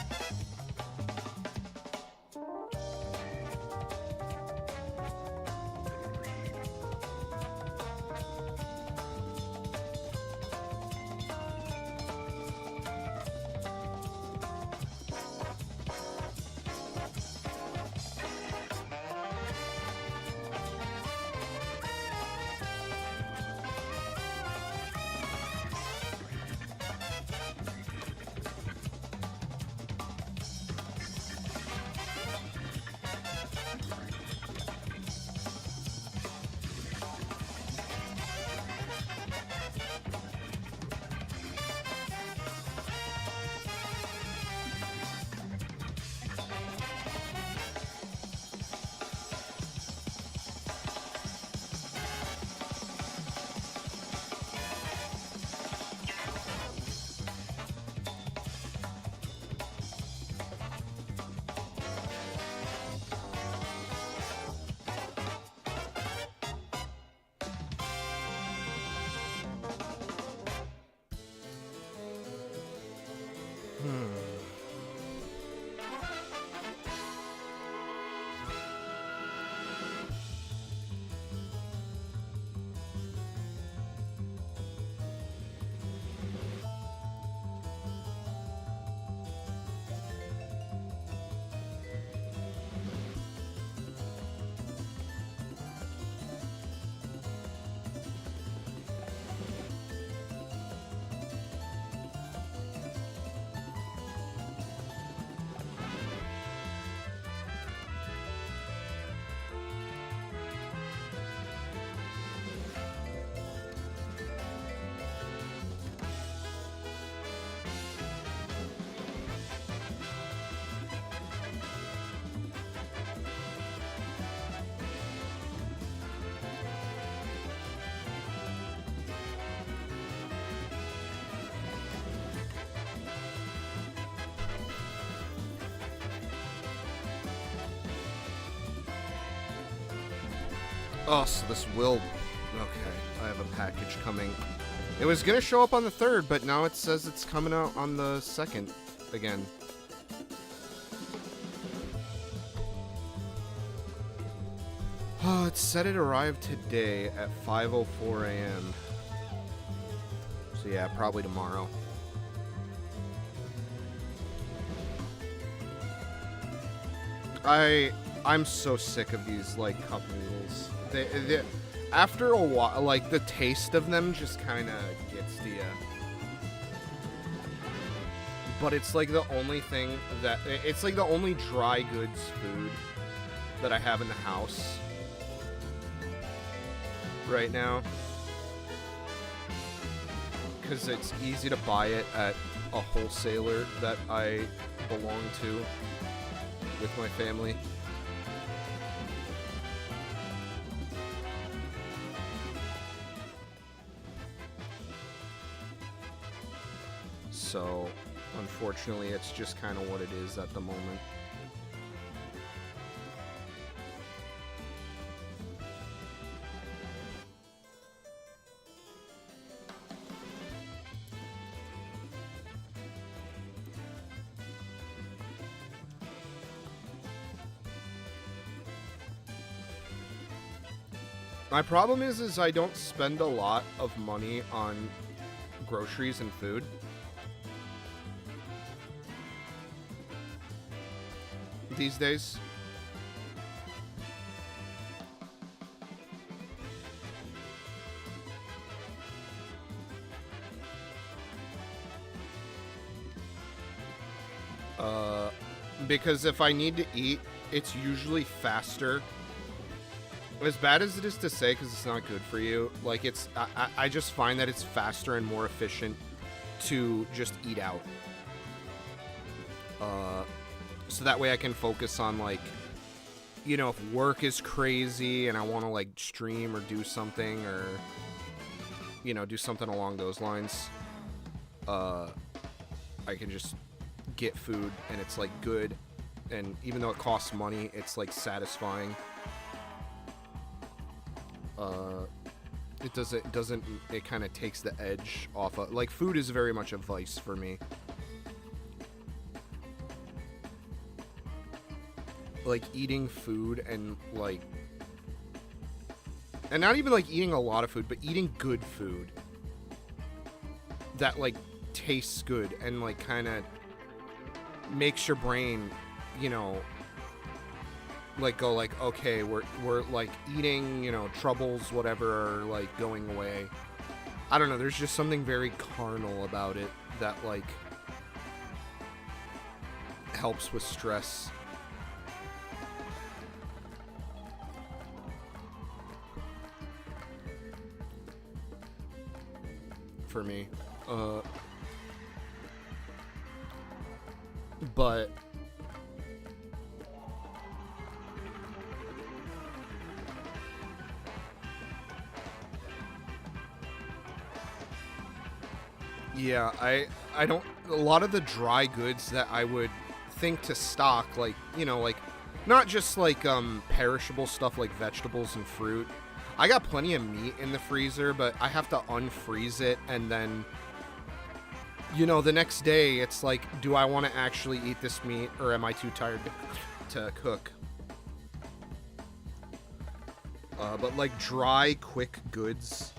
Oh, so this will... Okay, I have a package coming. It was gonna show up on the 3rd, but now it says it's coming out on the 2nd again. Oh, it said it arrived today at 5:04 a.m. So yeah, probably tomorrow. I'm so sick of these, like, cup noodles. They, after a while, like, the taste of them just kind of gets to you. But it's, like, the only thing that... It's, like, the only dry goods food that I have in the house right now. Because it's easy to buy it at a wholesaler that I belong to with my family. So, unfortunately, it's just kind of what it is at the moment. My problem is I don't spend a lot of money on groceries and food. These days. Because if I need to eat, it's usually faster. As bad as it is to say, because it's not good for you, like, it's, I just find that it's faster and more efficient to just eat out. So that way I can focus on, like, you know, if work is crazy and I want to, like, stream or do something, or, you know, do something along those lines, I can just get food and it's, like, good. And even though it costs money, it's, like, satisfying. It kind of takes the edge off of, like, food is very much a vice for me. Like, eating food and, like, and not even, like, eating a lot of food, but eating good food that, like, tastes good and, like, kind of makes your brain, you know, like, go, like, okay, we're like, eating, you know, troubles, whatever, are, like, going away. I don't know, there's just something very carnal about it that, like, helps with stress. For me. But yeah, I don't, a lot of the dry goods that I would think to stock, like, you know, like, not just like perishable stuff like vegetables and fruit. I got plenty of meat in the freezer, but I have to unfreeze it, and then, you know, the next day it's like, do I want to actually eat this meat, or am I too tired to cook? But like dry, quick goods,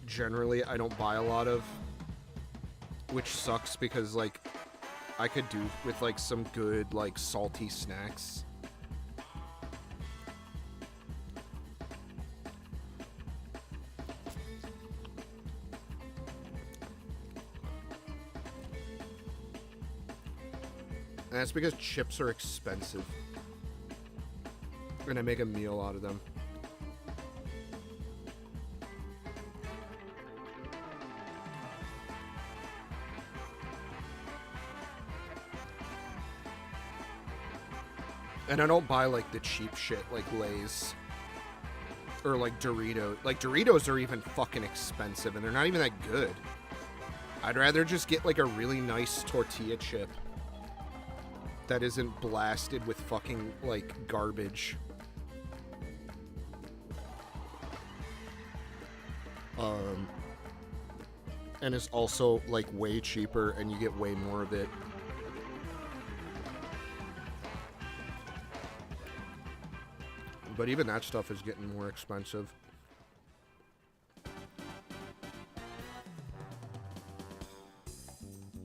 generally I don't buy a lot of, which sucks because, like, I could do with, like, some good, like, salty snacks. And that's because chips are expensive. And I make a meal out of them. And I don't buy, like, the cheap shit, like Lay's. Or, like, Doritos. Like, Doritos are even fucking expensive, and they're not even that good. I'd rather just get, like, a really nice tortilla chip that isn't blasted with fucking, like, garbage. And is also, like, way cheaper, and you get way more of it. But even that stuff is getting more expensive.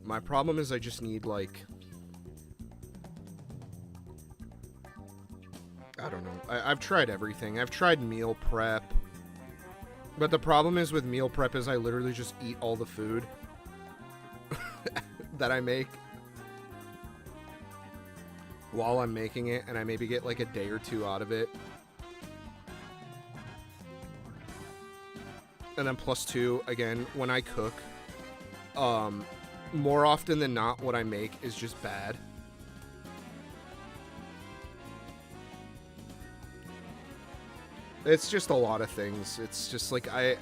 My problem is I just need, like, I don't know. I've tried everything. I've tried meal prep. But the problem is with meal prep is I literally just eat all the food that I make while I'm making it, and I maybe get like a day or two out of it. And then plus two, again, when I cook, more often than not, what I make is just bad. It's just a lot of things. It's just like, I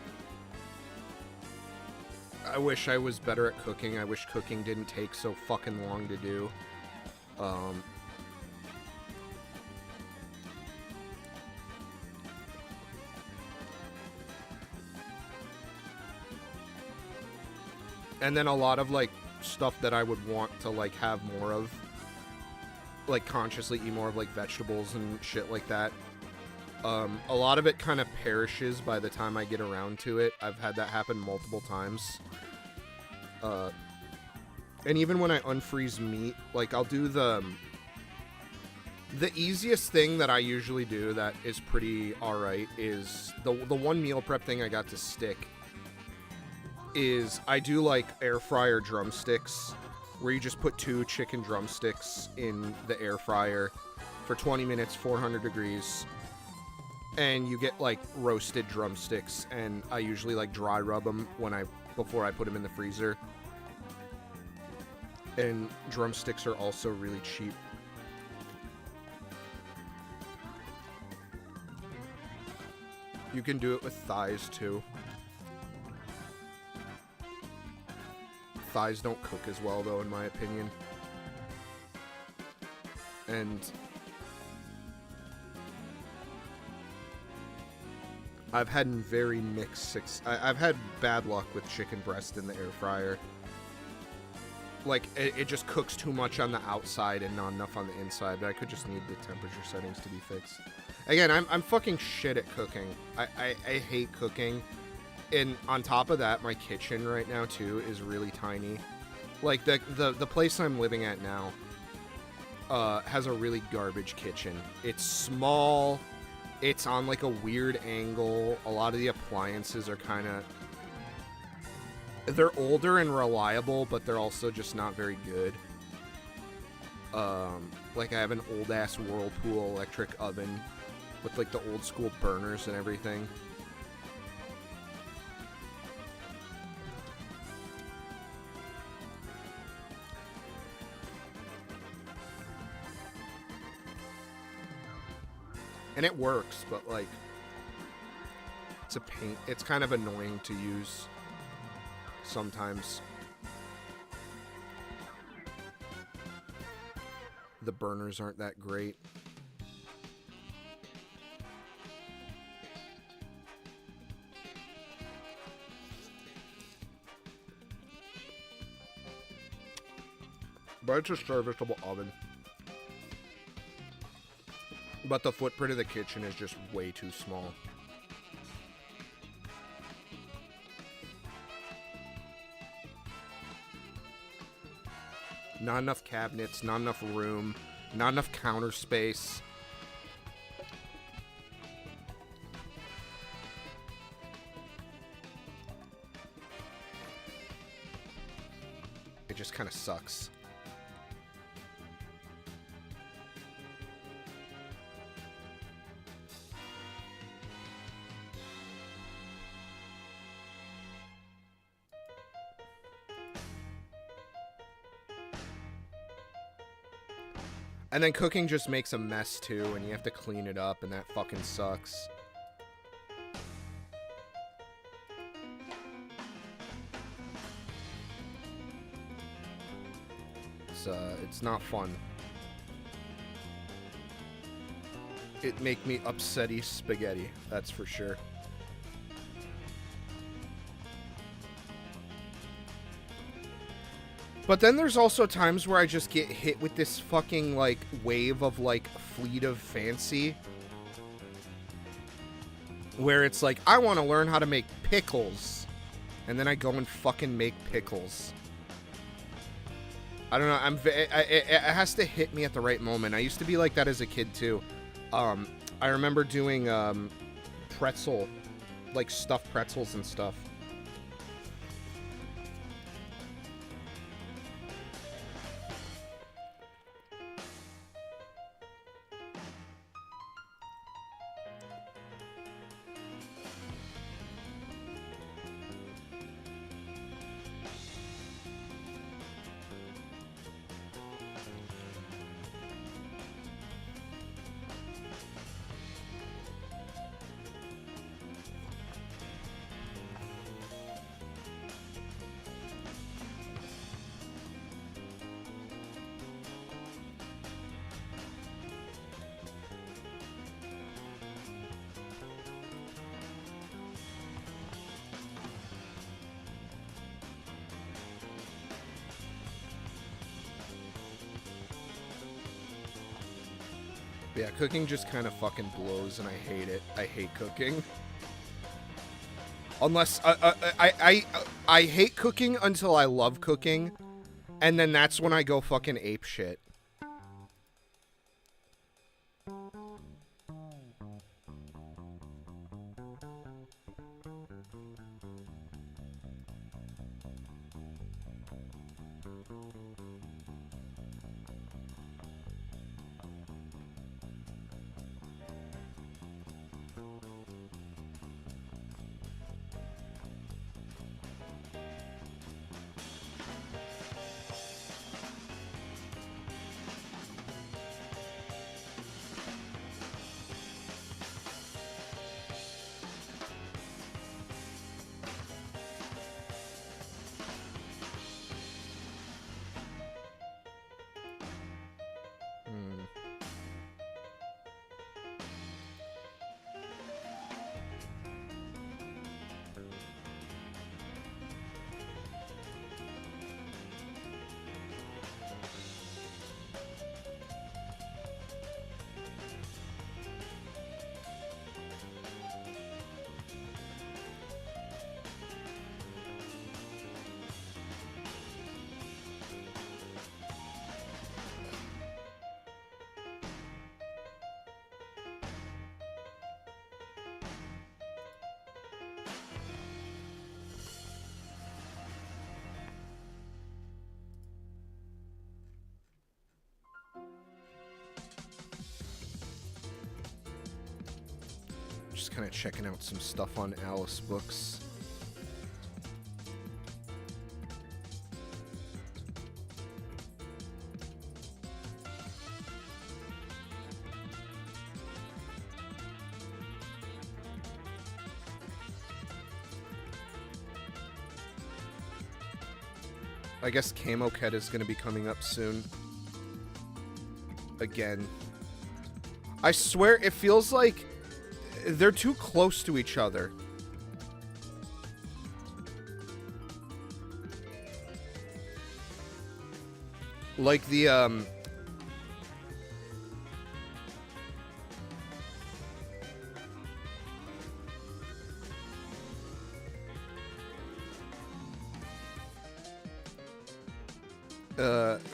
wish I was better at cooking. I wish cooking didn't take so fucking long to do. And then a lot of, like, stuff that I would want to, like, have more of. Like, consciously eat more of, like, vegetables and shit like that. A lot of it kind of perishes by the time I get around to it. I've had that happen multiple times. And even when I unfreeze meat, like I'll do the easiest thing that I usually do that is pretty alright is the one meal prep thing I got to stick is I do like air fryer drumsticks where you just put 2 chicken drumsticks in the air fryer for 20 minutes, 400 degrees. And you get like roasted drumsticks, and I usually like dry rub them before I put them in the freezer. And drumsticks are also really cheap. You can do it with thighs too. Thighs don't cook as well though, in my opinion. And I've had very mixed I've had bad luck with chicken breast in the air fryer. Like, it just cooks too much on the outside and not enough on the inside, but I could just need the temperature settings to be fixed. Again, I'm fucking shit at cooking. I hate cooking. And on top of that, my kitchen right now, too, is really tiny. Like, the place I'm living at now has a really garbage kitchen. It's small. It's on, like, a weird angle. A lot of the appliances are kind of... They're older and reliable, but they're also just not very good. Like, I have an old-ass Whirlpool electric oven with, like, the old-school burners and everything. And it works, but, like, it's a pain. It's kind of annoying to use sometimes. The burners aren't that great. But it's a serviceable oven. But the footprint of the kitchen is just way too small. Not enough cabinets, not enough room, not enough counter space. It just kind of sucks. And then cooking just makes a mess too, and you have to clean it up, and that fucking sucks. It's not fun. It make me upsetty spaghetti, that's for sure. But then there's also times where I just get hit with this fucking, like, wave of, like, Fleet of Fancy. Where it's like, I want to learn how to make pickles. And then I go and fucking make pickles. I don't know, it has to hit me at the right moment. I used to be like that as a kid, too. I remember doing, pretzel, like, stuffed pretzels and stuff. Yeah, cooking just kind of fucking blows, and I hate it. I hate cooking. Unless I hate cooking until I love cooking, and then that's when I go fucking ape shit. Just kind of checking out some stuff on Alice Books. I guess Camo Cat is going to be coming up soon. Again. I swear it feels like they're too close to each other. Like the,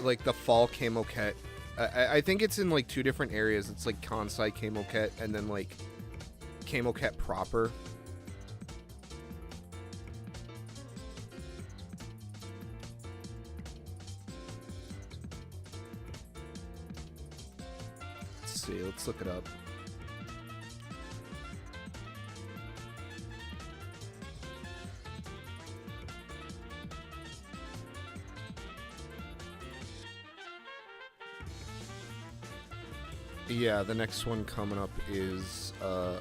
like the fall Camo Cat. I think it's in like two different areas. It's like Kansai Camo Cat and then like Camo Cat proper. Let's see, let's look it up. Yeah, the next one coming up is, oh,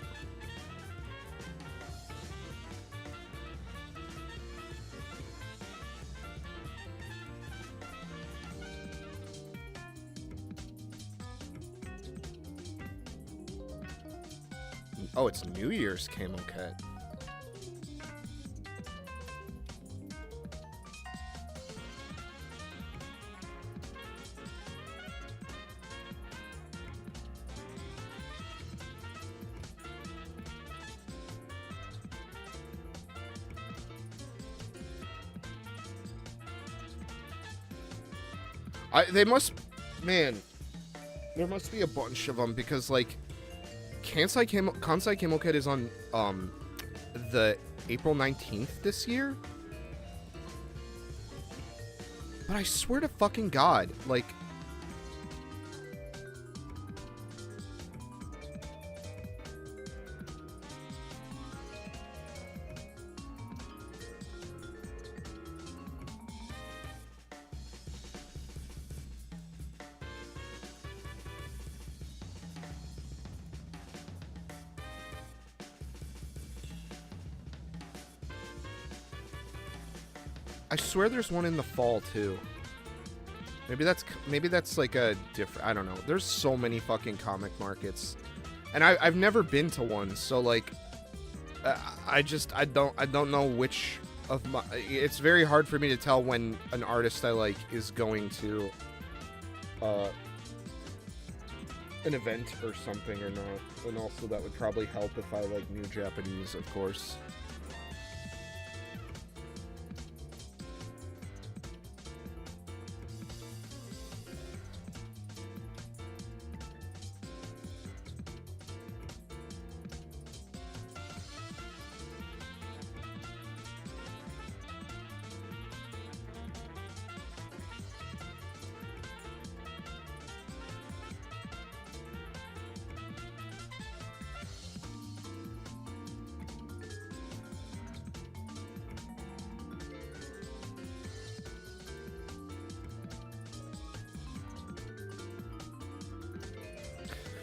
it's New Year's Camo Cat. They must, man, there must be a bunch of them because, like, Kansai Camo Cat is on, the April 19th this year? But I swear to fucking God, like, I swear there's one in the fall too. Maybe that's like a different, I don't know. There's so many fucking comic markets. And I've never been to one, so like I don't know which of my, it's very hard for me to tell when an artist I like is going to an event or something or not. And also that would probably help if I like knew Japanese, of course.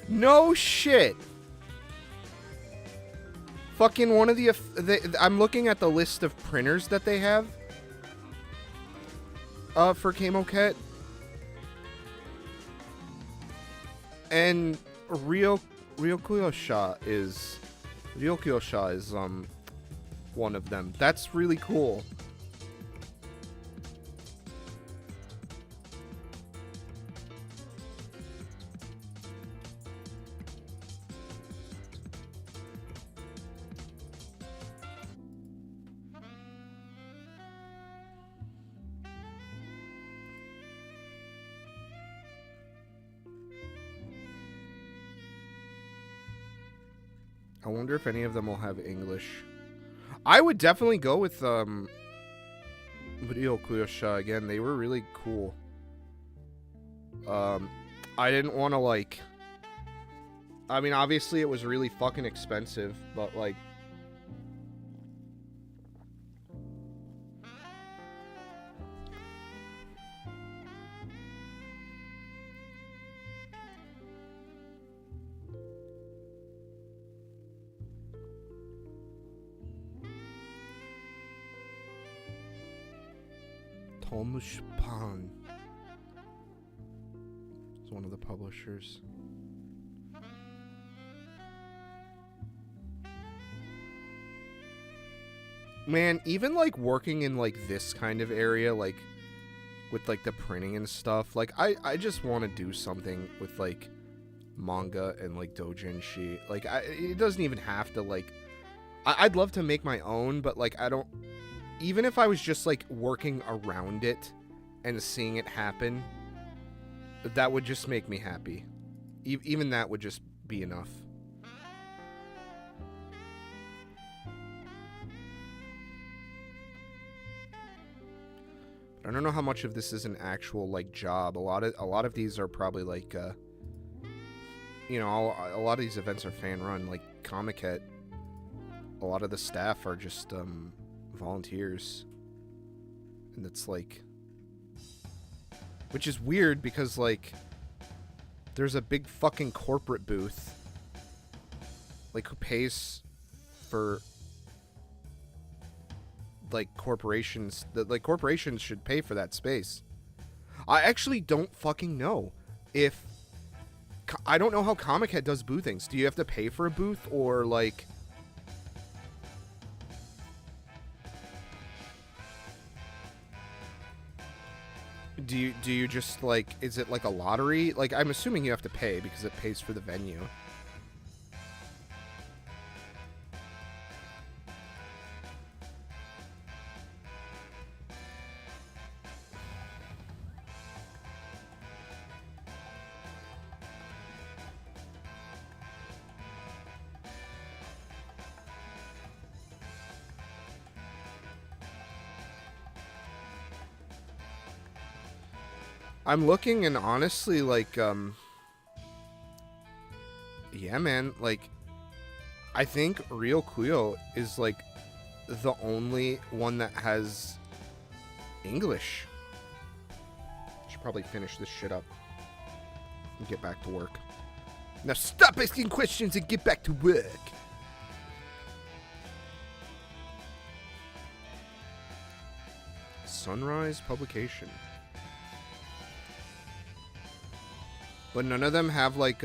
No shit. Fucking one of the I'm looking at the list of printers that they have for Kemoket. And Ryokuyosha is one of them. That's really cool. I wonder if any of them will have English. I would definitely go with Ryokuyosha again. They were really cool. I didn't want to like... I mean, obviously it was really fucking expensive, but like... Tomushpan is one of the publishers. Man, even like working in like this kind of area, like with like the printing and stuff, like I just want to do something with like manga and like doujinshi. Like it doesn't even have to like I'd love to make my own, but like I don't. Even if I was just, like, working around it and seeing it happen, that would just make me happy. Even that would just be enough. But I don't know how much of this is an actual, like, job. A lot of these are probably, like, you know, a lot of these events are fan-run. Like, Comiket, a lot of the staff are just, volunteers, and it's like, which is weird because like there's a big fucking corporate booth, like who pays for like corporations, that like corporations should pay for that space. I actually don't fucking know if I don't know how Comic-Head does boothings. Do you have to pay for a booth, or like do you just like, is it like a lottery? Like, I'm assuming you have to pay because it pays for the venue. I'm looking, and honestly, like, yeah, man, like, I think Ryokuyo is, like, the only one that has English. Should probably finish this shit up and get back to work. Now stop asking questions and get back to work. Sunrise Publication. But none of them have, like,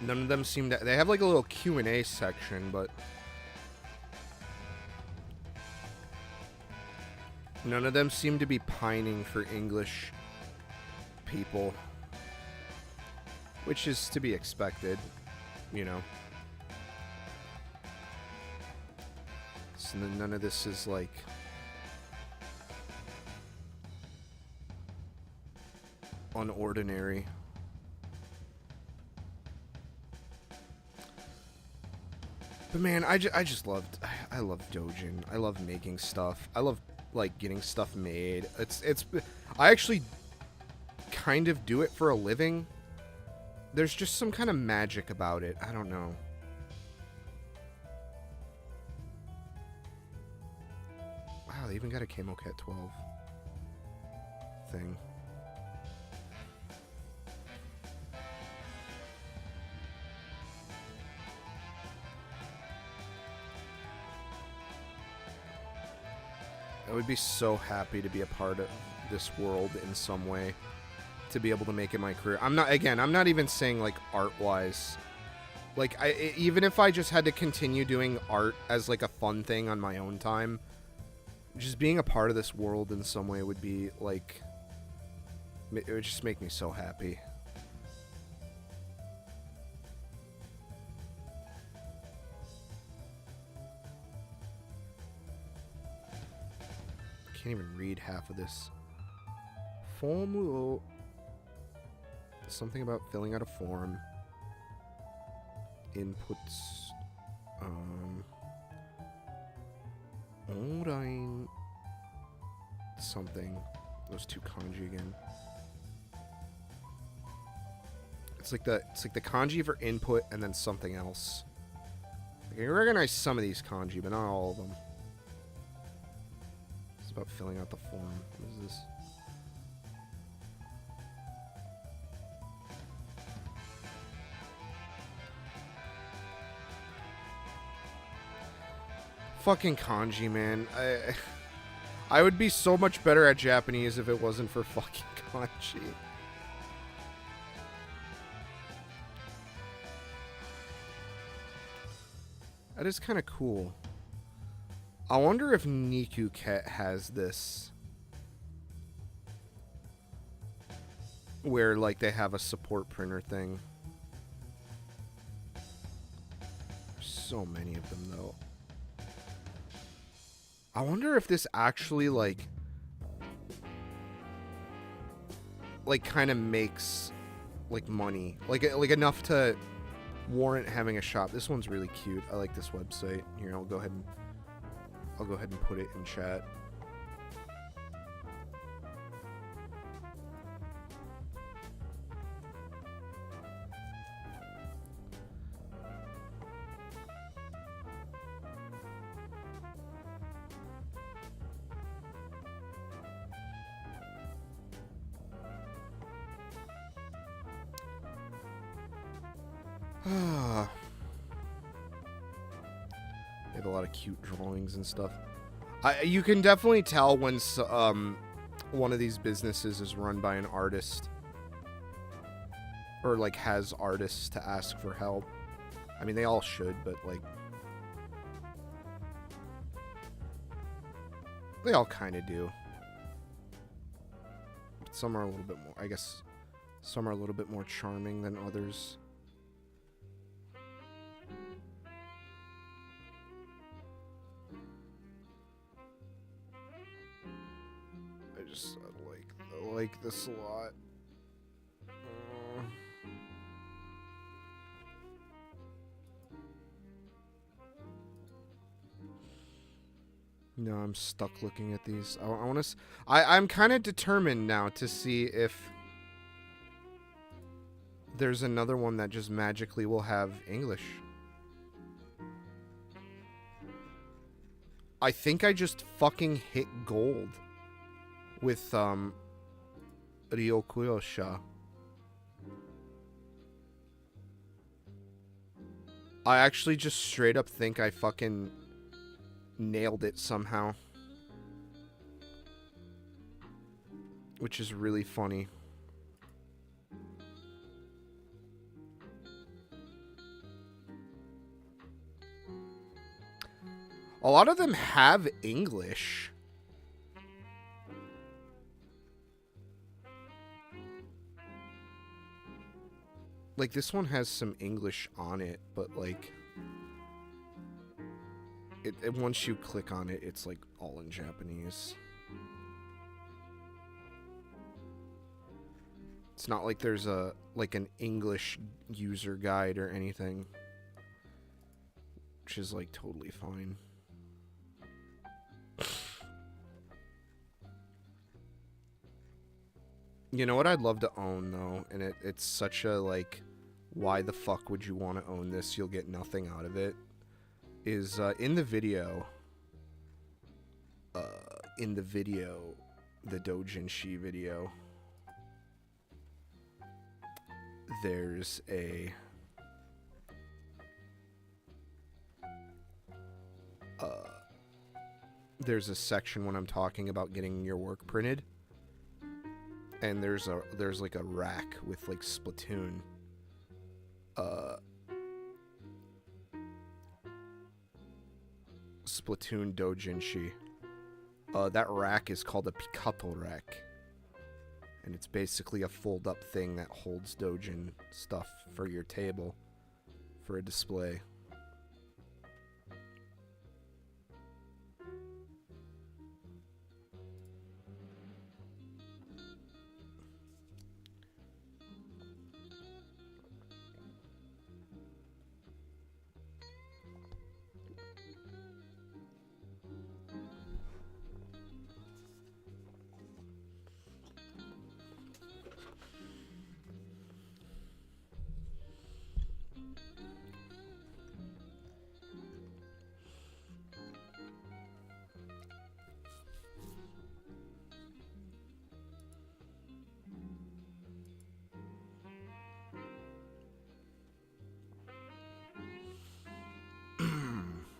None of them seem to... They have like a little Q&A section, but... None of them seem to be pining for English people. Which is to be expected, you know. So none of this is like... unordinary. But man, I love Dojin. I love making stuff. I love like getting stuff made. I actually kind of do it for a living. There's just some kind of magic about it. I don't know. Wow, they even got a Camo Cat 12 thing. I would be so happy to be a part of this world in some way, to be able to make it my career. I'm not even saying like art-wise. Like even if I just had to continue doing art as like a fun thing on my own time, just being a part of this world in some way would be like, it would just make me so happy. Can't even read half of this. Form. Something about filling out a form. Inputs. Online. Something. Those two kanji again. It's like the kanji for input and then something else. I can recognize some of these kanji, but not all of them. It's about filling out the form. What is this? Fucking kanji, man. I would be so much better at Japanese if it wasn't for fucking kanji. That is kind of cool. I wonder if Niku Ket has this. Where, like, they have a support printer thing. There's so many of them, though. I wonder if this actually, like kind of makes, like, money. Like enough to warrant having a shop. This one's really cute. I like this website. Here, I'll go ahead and put it in chat. They have a lot of cute drawings and stuff. You can definitely tell when one of these businesses is run by an artist, or like has artists to ask for help. I mean, they all should, but like they all kind of do. Some are a little bit more, I guess, some are a little bit more charming than others. I like this a lot. No, I'm stuck looking at these. I want to. I'm kind of determined now to see if there's another one that just magically will have English. I think I just fucking hit gold with Ryokuyosha. I actually just straight up think I fucking nailed it somehow, which is really funny. A lot of them have English. Like, this one has some English on it, but, like, once you click on it, it's, like, all in Japanese. It's not like there's like, an English user guide or anything. Which is, like, totally fine. You know what I'd love to own, though? And it's such a, like, why the fuck would you want to own this? You'll get nothing out of it. Is, in the video, the doujinshi video, there's a, there's a section when I'm talking about getting your work printed, and there's like a rack with, like, Splatoon, Splatoon doujinshi. That rack is called a Pikato rack, and it's basically a fold-up thing that holds doujin stuff for your table for a display.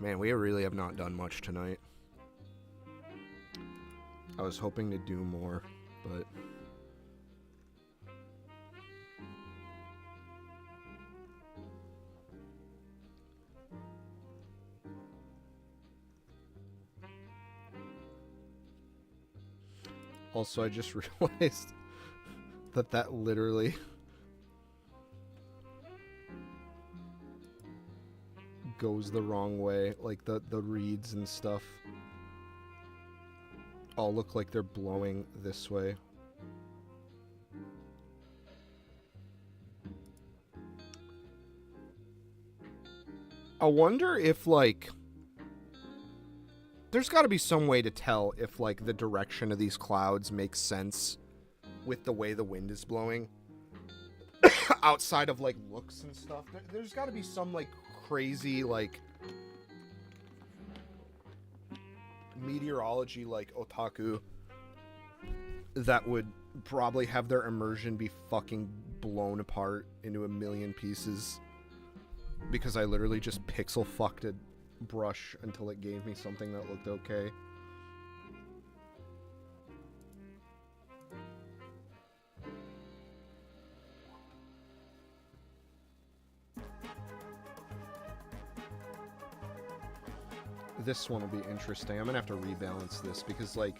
Man, we really have not done much tonight. I was hoping to do more, but... Also, I just realized that literally... goes the wrong way. Like, the reeds and stuff all look like they're blowing this way. I wonder if, like, there's got to be some way to tell if, like, the direction of these clouds makes sense with the way the wind is blowing. Outside of, like, looks and stuff. There's got to be some, like, crazy, like, meteorology, like, otaku that would probably have their immersion be fucking blown apart into a million pieces because I literally just pixel fucked a brush until it gave me something that looked okay. This one will be interesting. I'm gonna have to rebalance this because, like,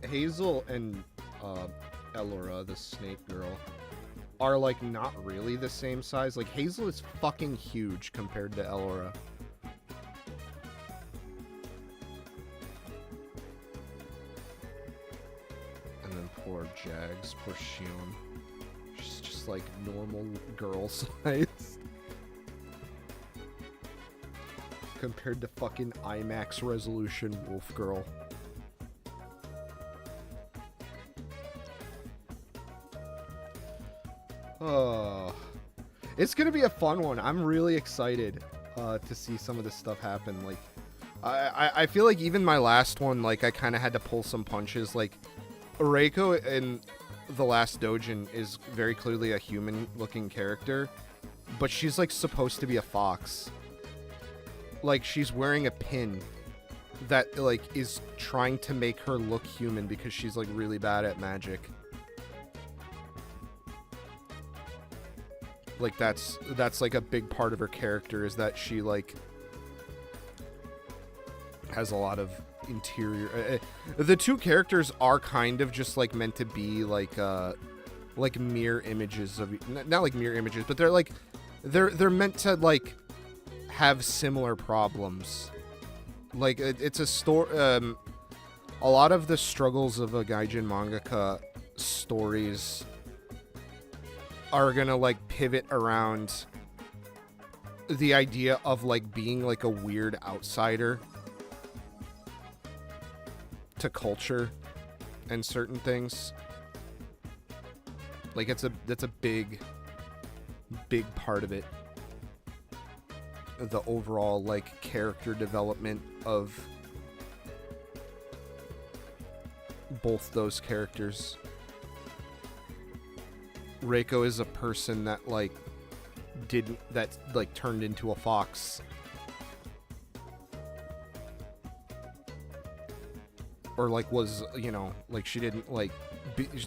Hazel and Elora, the snake girl, are, like, not really the same size. Like, Hazel is fucking huge compared to Elora. And then poor Jags, poor Shion. She's just, like, normal girl size. Compared to fucking IMAX resolution Wolf Girl. Oh, it's gonna be a fun one. I'm really excited to see some of this stuff happen. Like, I feel like even my last one, like, I kind of had to pull some punches. Like, Reiko in the last doujin is very clearly a human-looking character, but she's, like, supposed to be a fox. Like, she's wearing a pin that, like, is trying to make her look human because she's, like, really bad at magic. Like, that's like, a big part of her character is that she, like, has a lot of interior. The two characters are kind of just like meant to be like mirror images of, not like mirror images, but they're like they're meant to like have similar problems. Like it's a story. A lot of the struggles of a gaijin mangaka stories are gonna like pivot around the idea of like being like a weird outsider to culture and certain things. Like that's a big part of it. The overall like character development of both those characters. Reiko is a person that like turned into a fox. Or like was, you know, like she didn't like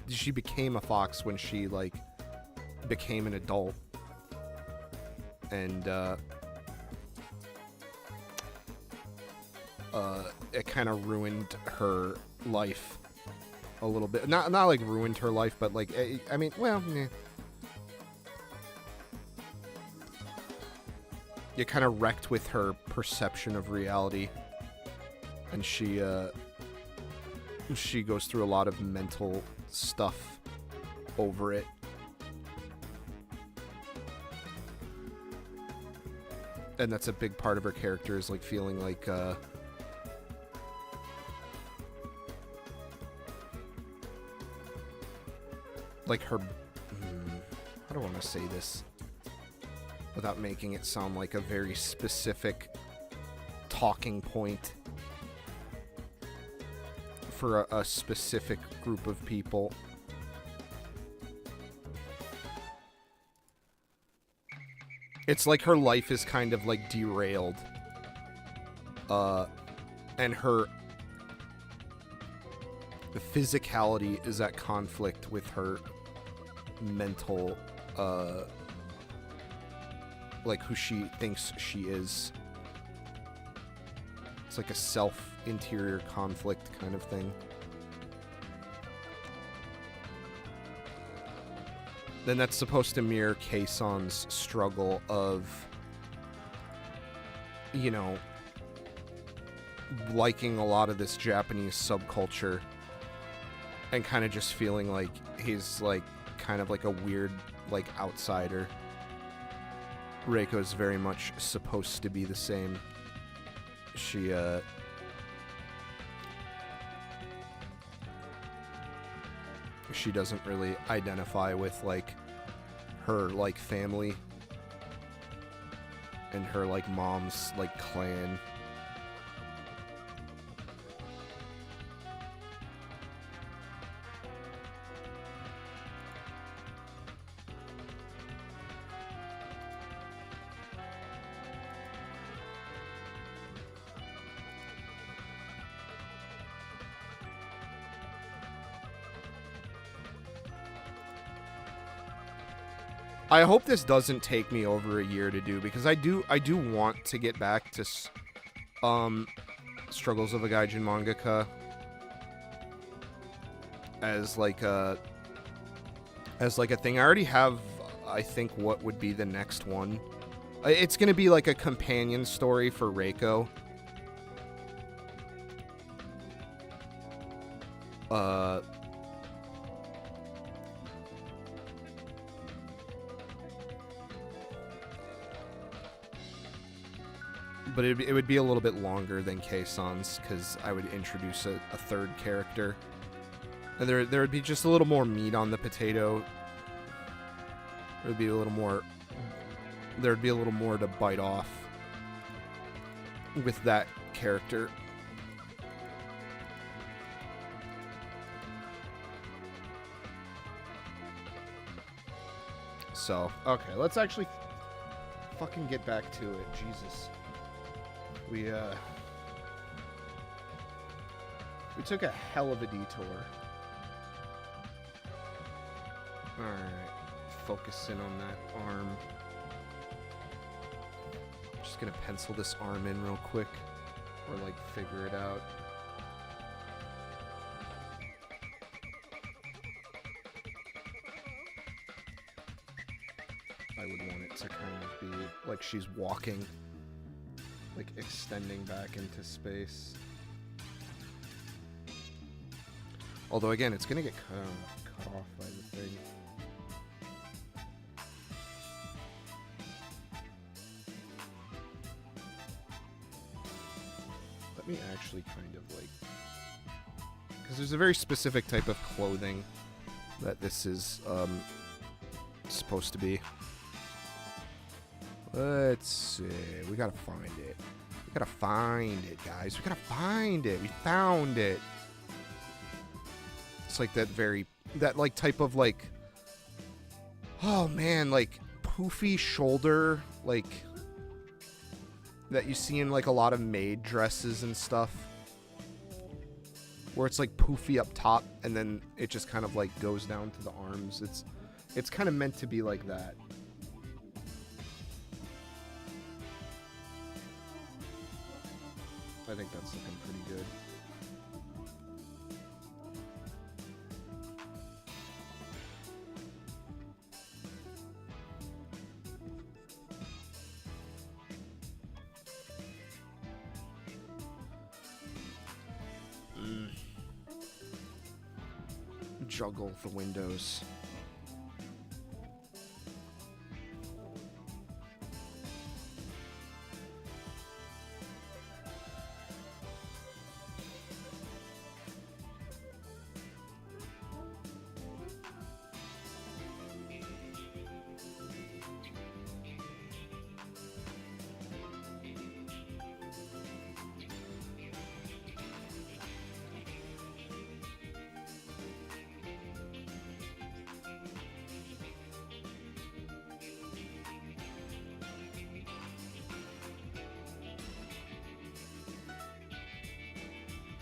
she became a fox when she like became an adult. And it kind of ruined her life a little bit. Not like ruined her life, but like I mean, well, yeah. It kind of wrecked with her perception of reality, and she goes through a lot of mental stuff over it. And that's a big part of her character, is like feeling like her, how do I want to say this without making it sound like a very specific talking point for a specific group of people. It's like her life is kind of like derailed, and her physicality is at conflict with her mental, like who she thinks she is. It's like a interior conflict kind of thing. Then that's supposed to mirror Kei-san's struggle of, you know, liking a lot of this Japanese subculture and kind of just feeling like he's like kind of like a weird like outsider. Reiko is very much supposed to be the same. She doesn't really identify with like her like family and her like mom's like clan. I hope this doesn't take me over a year to do, because I do want to get back to Struggles of a Gaijin Mangaka as like a thing. I already have, I think, what would be the next one. It's gonna be like a companion story for Reiko. But it would be a little bit longer than Kei-san's, because I would introduce a third character. And there would be just a little more meat on the potato. There'd be a little more to bite off with that character. So, okay, let's actually fucking get back to it. Jesus. We took a hell of a detour. Alright. Focus in on that arm. Just gonna pencil this arm in real quick. Or, like, figure it out. I would want it to kind of be like she's walking, like extending back into space. Although again, it's gonna get cut off by the thing. Let me actually kind of like, because there's a very specific type of clothing that this is supposed to be. Let's see. We gotta find it. We gotta find it, guys. We gotta find it. We found it. It's like that like type of like, oh man, like poofy shoulder, like that you see in like a lot of maid dresses and stuff, where it's like poofy up top and then it just kind of like goes down to the arms. It's kind of meant to be like that. I think that's looking pretty good. Juggle the windows.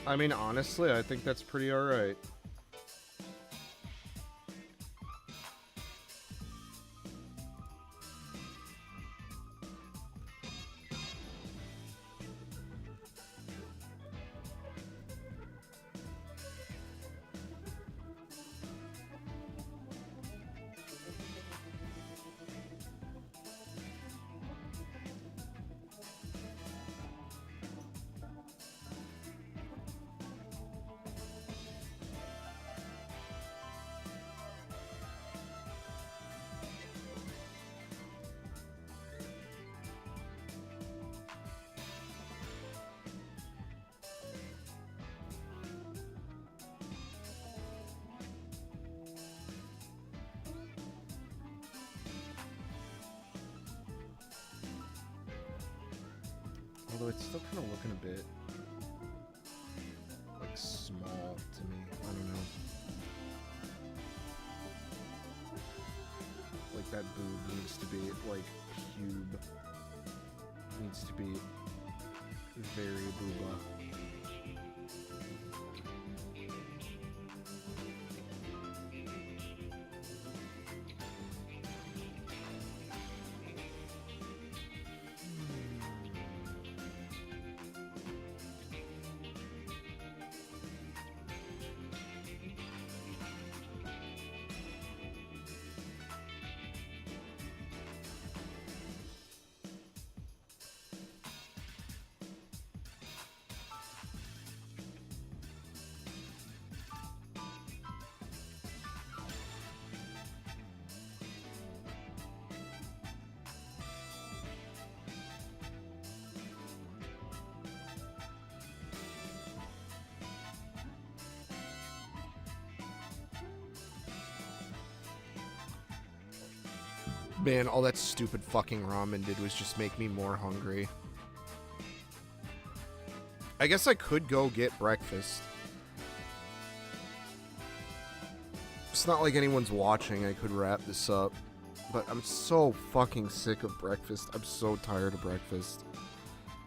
I mean, honestly, I think that's pretty alright. Although it's still kind of looking a bit like small to me. I don't know. Like that boob needs to be like cube. Needs to be very booba. Man, all that stupid fucking ramen did was just make me more hungry. I guess I could go get breakfast. It's not like anyone's watching. I could wrap this up. But I'm so fucking sick of breakfast. I'm so tired of breakfast.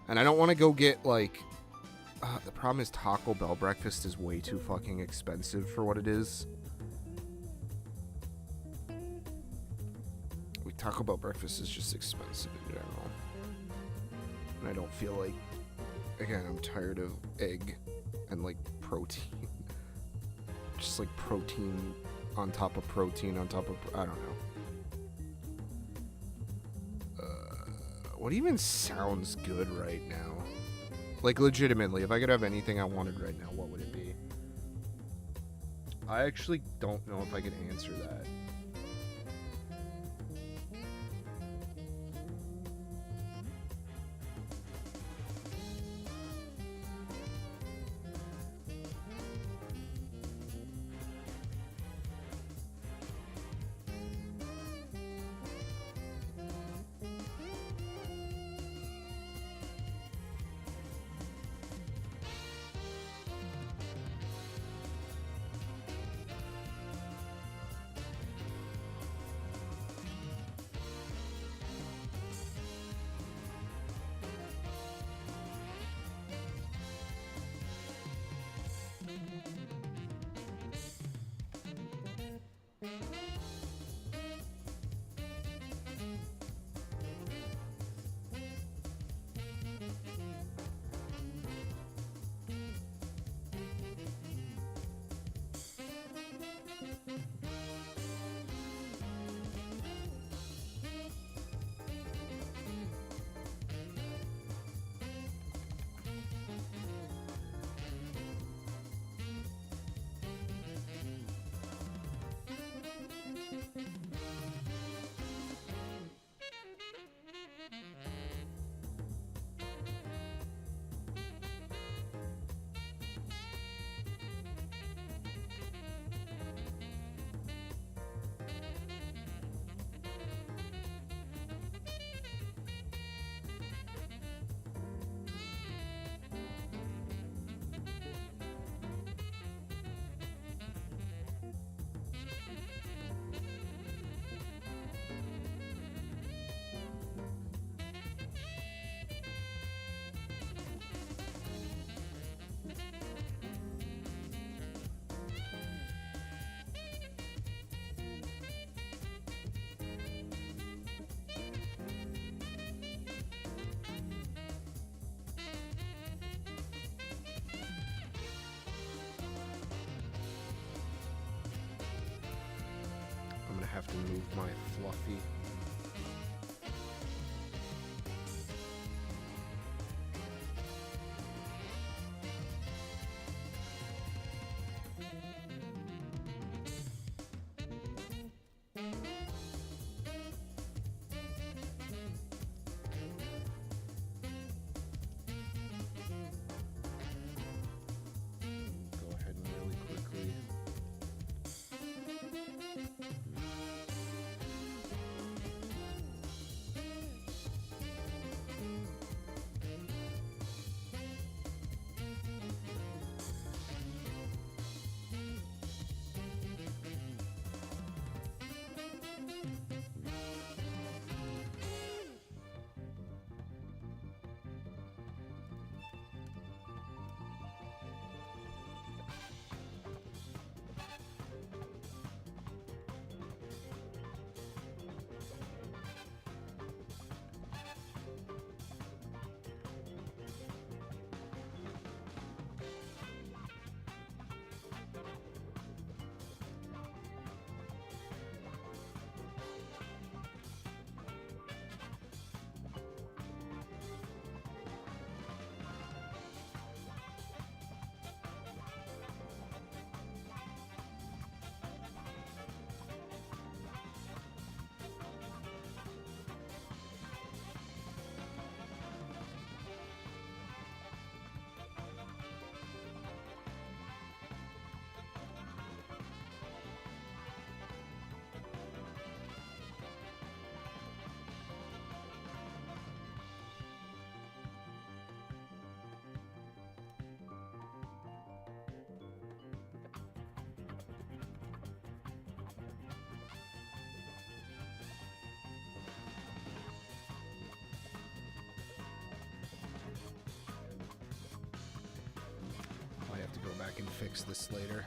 And I don't want to go get, like... the problem is Taco Bell breakfast is way too fucking expensive for what it is. Taco Bell breakfast is just expensive in general. And I don't feel like Again, I'm tired of egg and like protein. Just like protein on top of protein on top of, I don't know. What even sounds good right now? Like, legitimately, if I could have anything I wanted right now, what would it be? I actually don't know if I could answer that. Have to move my fluffy. Go ahead and really quickly. Go back and fix this later.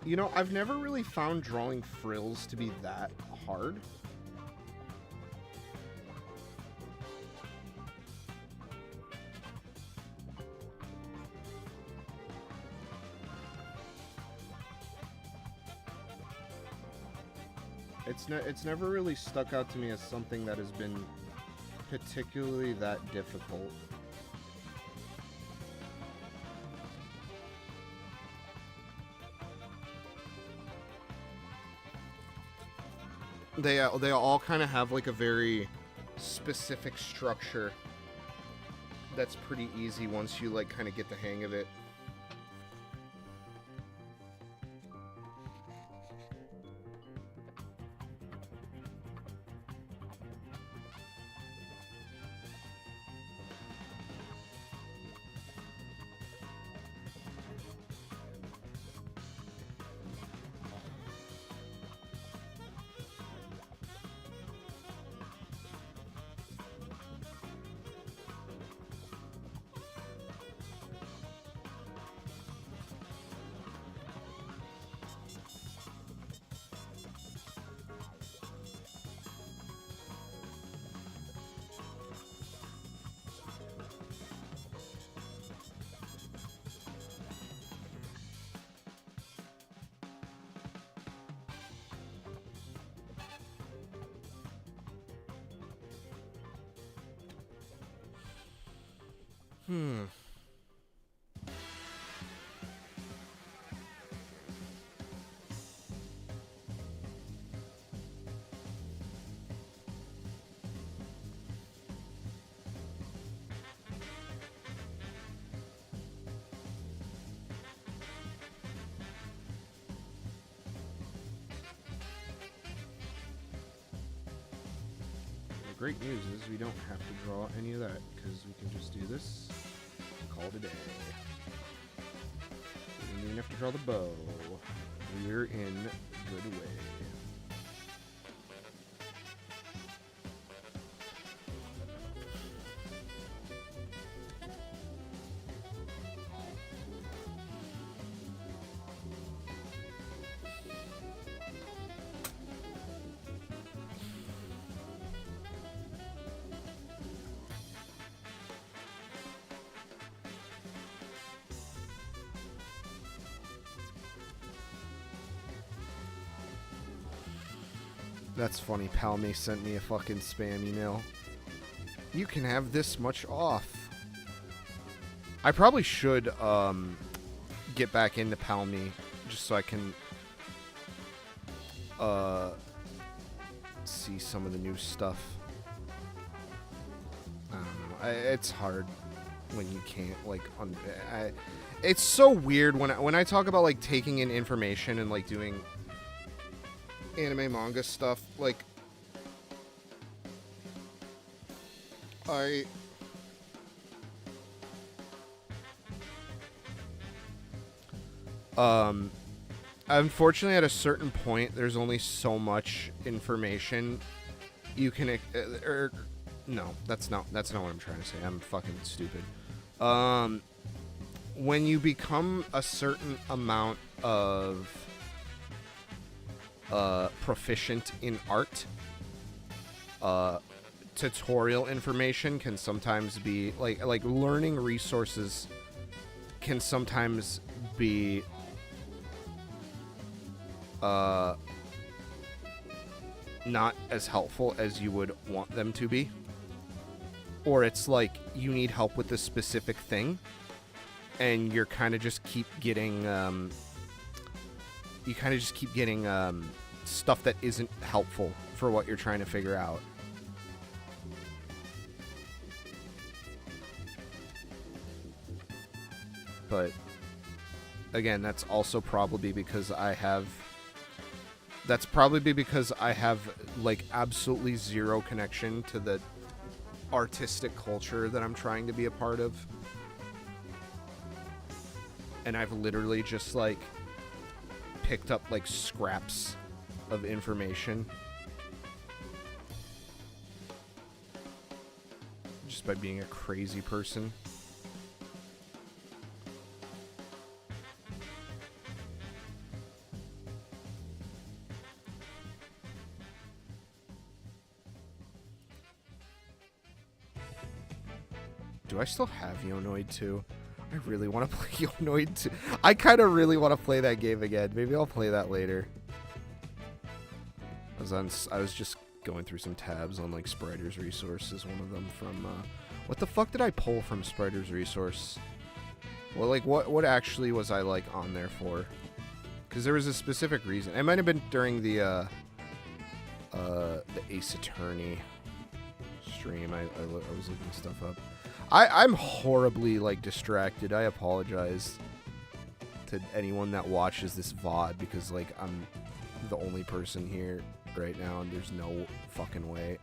You know, I've never really found drawing frills to be that hard. It's never really stuck out to me as something that has been particularly that difficult. They all kind of have like a very specific structure that's pretty easy once you like kind of get the hang of it. The great news is we don't have to draw any of that because we can just do this, call it a day. We don't even have to draw the bow. We're in good way. That's funny. Palme sent me a fucking spam email. You can have this much off. I probably should get back into Palme just so I can see some of the new stuff. I don't know. It's hard when you can't like. It's so weird when I talk about like taking in information and like doing anime manga stuff. Like unfortunately at a certain point there's only so much information you can no, that's not what I'm trying to say. I'm fucking stupid. When you become a certain amount of proficient in art, tutorial information can sometimes be like learning resources can sometimes be not as helpful as you would want them to be, or it's like you need help with this specific thing and you're kind of just keep getting stuff that isn't helpful for what you're trying to figure out. But again, that's also probably because I have like absolutely zero connection to the artistic culture that I'm trying to be a part of. And I've literally just like picked up like scraps of information just by being a crazy person. Do I still have Yonoid 2? I really want to play Yonoid 2. I kind of really want to play that game again. Maybe I'll play that later. I was just going through some tabs on like Spriter's Resources. One of them from what the fuck did I pull from Spriter's Resource? Well, like what actually was I like on there for? Because there was a specific reason. It might have been during the Ace Attorney stream. I was looking stuff up. I'm horribly like distracted. I apologize to anyone that watches this VOD because like I'm the only person here right now and there's no fucking way.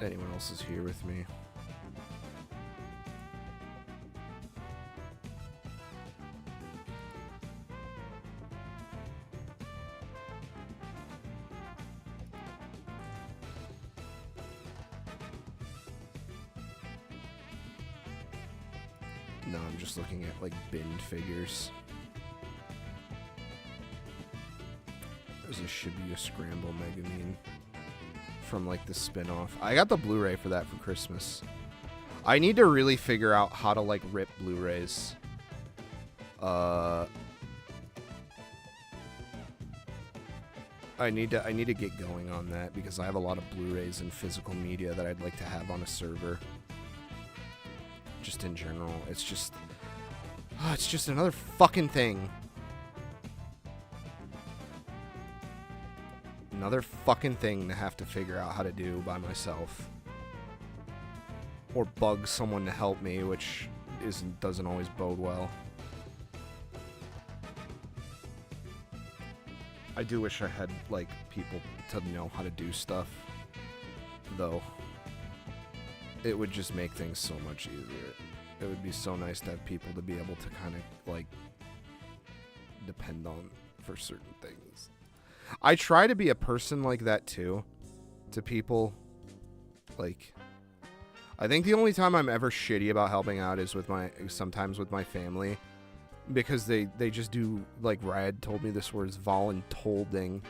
Anyone else is here with me? No, I'm just looking at like bin figures. There should be a Scramble Megamine from like the spin-off. I got the Blu-ray for that for Christmas. I need to really figure out how to like rip Blu-rays. I need to get going on that because I have a lot of Blu-rays and physical media that I'd like to have on a server. Just in general, it's just another fucking thing. Another fucking thing to have to figure out how to do by myself. Or bug someone to help me, which doesn't always bode well. I do wish I had, like, people to know how to do stuff, though. It would just make things so much easier. It would be so nice to have people to be able to kind of, like, depend on for certain things. I try to be a person like that, too, to people. Like, I think the only time I'm ever shitty about helping out is sometimes with my family. Because they just do, like Rad told me this word is voluntolding.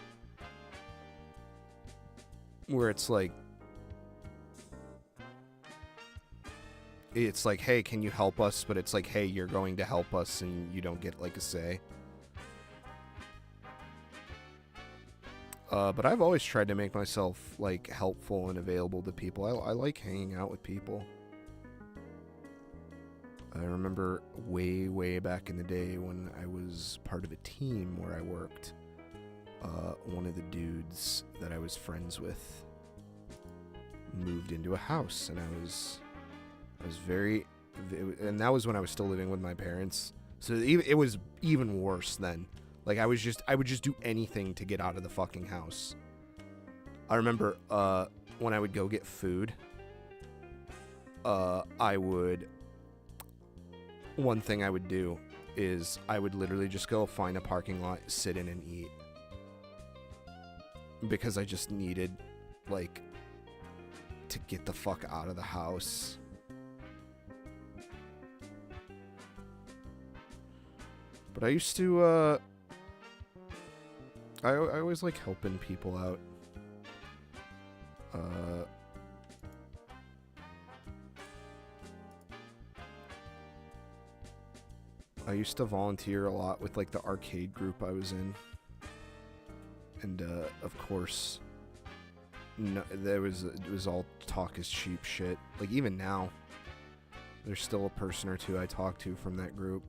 Where it's like, hey, can you help us? But it's like, hey, you're going to help us and you don't get like a say. But I've always tried to make myself like helpful and available to people. I like hanging out with people. I remember way back in the day when I was part of a team where I worked. One of the dudes that I was friends with moved into a house, and I was very, and that was when I was still living with my parents. So it was even worse then. Like I would just do anything to get out of the fucking house. I remember when I would go get food, one thing I would do is I would literally just go find a parking lot, sit in and eat. Because I just needed, like, to get the fuck out of the house. But I used to, I always like helping people out. I used to volunteer a lot with like the arcade group I was in, and of course, no, it was all talk is cheap shit. Like even now, there's still a person or two I talk to from that group.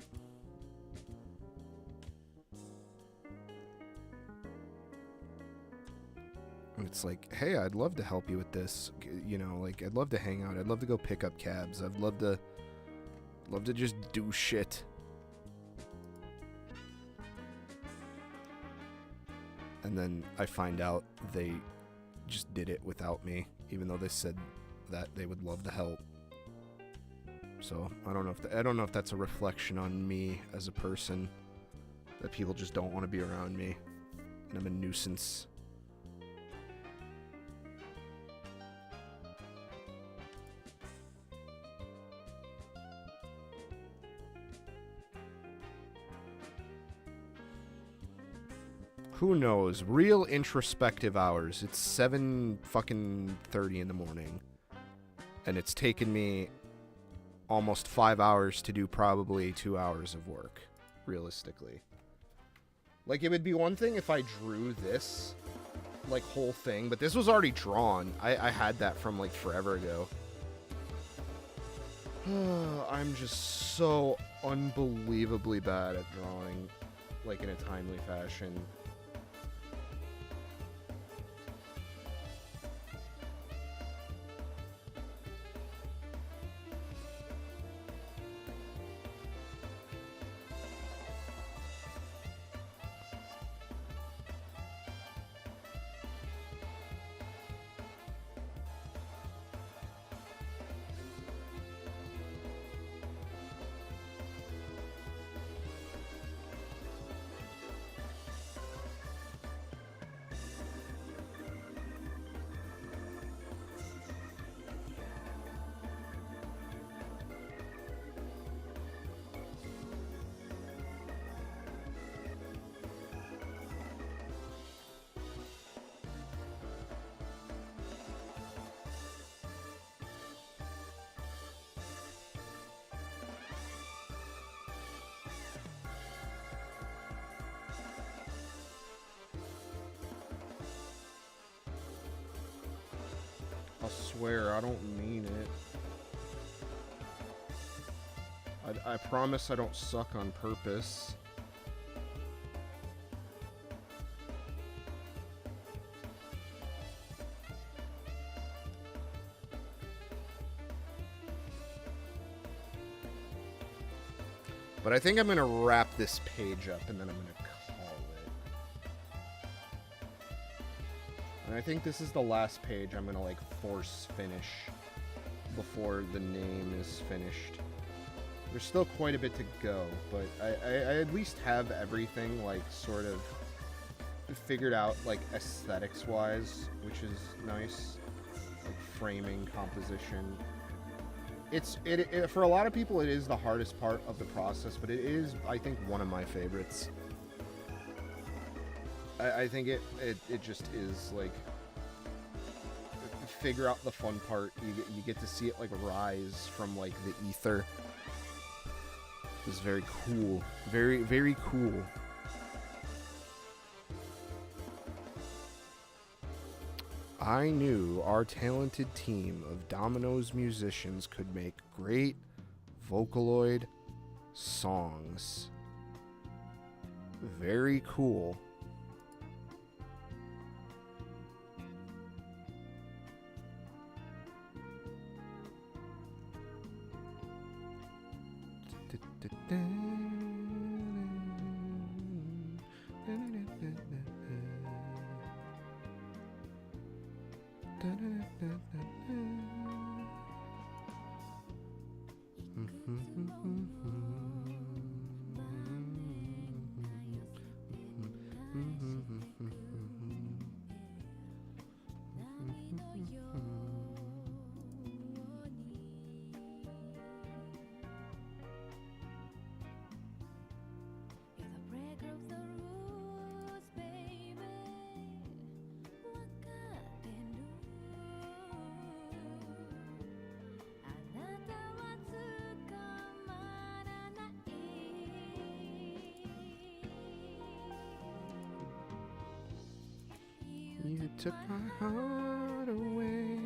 And it's like, hey, I'd love to help you with this. You know, like I'd love to hang out. I'd love to go pick up cabs. I'd love to just do shit. And then I find out they just did it without me, even though they said that they would love to help. So I don't know if that's a reflection on me as a person, that people just don't want to be around me, and I'm a nuisance. Who knows? Real introspective hours. It's 7:30 in the morning. And it's taken me almost 5 hours to do probably 2 hours of work, realistically. Like, it would be one thing if I drew this, like, whole thing, but this was already drawn. I had that from, like, forever ago. I'm just so unbelievably bad at drawing, like, in a timely fashion. I swear, I don't mean it. I promise I don't suck on purpose. But I think I'm gonna wrap this page up and then I'm gonna call it. And I think this is the last page I'm gonna like force finish before the name is finished. There's still quite a bit to go, but I at least have everything like sort of figured out, like aesthetics wise, which is nice. Like framing, composition. It for a lot of people it is the hardest part of the process, but it is, I think, one of my favorites. I think it just is like, figure out the fun part. You get to see it like rise from like the ether. It's very cool. Very, very cool. I knew our talented team of Domino's musicians could make great Vocaloid songs. Very cool. You took my heart away.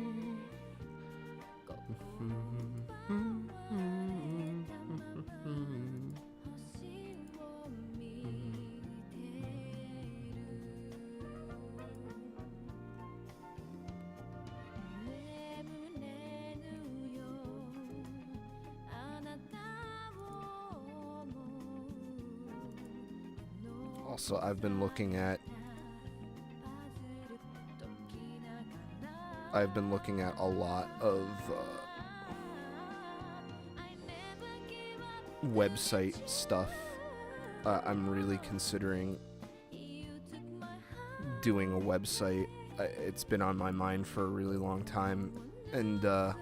Also, I've been looking at a lot of website stuff. I'm really considering doing a website. It's been on my mind for a really long time, and I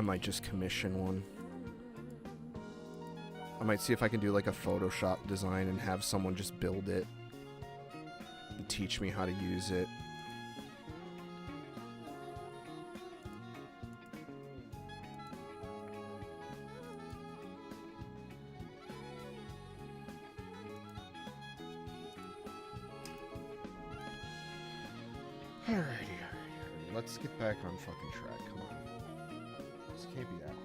might just commission one. I might see if I can do like a Photoshop design and have someone just build it and teach me how to use it. Alrighty. Let's get back on fucking track. Come on. This can't be that hard.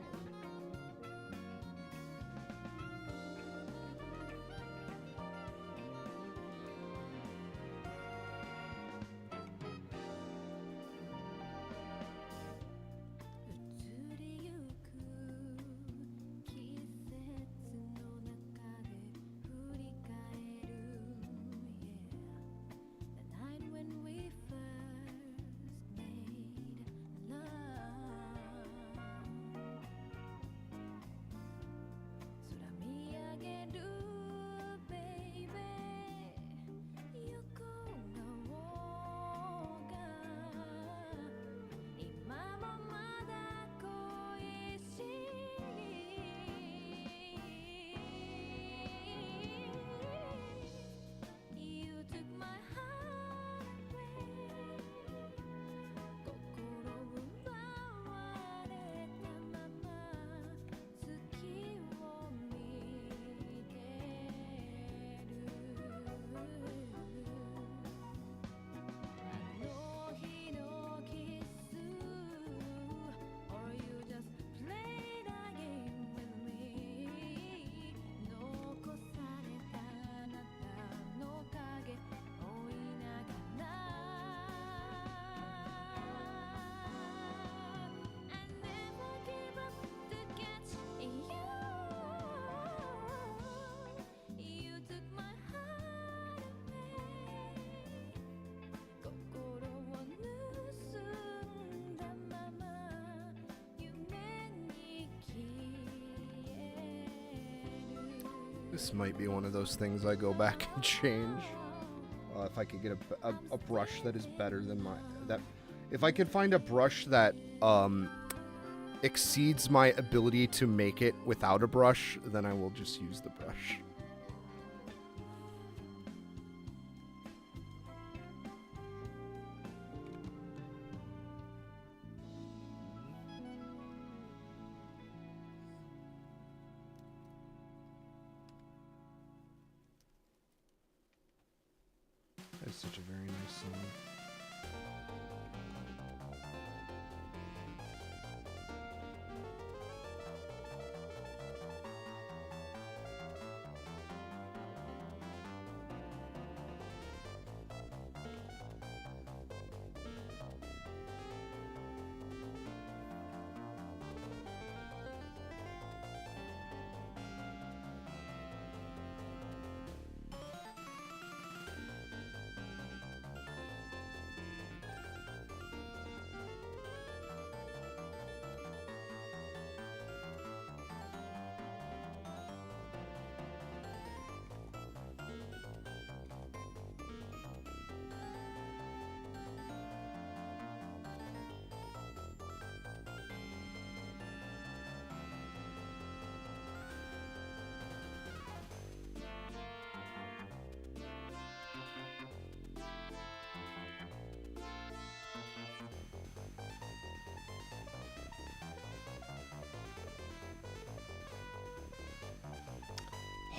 This might be one of those things I go back and change. If I could get a brush that is better than if I could find a brush that exceeds my ability to make it without a brush, then I will just use the brush. That's such a very nice song.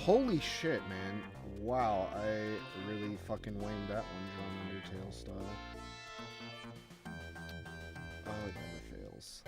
Holy shit, man. Wow, I really fucking winged that one, John Undertale style. Oh, it never fails.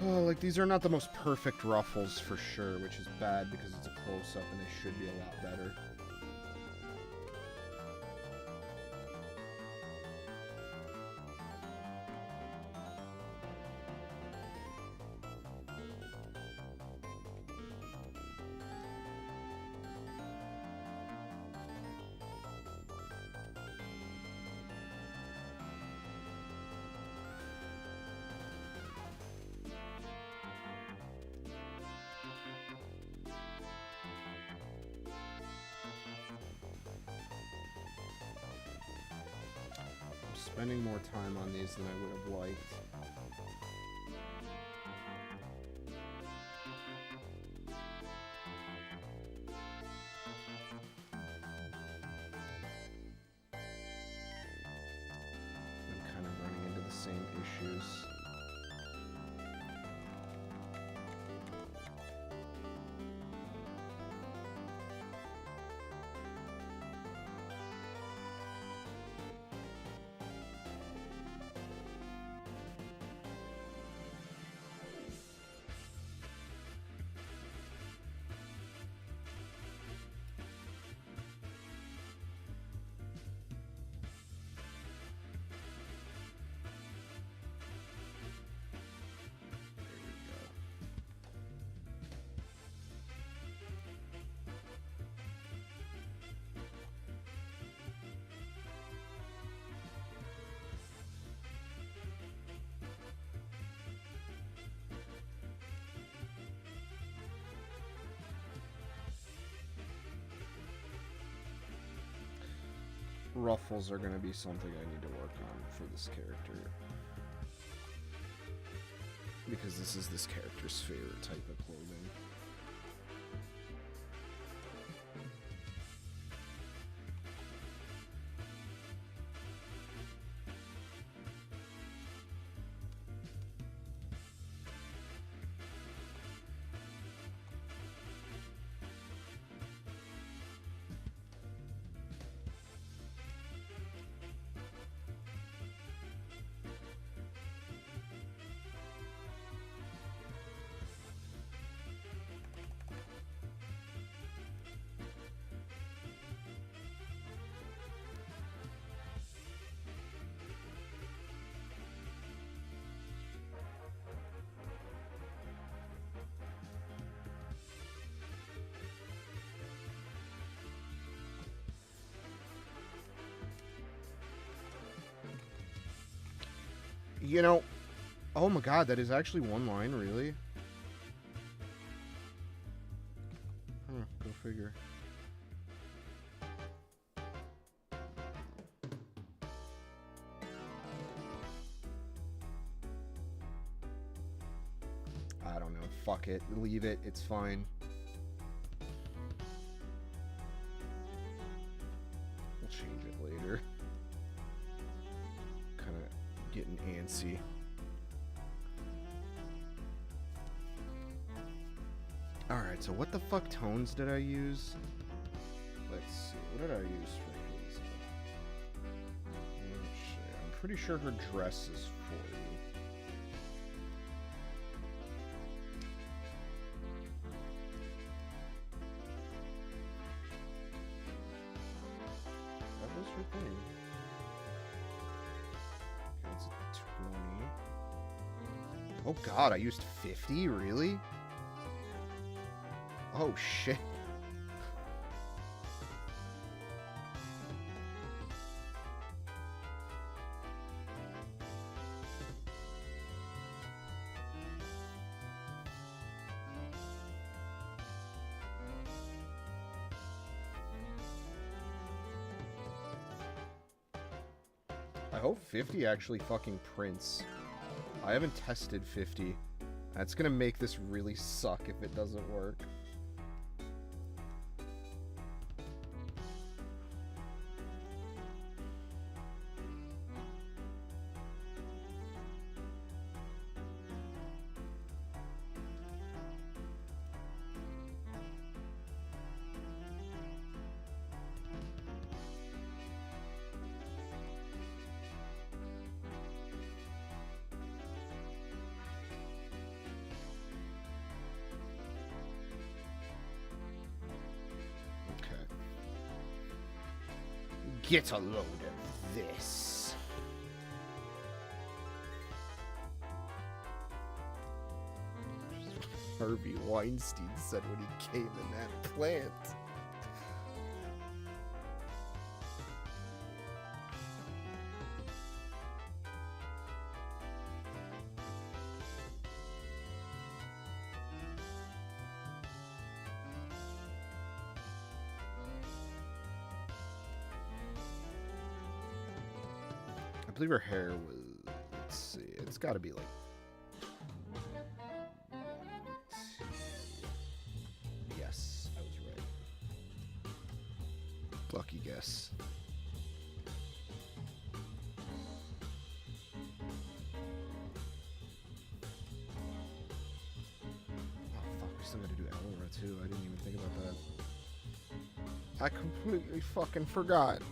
Oh, like, these are not the most perfect ruffles for sure, which is bad because it's a close-up and they should be a lot better. Spending more time on these than I would have liked. I'm kind of running into the same issues. Ruffles are going to be something I need to work on for this character. Because this is this character's favorite type of clothing. You know, oh my god, that is actually one line, really? Huh, go figure. I don't know, fuck it, leave it, it's fine. We'll change it later. Kinda getting antsy. Alright, so what the fuck tones did I use? Let's see, what did I use for Hazel? I'm pretty sure her dress is 40. That was her thing. It's a 20. Oh god, I used 50? Really? Oh shit. I hope 50 actually fucking prints. I haven't tested 50. That's gonna make this really suck if it doesn't work. Get a load of this. Harvey Weinstein said when he came in that plant. I believe her hair was, let's see, it's got to be like, yes, I was right. Lucky guess. Oh fuck, we still gotta do Elora too. I didn't even think about that. I completely fucking forgot.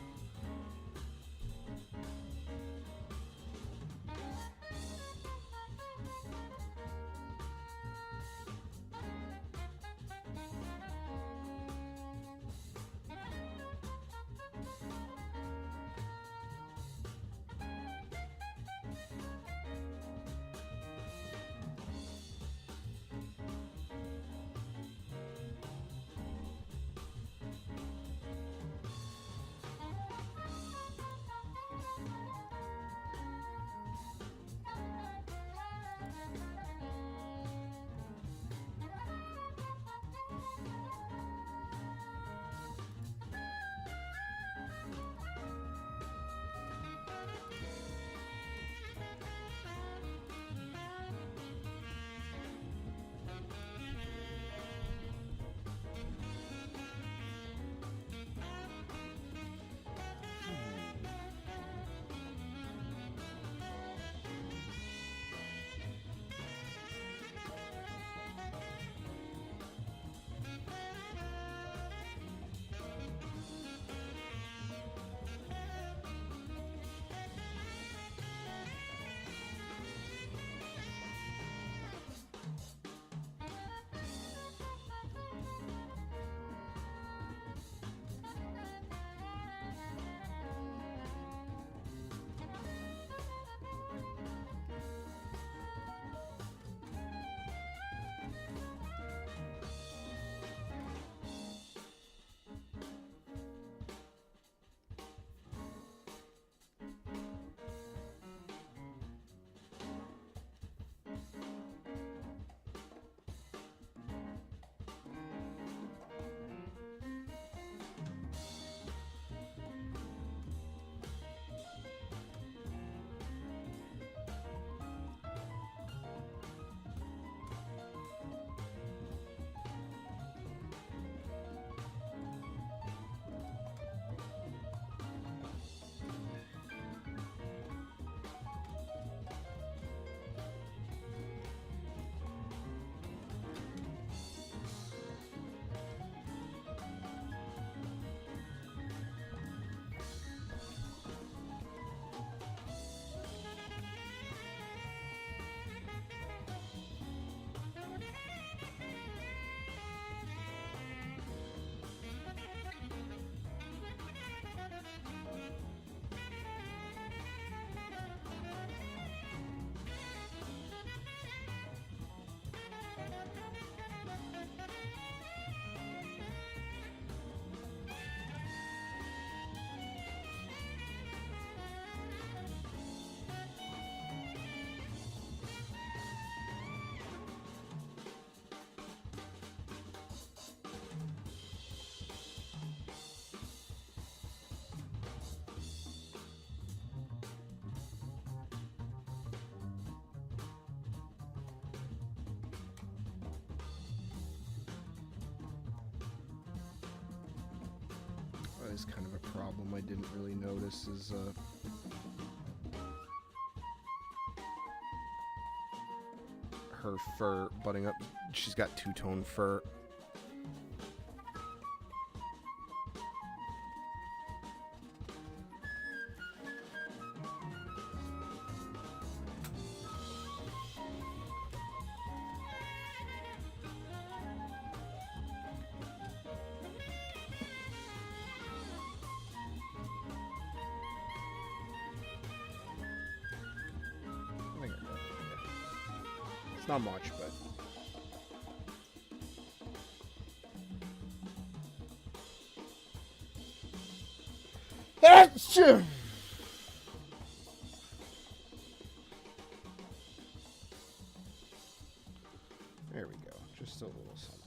That is kind of a problem I didn't really notice is her fur butting up. She's got two-tone fur. It's not much, but... Achoo! There we go. Just a little something.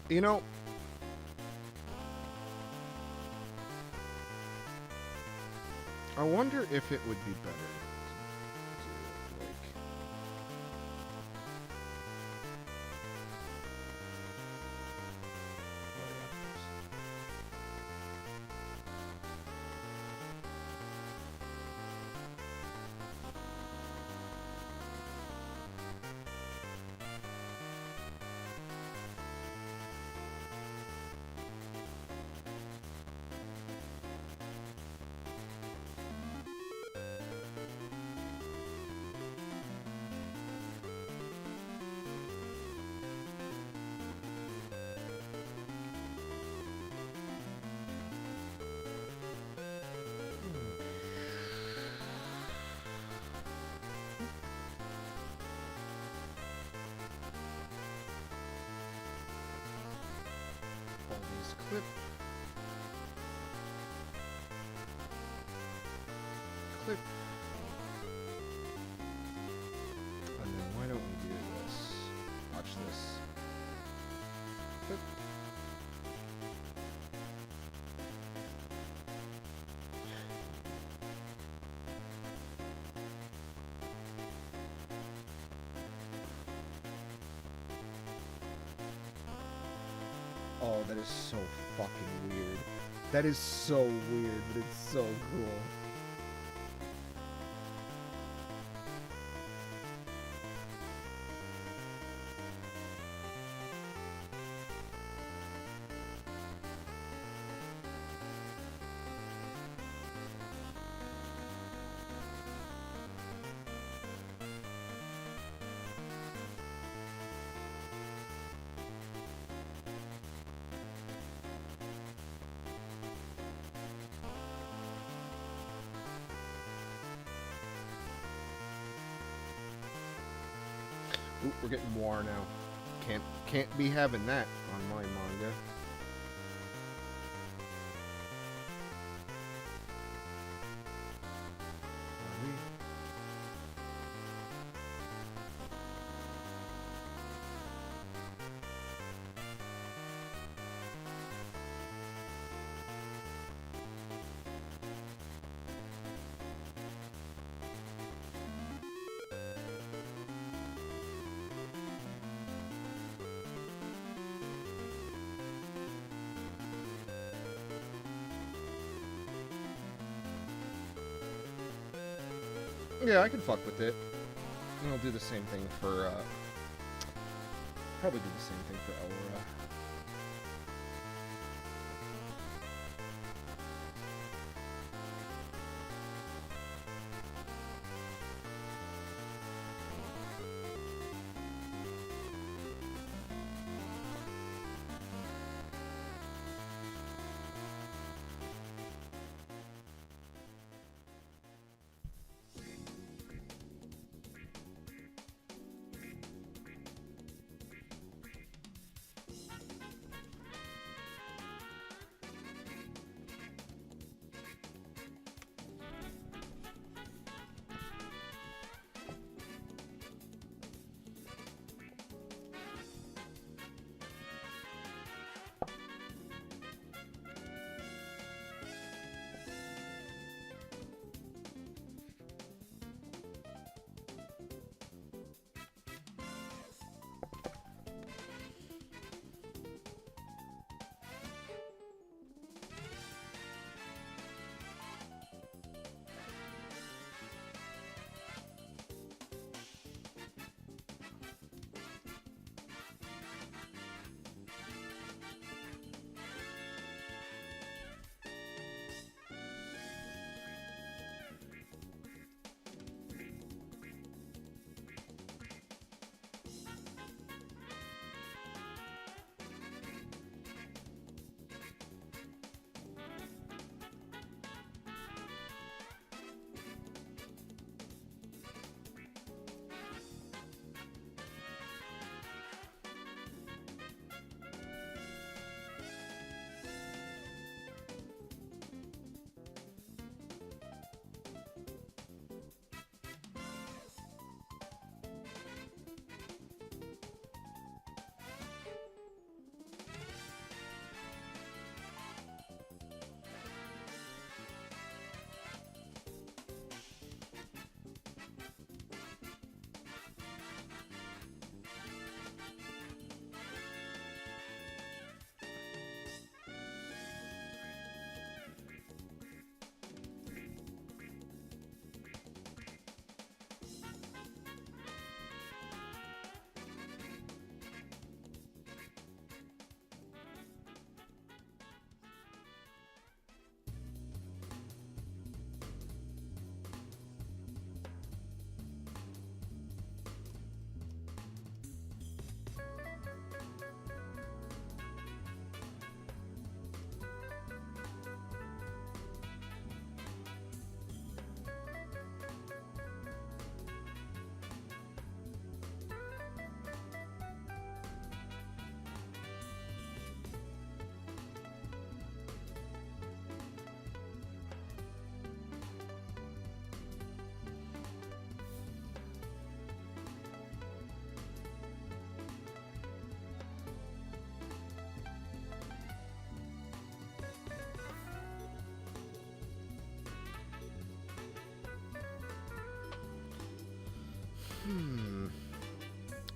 You know, I wonder if it would be better to, like, all these clip. Clip. And then why don't we do this? Watch this. Clip. Oh, that is so fucking weird. That is so weird, but it's so cool. Ooh, we're getting war now. Can't be having that on my manga. Are we? Yeah, I can fuck with it. And I'll do the same thing for, probably do the same thing for Elora.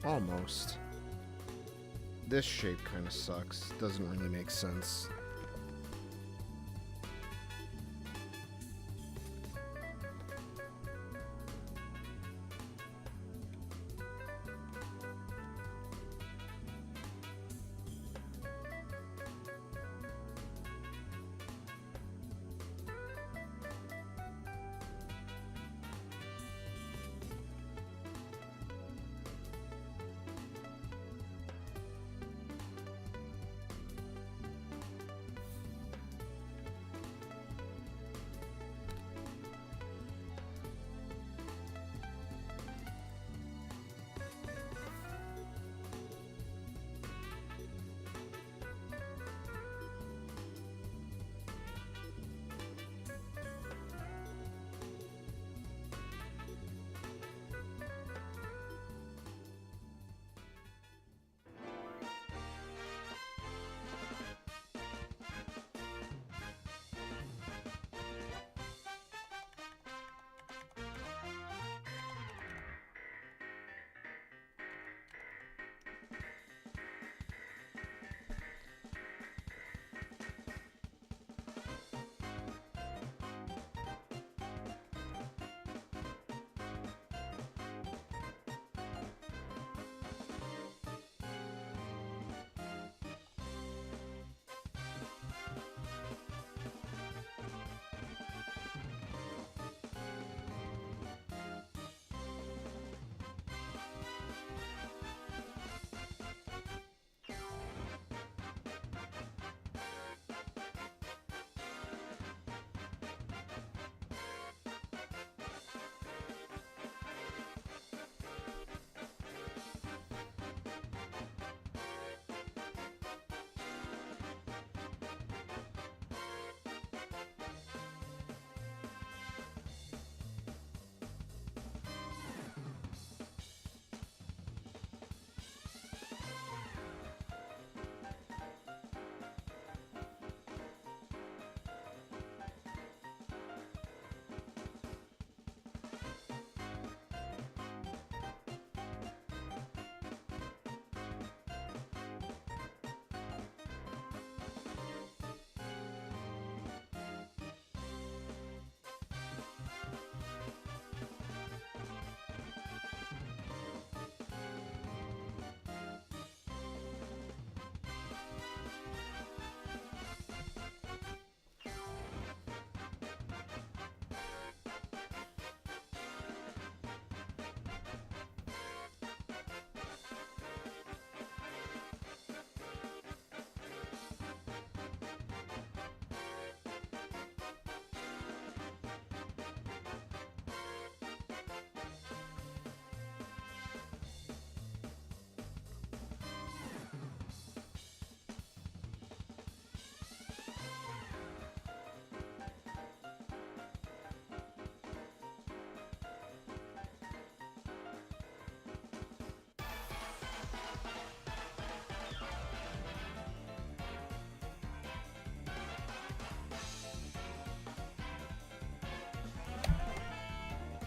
Almost. This shape kind of sucks. Doesn't really make sense.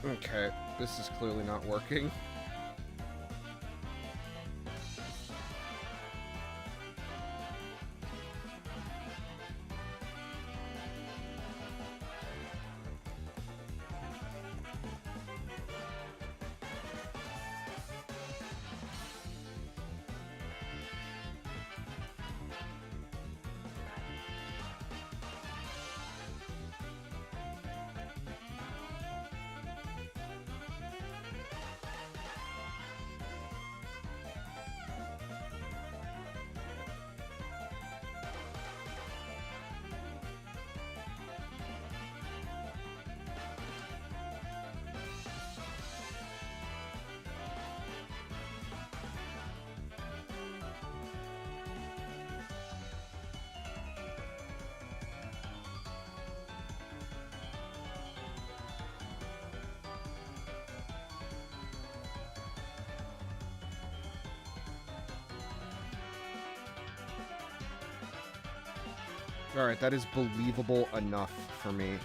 Okay, this is clearly not working. Alright, that is believable enough for me.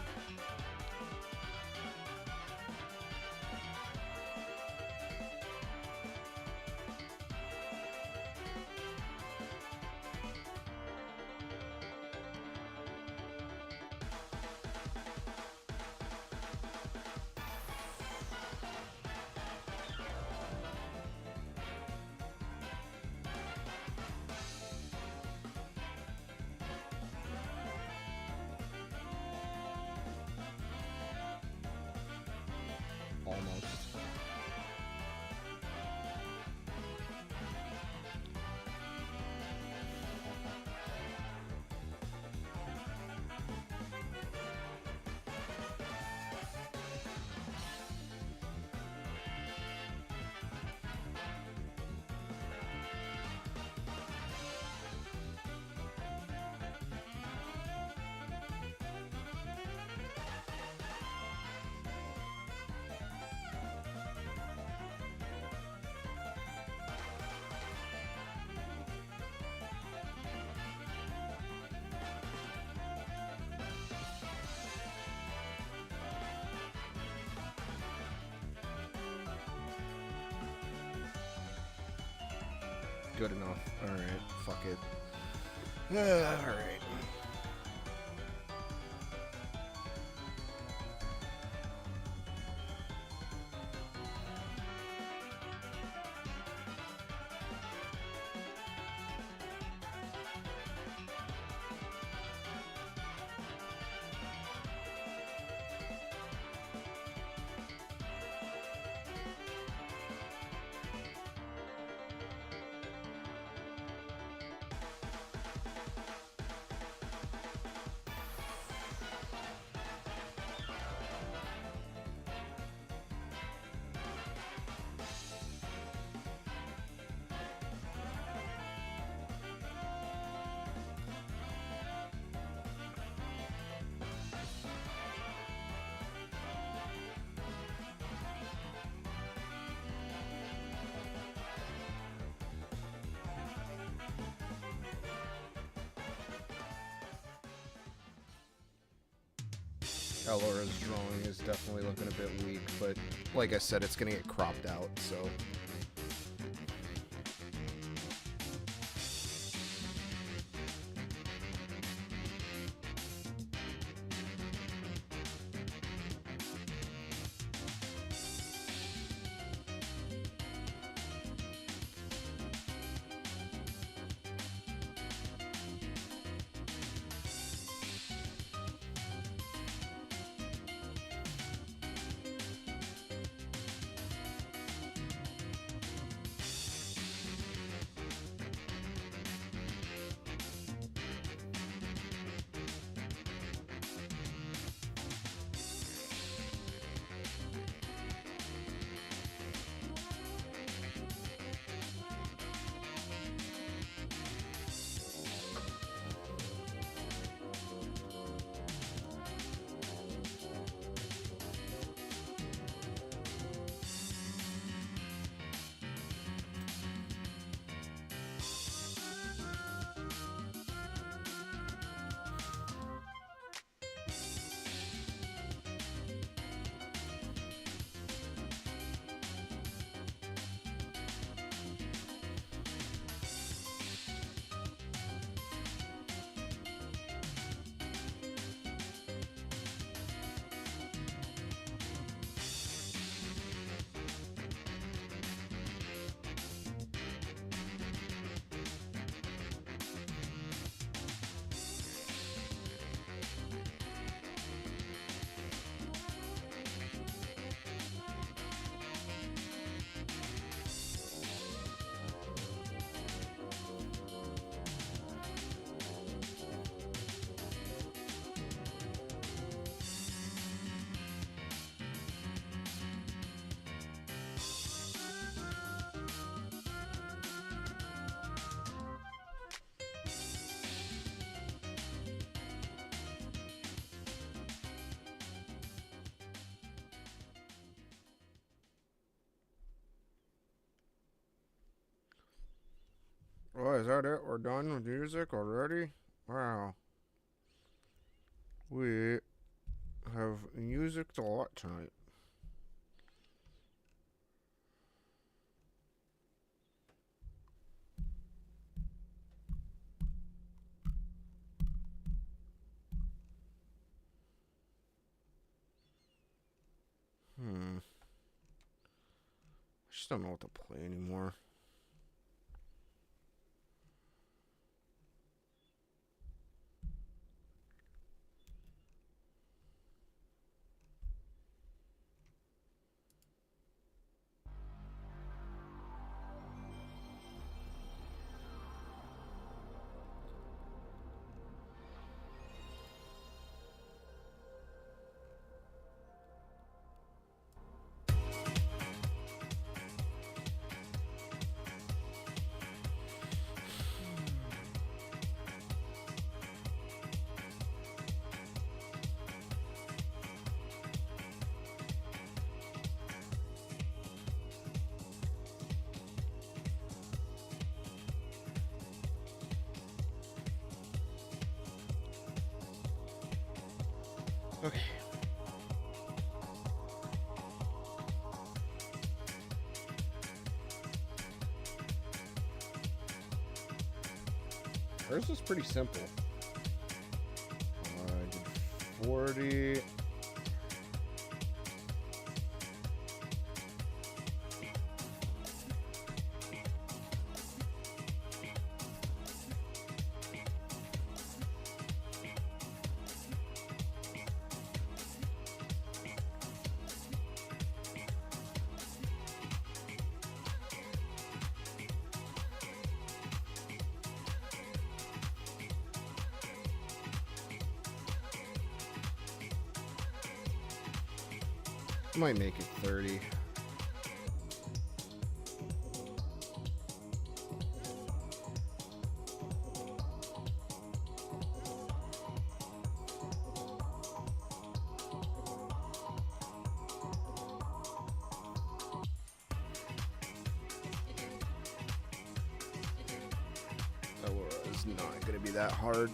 good enough. Alright, fuck it. Alright. Elora's drawing is definitely looking a bit weak, but like I said, it's gonna get cropped out, so... Oh, is that it? We're done with music already? Wow. We have music a lot tonight. I just don't know what to play anymore. Okay. Hers was pretty simple. I did 40. Might make it 30. That was not going to be that hard.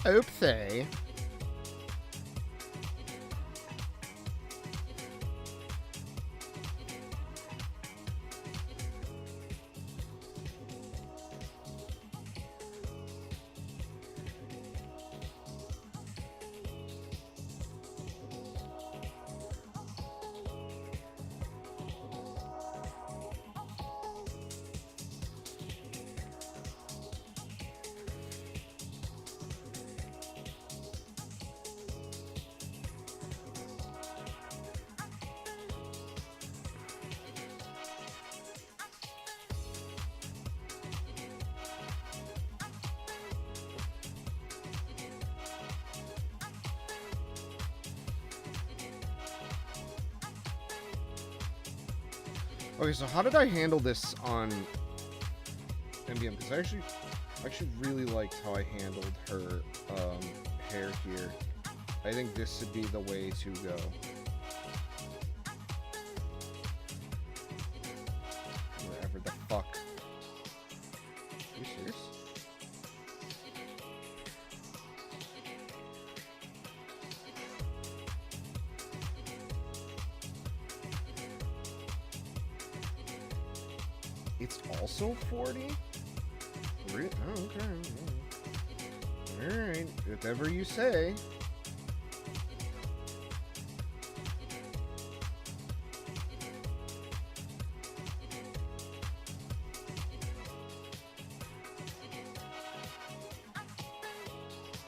Oopsie. Okay, so how did I handle this on MBM? Because I actually really liked how I handled her hair here. I think this should be the way to go. Wherever the fuck. Are you serious? It's also 40? Oh, okay. Alright, whatever you say.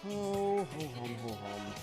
Ho, ho, hum, ho, hum.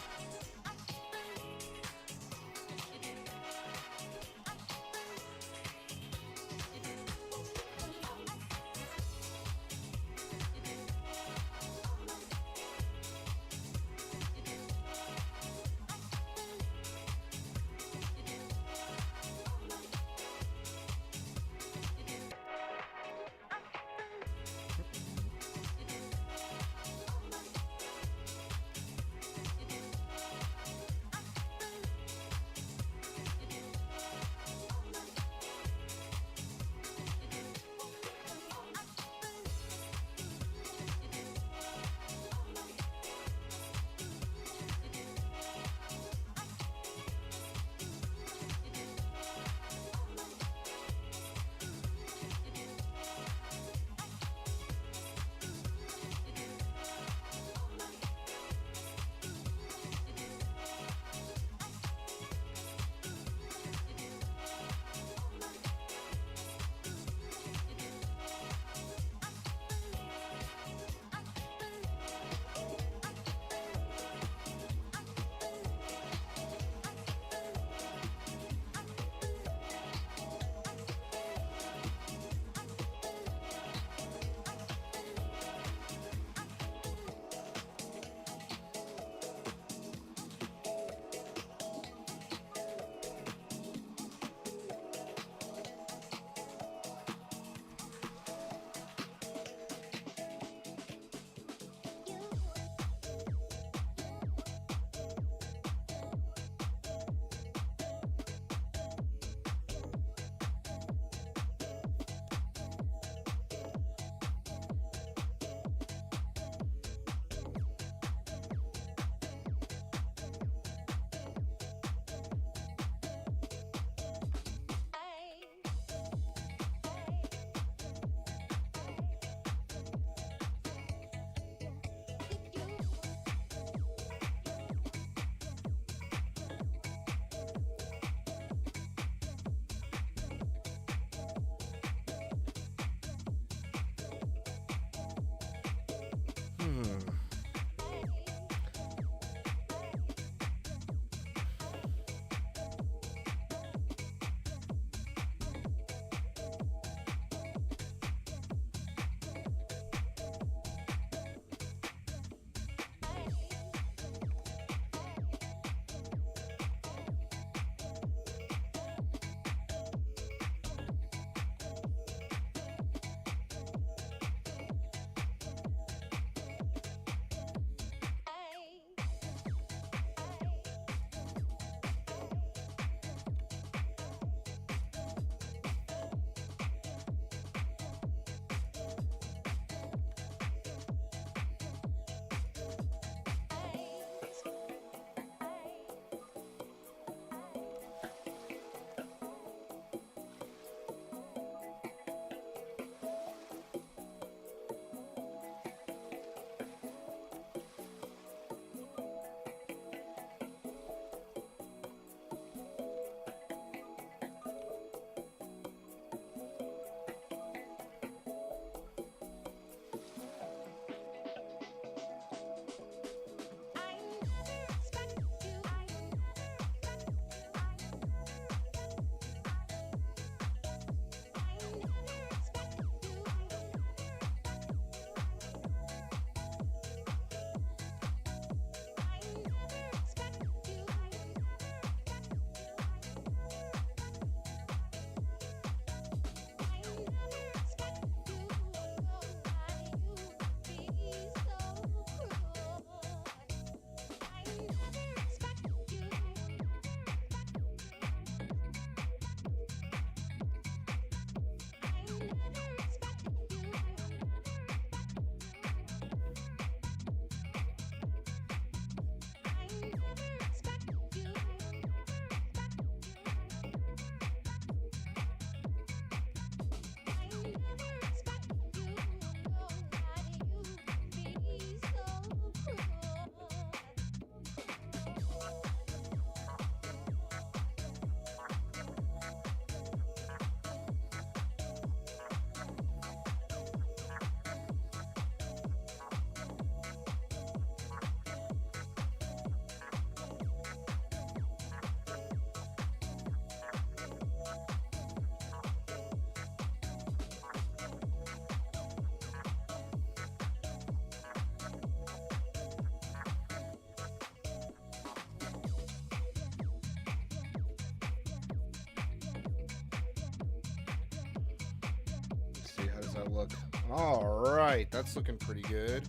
that look? All right, that's looking pretty good.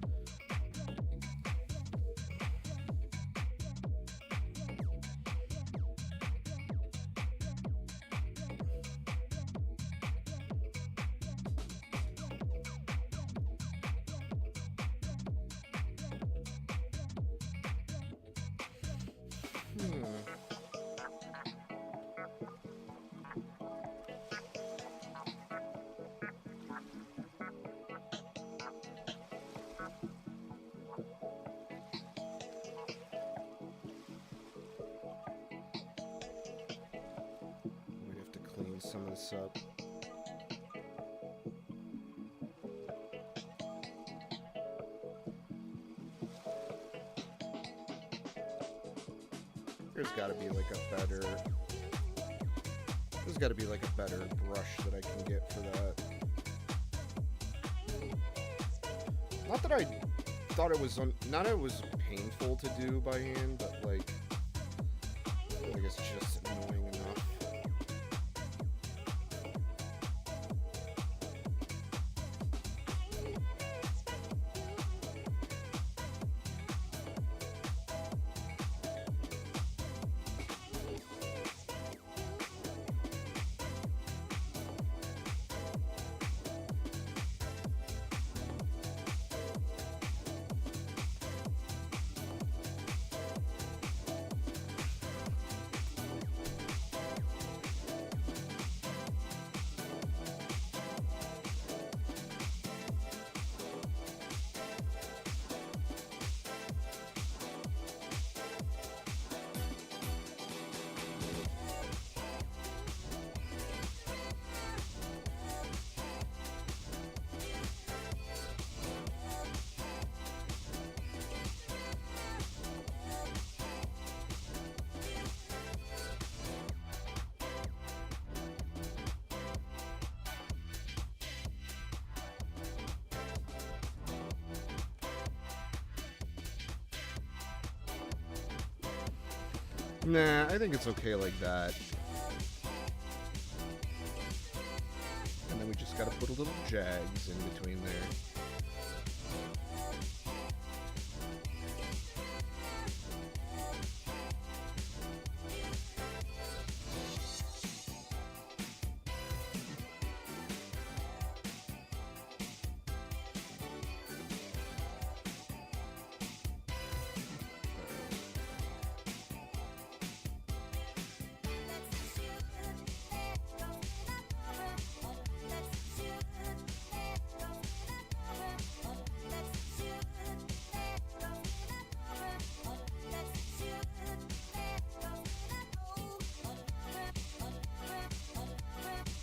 We'd have to clean some of this up. There's got to be like a better. There's got to be like a better brush that I can get for that. Not that I thought it was not that it was painful to do by hand, but like I guess it's just annoying enough. Nah, I think it's okay like that. And then we just gotta put a little jags in between there.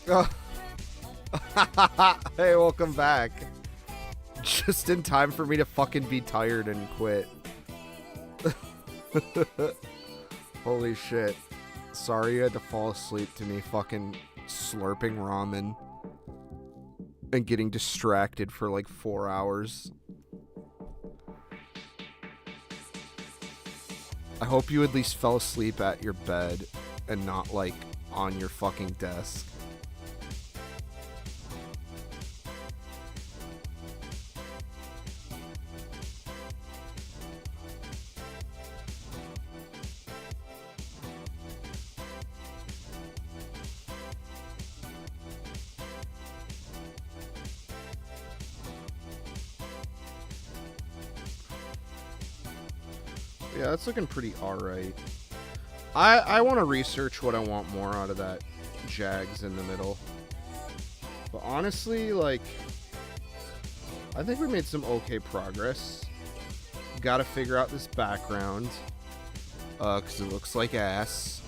Oh. Hey, welcome back. Just in time for me to fucking be tired and quit. Holy shit. Sorry you had to fall asleep to me fucking slurping ramen and getting distracted for like 4 hours. I hope you at least fell asleep at your bed and not like on your fucking desk. Yeah, that's looking pretty alright. I want to research what I want more out of that jags in the middle. But honestly, like, I think we made some okay progress. Gotta figure out this background. Because it looks like ass.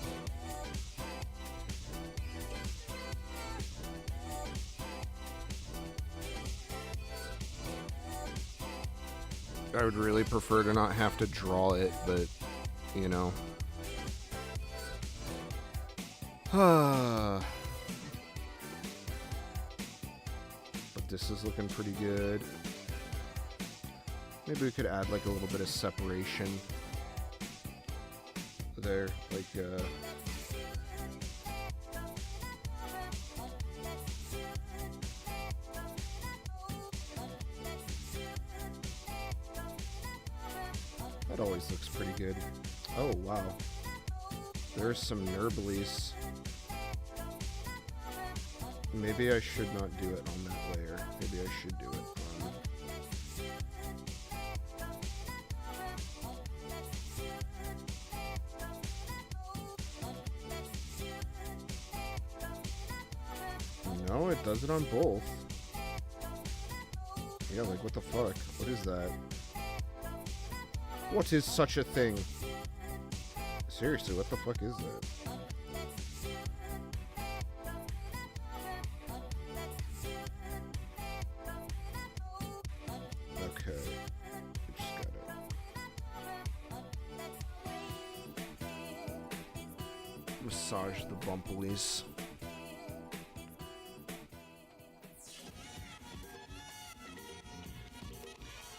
I would really prefer to not have to draw it, but, you know. But this is looking pretty good. Maybe we could add like a little bit of separation there, like That always looks pretty good. Oh, wow. There's some Nerblies. Maybe I should not do it on that layer. Maybe I should do it on... No, it does it on both. Yeah, like, what the fuck? What is that? What is such a thing? Seriously, what the fuck is that? Okay. We just gotta massage the bumplies.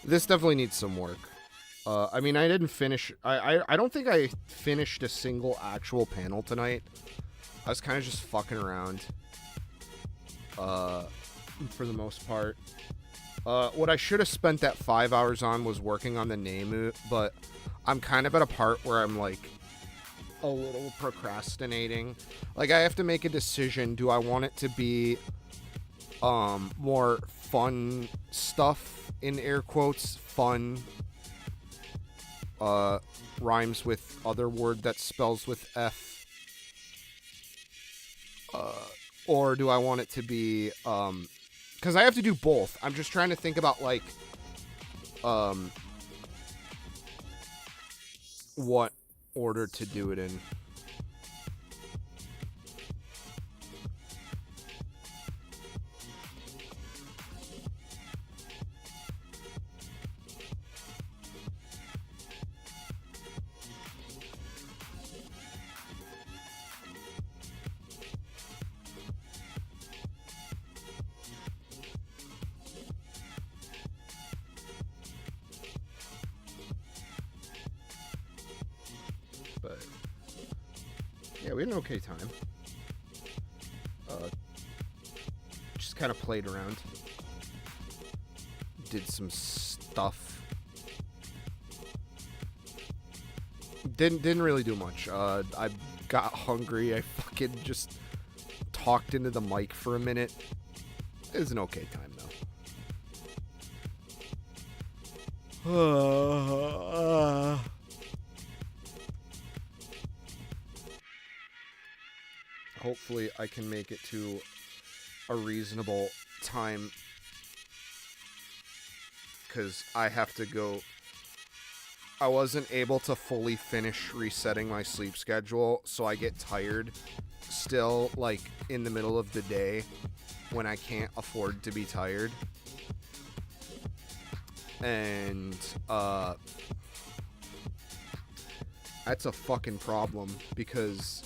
This definitely needs some work. I mean, I didn't finish... I don't think I finished a single actual panel tonight. I was kind of just fucking around. For the most part. What I should have spent that 5 hours on was working on the name, but I'm kind of at a part where I'm, like, a little procrastinating. Like, I have to make a decision. Do I want it to be more fun stuff, in air quotes, fun... rhymes with other word that spells with F. Or do I want it to be, because I have to do both. I'm just trying to think about, like, what order to do it in. Yeah, we had an okay time. Just kind of played around. Did some stuff. Didn't really do much. I got hungry. I fucking just talked into the mic for a minute. It was an okay time, though. Hopefully I can make it to a reasonable time, because I have to go. I wasn't able to fully finish resetting my sleep schedule, so I get tired still, like, in the middle of the day when I can't afford to be tired. And, that's a fucking problem, because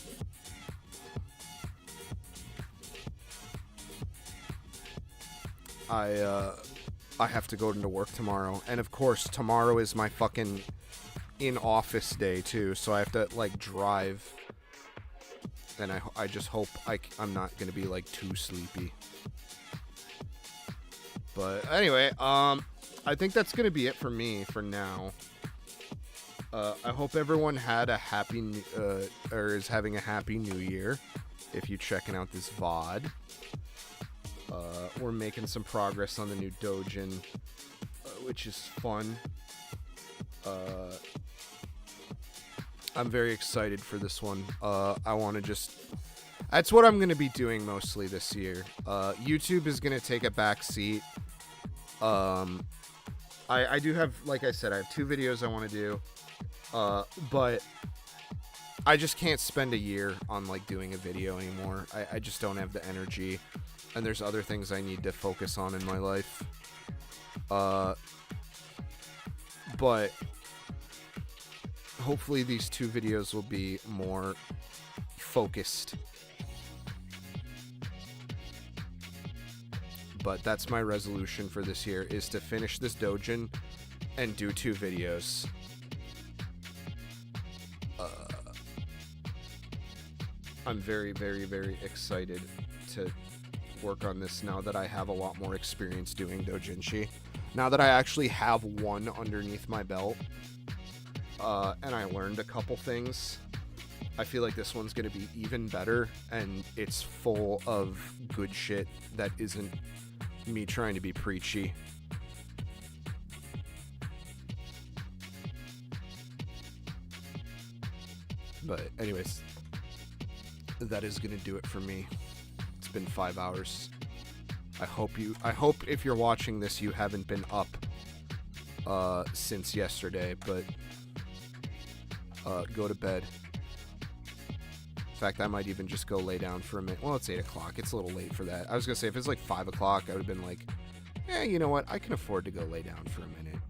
I have to go into work tomorrow, and of course tomorrow is my fucking in-office day too, so I have to, like, drive, and I just hope I'm not gonna be, like, too sleepy. But anyway, I think that's gonna be it for me for now. I hope everyone had a happy or is having a happy new year if you're checking out this VOD. We're making some progress on the new Dojin, which is fun. I'm very excited for this one. I want to just... That's what I'm going to be doing mostly this year. YouTube is going to take a back seat. I do have, like I said, I have 2 videos I want to do. But I just can't spend a year on, like, doing a video anymore. I just don't have the energy. And there's other things I need to focus on in my life. But hopefully these 2 videos will be more focused. But that's my resolution for this year, is to finish this Dojin and do 2 videos. I'm very, very, very excited to work on this now that I have a lot more experience doing doujinshi. Now that I actually have one underneath my belt, and I learned a couple things. I feel like this one's going to be even better, and it's full of good shit that isn't me trying to be preachy. But anyways, that is going to do it for me. It's been 5 hours. I hope if you're watching this, you haven't been up since yesterday, but go to bed. In fact, I might even just go lay down for a minute. Well, it's 8 o'clock. It's a little late for that. I was going to say, if it's like 5 o'clock, I would have been like, you know what? I can afford to go lay down for a minute.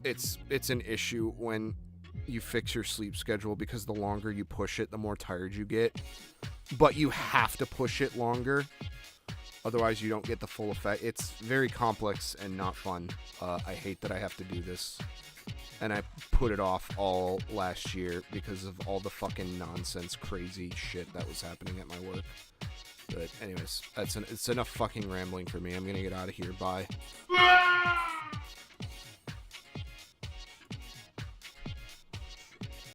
It's an issue when you fix your sleep schedule, because the longer you push it, the more tired you get. But you have to push it longer. Otherwise, you don't get the full effect. It's very complex and not fun. I hate that I have to do this. And I put it off all last year because of all the fucking nonsense, crazy shit that was happening at my work. But anyways, it's enough fucking rambling for me. I'm gonna get out of here. Bye.